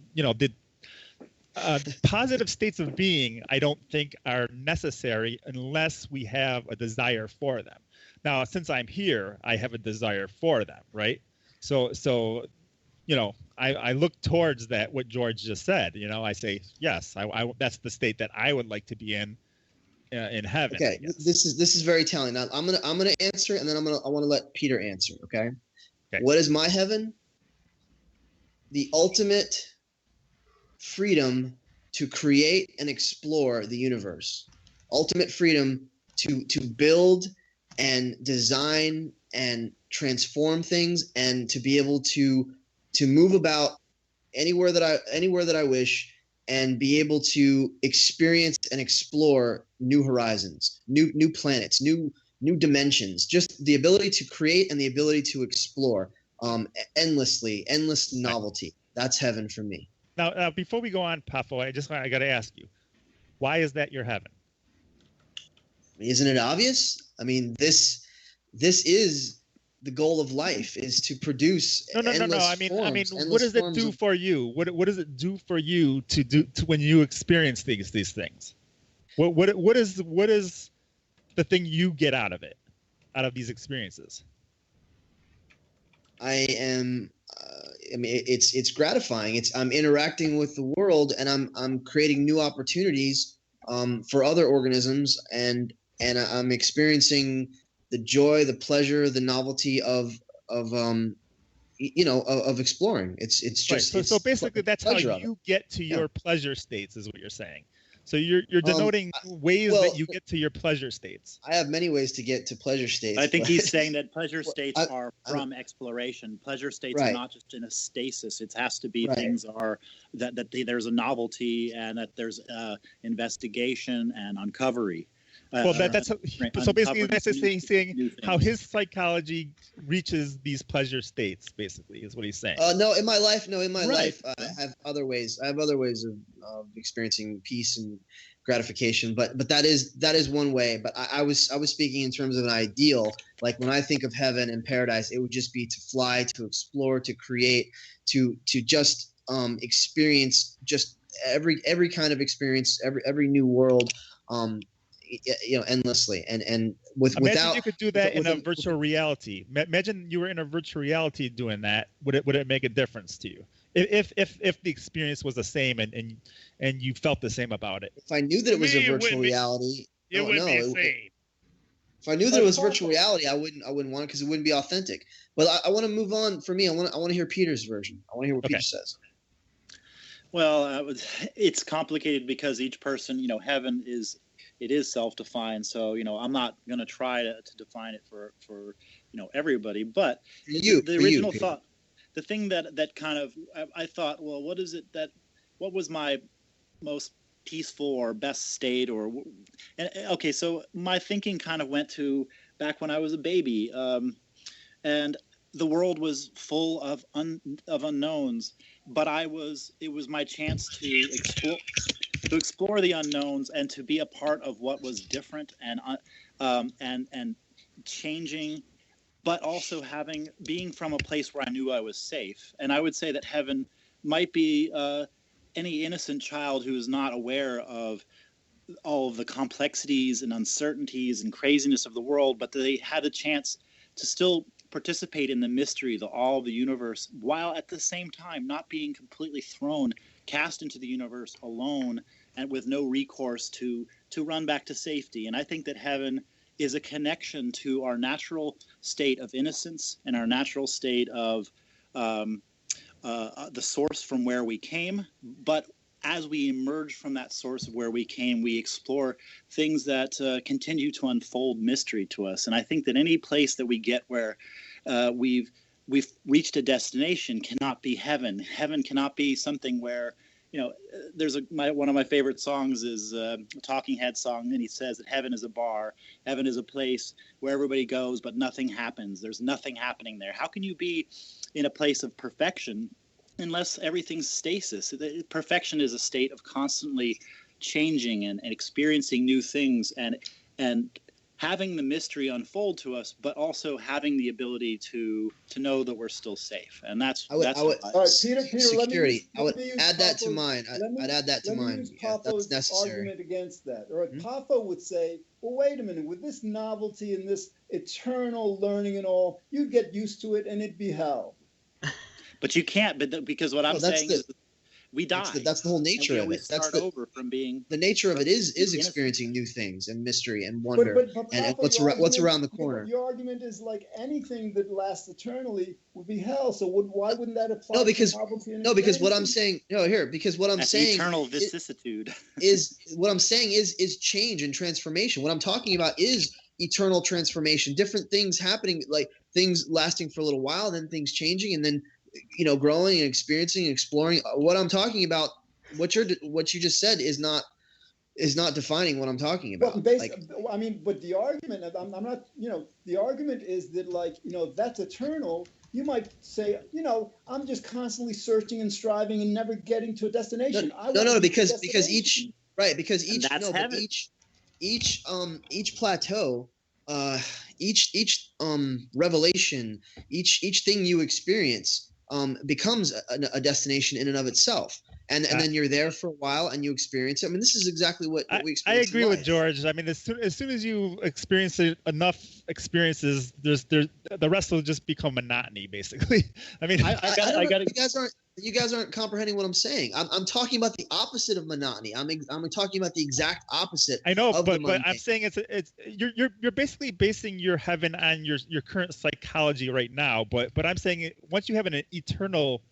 Speaker 2: positive states of being, I don't think are necessary unless we have a desire for them. Now, since I'm here, I have a desire for them, right? So I look towards that, what George just said. I say, yes, I that's the state that I would like to be in heaven.
Speaker 4: Okay, this is very telling. Now I'm gonna answer, and then I want to let Peter answer. Okay. What is my heaven? The ultimate freedom to create and explore the universe. Ultimate freedom to build and design and transform things, and to be able to move about anywhere that I wish, and be able to experience and explore new horizons, new planets, new dimensions. Just the ability to create and the ability to explore endless novelty. That's heaven for me.
Speaker 2: Now, before we go on, Poffo, I got to ask you, why is that your heaven?
Speaker 4: Isn't it obvious? I mean, this is the goal of life, is to produce. No.
Speaker 2: I mean, what does it do for you? What does it do for you to when you experience these things? What is the thing you get out of it, out of these experiences?
Speaker 4: It's gratifying. I'm interacting with the world, and I'm creating new opportunities for other organisms, and I'm experiencing the joy, the pleasure, the novelty of exploring. It's just
Speaker 2: right. So basically, that's how you get to your pleasure states, is what you're saying. So you're denoting ways that you get to your pleasure states.
Speaker 4: I have many ways to get to pleasure states.
Speaker 6: I think he's saying that pleasure states are from exploration. Pleasure states are not just in a stasis. It has to be things are that there's a novelty, and that there's investigation and uncovery.
Speaker 2: So basically that's saying how his psychology reaches these pleasure states, basically, is what he's saying.
Speaker 4: No, in my life, I have other ways. I have other ways of experiencing peace and gratification, but that is one way. But I was speaking in terms of an ideal. Like when I think of heaven and paradise, it would just be to fly, to explore, to create, to just experience just every kind of experience, every new world. Endlessly, and without
Speaker 2: you could do that in a virtual reality. Imagine you were in a virtual reality doing that. Would it make a difference to you if the experience was the same and you felt the same about it?
Speaker 4: If I knew that it was a virtual reality,
Speaker 7: it wouldn't be the same.
Speaker 4: If I knew that it was virtual reality, I wouldn't want it, because it wouldn't be authentic. But I want to move on. For me, I want to hear Peter's version. I want to hear what Peter says.
Speaker 6: Well, it's complicated because each person, heaven is self-defined. So, I'm not going to try to define it for everybody. But the original thought, the thing that kind of, I thought, well, what was my most peaceful or best state? Okay, so my thinking kind of went to back when I was a baby, and the world was full of unknowns, but it was my chance to explore the unknowns and to be a part of what was different and changing, but also being from a place where I knew I was safe. And I would say that heaven might be any innocent child who is not aware of all of the complexities and uncertainties and craziness of the world, but they had a chance to still participate in the mystery, the awe of the universe, while at the same time not being completely cast into the universe alone and with no recourse to run back to safety. And I think that heaven is a connection to our natural state of innocence and our natural state of the source from where we came. But as we emerge from that source of where we came, we explore things that continue to unfold mystery to us. And I think that any place that we get where we've reached a destination cannot be heaven. Heaven cannot be something where there's one of my favorite songs is a Talking Head song, and he says that heaven is a bar, heaven is a place where everybody goes, but nothing happens. There's nothing happening there. How can you be in a place of perfection unless everything's stasis? Perfection is a state of constantly changing and experiencing new things and having the mystery unfold to us, but also having the ability to know that we're still safe. And that's
Speaker 4: all right,
Speaker 5: Peter,
Speaker 4: security. I would
Speaker 5: add
Speaker 4: that to mine. I'd add that to mine. Yeah, that's necessary.
Speaker 5: Argument against that. All right, Poffo would say, well, wait a minute, with this novelty and this eternal learning and all, you'd get used to it and it'd be hell.
Speaker 6: But you can't, because what I'm saying is we die.
Speaker 4: That's the whole nature of it.
Speaker 6: That's over from being.
Speaker 4: The nature of it is experiencing new things and mystery and wonder and what's around the corner.
Speaker 5: Your argument is like anything that lasts eternally would be hell. So why wouldn't that apply?
Speaker 4: Because what I'm saying. Because what I'm saying.
Speaker 6: Eternal vicissitude.
Speaker 4: What I'm saying is change and transformation. What I'm talking about is eternal transformation. Different things happening, like things lasting for a little while, then things changing, and then growing and experiencing and exploring. What I'm talking about, what you just said is not defining what I'm talking about.
Speaker 5: But the argument, I'm not, the argument is that that's eternal. You might say, I'm just constantly searching and striving and never getting to a destination.
Speaker 4: Because each plateau, each revelation, each thing you experience becomes a destination in and of itself, and then you're there for a while and you experience it. I mean, this is exactly what we experience.
Speaker 2: I agree with George. I mean, as soon as you experience enough experiences, the rest will just become monotony, basically. I mean,
Speaker 4: you guys aren't comprehending what I'm saying. I'm talking about the opposite of monotony. I'm talking about the exact opposite.
Speaker 2: I know, but I'm saying you're basically basing your heaven on your current psychology right now. But I'm saying once you have an eternal,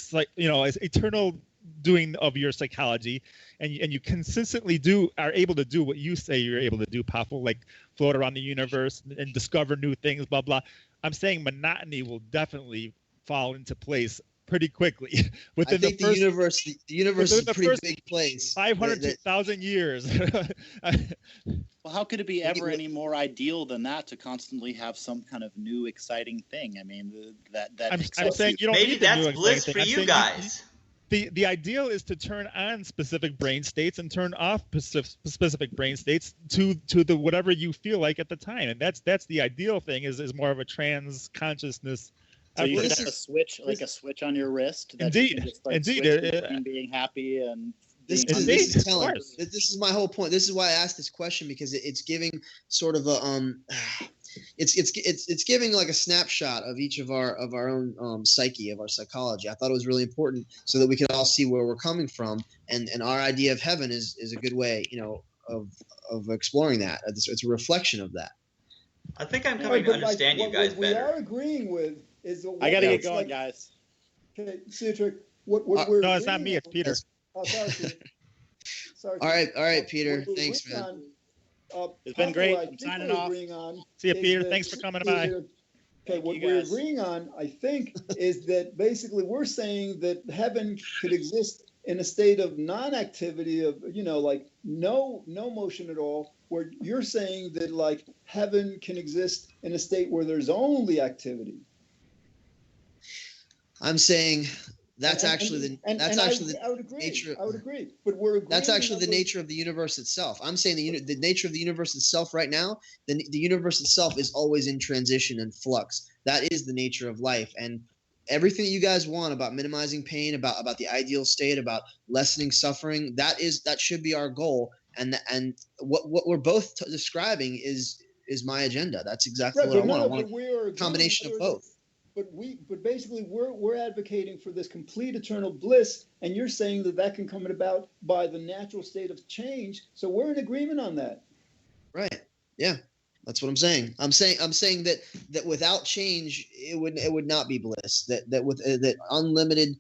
Speaker 2: eternal doing of your psychology, and you consistently are able to do what you say you're able to do, Poffo, like float around the universe and discover new things, blah blah. I'm saying monotony will definitely fall into place pretty quickly.
Speaker 4: The universe is a pretty big place.
Speaker 2: 500,000 years.
Speaker 6: Well, how could it be ever any more ideal than that to constantly have some kind of new exciting thing? I mean,
Speaker 2: I'm saying you don't
Speaker 1: maybe
Speaker 2: need
Speaker 1: that's
Speaker 2: new
Speaker 1: bliss
Speaker 2: exciting
Speaker 1: for you guys.
Speaker 2: The ideal is to turn on specific brain states and turn off specific brain states to the whatever you feel like at the time, and that's the ideal thing. Is more of a trans consciousness.
Speaker 6: So you have a switch, like a switch on your wrist. That
Speaker 2: Indeed,
Speaker 6: you can just,
Speaker 2: indeed.
Speaker 6: Being happy and
Speaker 4: this is telling. This is my whole point. This is why I asked this question, because it's giving sort of a it's giving like a snapshot of each of our own psyche, of our psychology. I thought it was really important so that we could all see where we're coming from, and our idea of heaven is a good way, of exploring that. It's a reflection of that.
Speaker 1: I think I'm coming to understand you guys better.
Speaker 5: What we are agreeing with is
Speaker 6: I got to get going, guys.
Speaker 5: Okay, Cedric. No,
Speaker 2: it's not me. It's Peter.
Speaker 5: Sorry.
Speaker 4: All right, Peter. Thanks, man.
Speaker 6: It's been great. I'm signing off.
Speaker 2: See you, Peter. Thanks for coming by.
Speaker 5: Okay, what we're agreeing on, I think, is that basically we're saying that heaven could exist in a state of non-activity, of like no motion at all. Where you're saying that like heaven can exist in a state where there's only activity.
Speaker 4: I'm saying that's actually the nature.
Speaker 5: I would agree, but we're agreeing.
Speaker 4: That's actually the nature of the universe itself. I'm saying the nature of the universe itself right now. The universe itself is always in transition and flux. That is the nature of life, and everything that you guys want about minimizing pain, about the ideal state, about lessening suffering. That should be our goal. And what we're both describing is my agenda. That's exactly what I want. I want a combination of both.
Speaker 5: But basically we're advocating for this complete eternal bliss, and you're saying that can come about by the natural state of change. So we're in agreement on that.
Speaker 4: Right. Yeah. That's what I'm saying. I'm saying that without change, it would not be bliss. That with that unlimited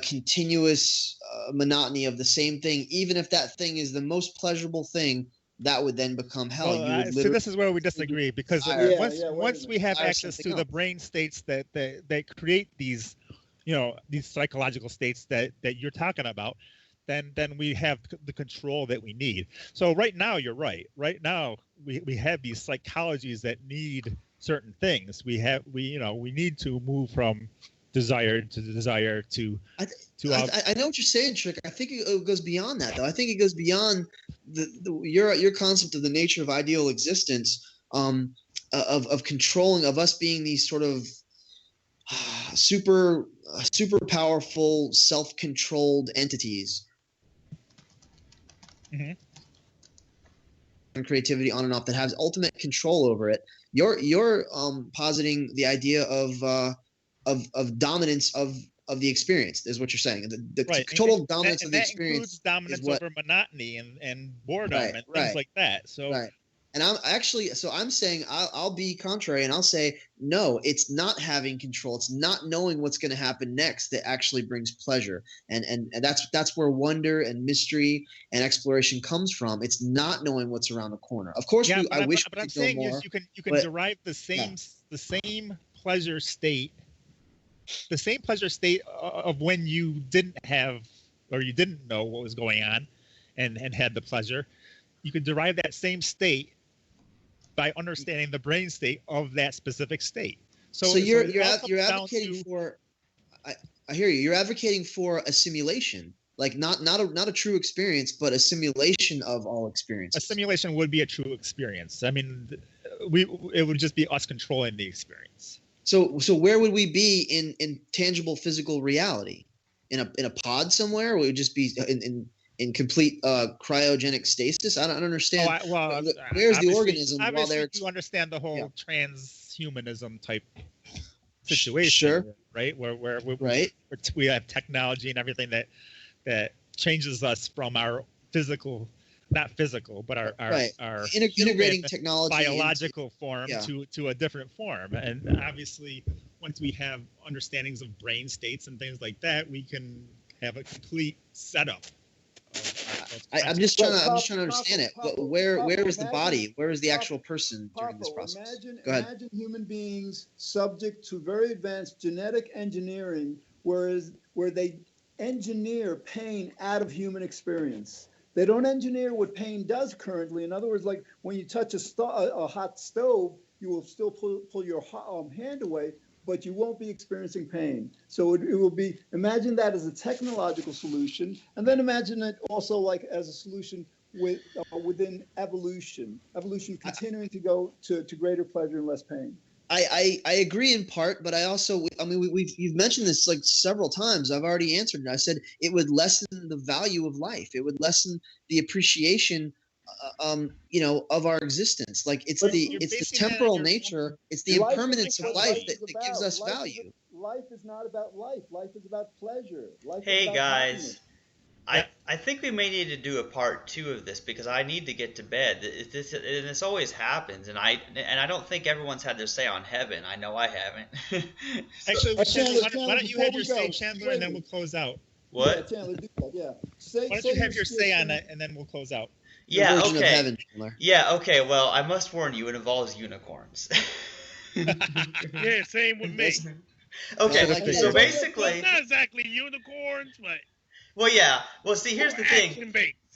Speaker 4: continuous monotony of the same thing, even if that thing is the most pleasurable thing, that would then become hell.
Speaker 2: So this is where we disagree, because once we have access to the brain states that create these, these psychological states that you're talking about, then we have the control that we need. So right now, you're right. Right now, we have these psychologies that need certain things. We need to move from desire to desire to.
Speaker 4: I know what you're saying, Trick. I think it goes beyond that, though. I think it goes beyond your concept of the nature of ideal existence, of controlling, of us being these sort of super powerful, self-controlled entities.
Speaker 2: Mm-hmm.
Speaker 4: And creativity on and off that has ultimate control over it. You're positing the idea of dominance of the experience is what you're saying. The
Speaker 2: right.
Speaker 4: total dominance of the experience
Speaker 2: includes dominance over monotony and boredom and things like that. So
Speaker 4: right. And I'm saying I'll be contrary, and I'll say no. It's not having control. It's not knowing what's going to happen next that actually brings pleasure, and that's where wonder and mystery and exploration comes from. It's not knowing what's around the corner. Of course, I wish.
Speaker 2: But I'm saying is you can derive the same pleasure state, the same pleasure state of when you didn't have or you didn't know what was going on, and had the pleasure. You can derive that same state by understanding the brain state of that specific state. So
Speaker 4: you're advocating for. I hear you. You're advocating for a simulation, like not a true experience, but a simulation of all experiences.
Speaker 2: A simulation would be a true experience. I mean, it would just be us controlling the experience.
Speaker 4: So where would we be in tangible physical reality? In a pod somewhere? Would it just be in complete cryogenic stasis? I don't understand. Where's the organism while they're?
Speaker 2: You understand the whole transhumanism type situation,
Speaker 4: sure,
Speaker 2: right? Where we have technology and everything that changes us from our not physical, but our
Speaker 4: integrating technology,
Speaker 2: biological form to a different form. And obviously, once we have understandings of brain states and things like that, we can have a complete setup.
Speaker 4: I'm just trying to understand it. Where is the body? Where is the actual person during this process?
Speaker 5: Imagine human beings subject to very advanced genetic engineering, where they engineer pain out of human experience. They don't engineer what pain does currently. In other words, like when you touch a hot stove, you will still pull your hand away, but you won't be experiencing pain. So it will be, imagine that as a technological solution, and then imagine it also like as a solution within evolution continuing to go to greater pleasure and less pain.
Speaker 4: I agree in part, but you've mentioned this like several times. I've already answered it. I said it would lessen the value of life. It would lessen the appreciation of our existence. Like it's the temporal nature, it's the impermanence of life that gives us value.
Speaker 5: Life is not about life. Life is about pleasure.
Speaker 1: Hey guys, I think we may need to do a part 2 of this because I need to get to bed. This always happens, and I don't think everyone's had their say on heaven. I know I haven't.
Speaker 2: Actually, why don't you have your say, Chandler, and then we'll close out.
Speaker 5: What? Yeah, Chandler, do that. Yeah.
Speaker 2: Why don't you have your say on it, and then we'll close out.
Speaker 1: Yeah, okay. Yeah, okay. Well, I must warn you, it involves unicorns.
Speaker 7: Yeah, same with me.
Speaker 1: Okay, so basically,
Speaker 7: well, not exactly unicorns, but
Speaker 1: well, yeah. Well, see, here's the thing.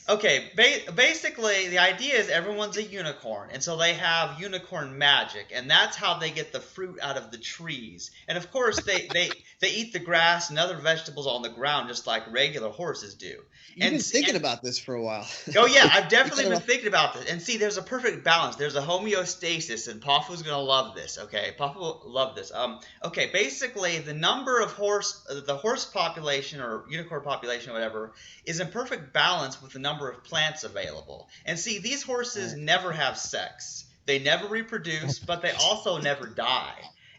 Speaker 1: Okay, basically, the idea is everyone's a unicorn, and so they have unicorn magic, and that's how they get the fruit out of the trees. And of course, they eat the grass and other vegetables on the ground just like regular horses do.
Speaker 4: You've been thinking about this for a while.
Speaker 1: Oh yeah, I've definitely been thinking about this. And see, there's a perfect balance. There's a homeostasis, and Poffo's gonna love this. Okay, Poffo will love this. Okay, basically, the number of the horse population or unicorn population or whatever is in perfect balance with the number of plants available. And see, these horses never have sex. They never reproduce, but they also never die.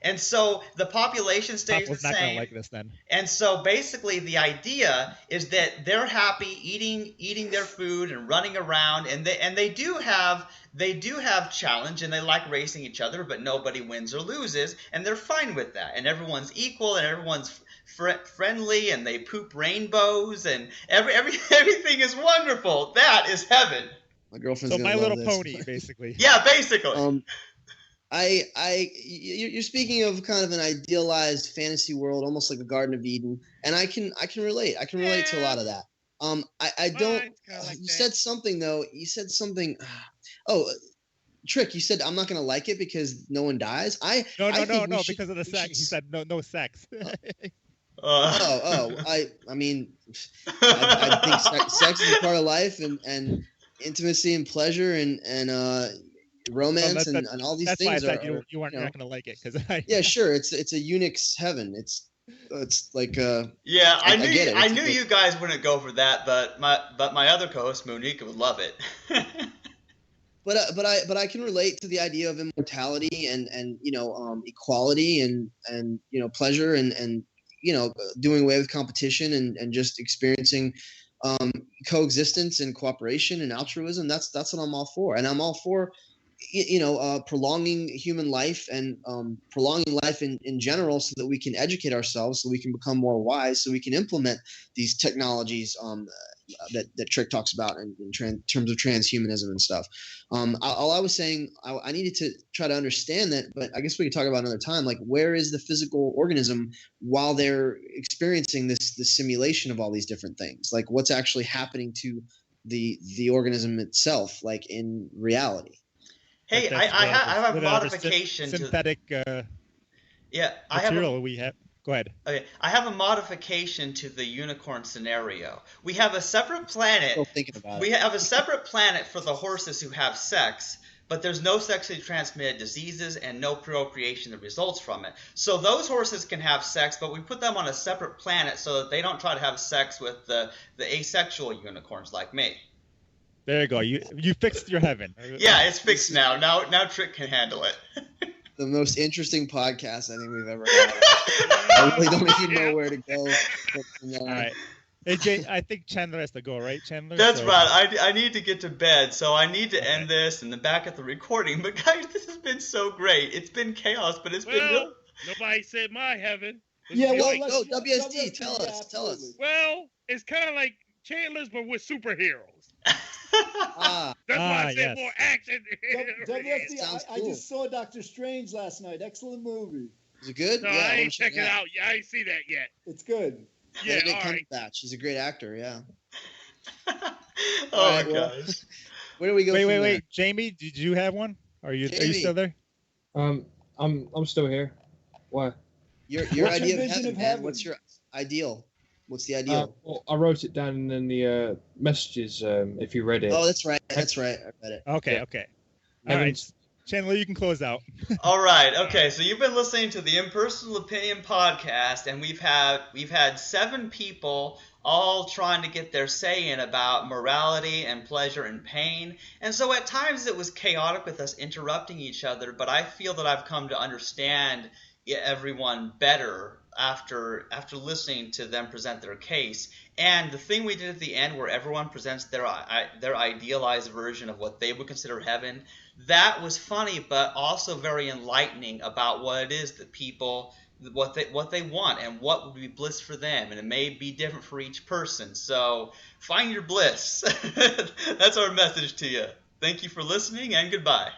Speaker 1: And so the population stays the same.
Speaker 2: Not gonna like this then.
Speaker 1: And so basically the idea is that they're happy eating their food and running around, and they do have challenge, and they like racing each other, but nobody wins or loses, and they're fine with that. And everyone's equal, and everyone's friendly, and they poop rainbows, and everything is wonderful. That is heaven.
Speaker 4: My girlfriend's
Speaker 2: My
Speaker 4: gonna love
Speaker 2: Little
Speaker 4: this.
Speaker 2: Pony, basically.
Speaker 1: Yeah, basically.
Speaker 4: You're speaking of kind of an idealized fantasy world, almost like a Garden of Eden, and I can relate. I can relate to a lot of that. I don't.
Speaker 7: Mine's kinda like
Speaker 4: You
Speaker 7: that.
Speaker 4: said something though. You said something. Oh, Trick. You said I'm not going to like it because no one dies.
Speaker 2: No,
Speaker 4: I think we should-
Speaker 2: because of the
Speaker 4: we
Speaker 2: sex.
Speaker 4: should
Speaker 2: He said no sex.
Speaker 4: I mean, I think sex is a part of life, and intimacy and pleasure and romance and all these
Speaker 2: That's why I
Speaker 4: things
Speaker 2: said
Speaker 4: are
Speaker 2: you weren't not gonna like it because
Speaker 4: yeah, sure. It's a eunuch's heaven. It's like
Speaker 1: Yeah, I knew
Speaker 4: get it.
Speaker 1: I
Speaker 4: It's
Speaker 1: knew
Speaker 4: good.
Speaker 1: you guys wouldn't go for that, but my other co-host Monique would love it.
Speaker 4: But I can relate to the idea of immortality and equality and pleasure and doing away with competition and just experiencing coexistence and cooperation and altruism. That's what I'm all for, and I'm all for prolonging human life and prolonging life in general, so that we can educate ourselves, so we can become more wise, so we can implement these technologies that Trick talks about in terms of transhumanism and stuff. All I was saying, I needed to try to understand that, but I guess we could talk about another time. Like, where is the physical organism while they're experiencing this simulation of all these different things? Like, what's actually happening to the organism itself, like in reality?
Speaker 1: Hey, I have a modification
Speaker 2: synthetic
Speaker 1: yeah, I have
Speaker 2: material we have. Go ahead.
Speaker 1: Okay, I have a modification to the unicorn scenario. We have a separate planet.
Speaker 4: Still thinking about
Speaker 1: We
Speaker 4: it.
Speaker 1: have a separate planet for the horses who have sex, but there's no sexually transmitted diseases and no procreation that results from it. So those horses can have sex, but we put them on a separate planet so that they don't try to have sex with the asexual unicorns like me.
Speaker 2: There you go. You fixed your heaven.
Speaker 1: Yeah, it's fixed now. Now Trick can handle it.
Speaker 4: The most interesting podcast I think we've ever had. I really don't even know where to go.
Speaker 2: All right. Hey, Jay, I think Chandler has to go, right, Chandler?
Speaker 1: That's
Speaker 2: So-
Speaker 1: right. I need to get to bed, so I need to end this and then back at the recording. But guys, this has been so great. It's been chaos, but it's been real.
Speaker 7: Well, nobody said my heaven. It's
Speaker 5: Yeah,
Speaker 7: been
Speaker 5: well,
Speaker 7: like-
Speaker 4: Go,
Speaker 5: let's-
Speaker 4: WSD, tell us.
Speaker 5: absolutely.
Speaker 7: well, it's kind of like Chandler's, but with superheroes.
Speaker 4: Ah,
Speaker 7: That's why I said
Speaker 2: yes.
Speaker 7: more action.
Speaker 5: WSD,
Speaker 4: Sounds
Speaker 5: I
Speaker 4: cool.
Speaker 5: just saw Doctor Strange last night. Excellent movie.
Speaker 4: is it good?
Speaker 7: No,
Speaker 4: yeah,
Speaker 7: I
Speaker 4: wanna
Speaker 7: ain't check it
Speaker 4: out.
Speaker 7: out. I ain't see that yet.
Speaker 5: It's good.
Speaker 7: Yeah,
Speaker 4: Benedict
Speaker 7: all right.
Speaker 4: Cumberbatch. He's a great actor. Yeah.
Speaker 1: Oh
Speaker 4: All
Speaker 1: my
Speaker 4: right, well,
Speaker 1: gosh.
Speaker 4: Where do we go?
Speaker 2: Wait. Jamie, did you have one? Are you
Speaker 4: Jamie.
Speaker 2: still there?
Speaker 3: I'm still here. Why?
Speaker 4: Your
Speaker 5: What's your
Speaker 4: idea of
Speaker 5: vision
Speaker 4: heaven,
Speaker 5: of
Speaker 4: man.
Speaker 5: heaven?
Speaker 4: What's your ideal? What's the ideal?
Speaker 3: Well, I wrote it down in the messages. If you read it.
Speaker 4: Oh, that's right. That's right. I read it.
Speaker 2: Okay.
Speaker 3: Yeah.
Speaker 2: Okay. All right. Chandler, you can close out.
Speaker 1: All right. Okay. So you've been listening to the Impersonal Opinion podcast, and we've had 7 people all trying to get their say in about morality and pleasure and pain. And so at times it was chaotic with us interrupting each other, but I feel that I've come to understand everyone better after listening to them present their case. And the thing we did at the end, where everyone presents their idealized version of what they would consider heaven, that was funny, but also very enlightening about what it is that people, what they want and what would be bliss for them, and it may be different for each person. So find your bliss. That's our message to you. Thank you for listening, and goodbye.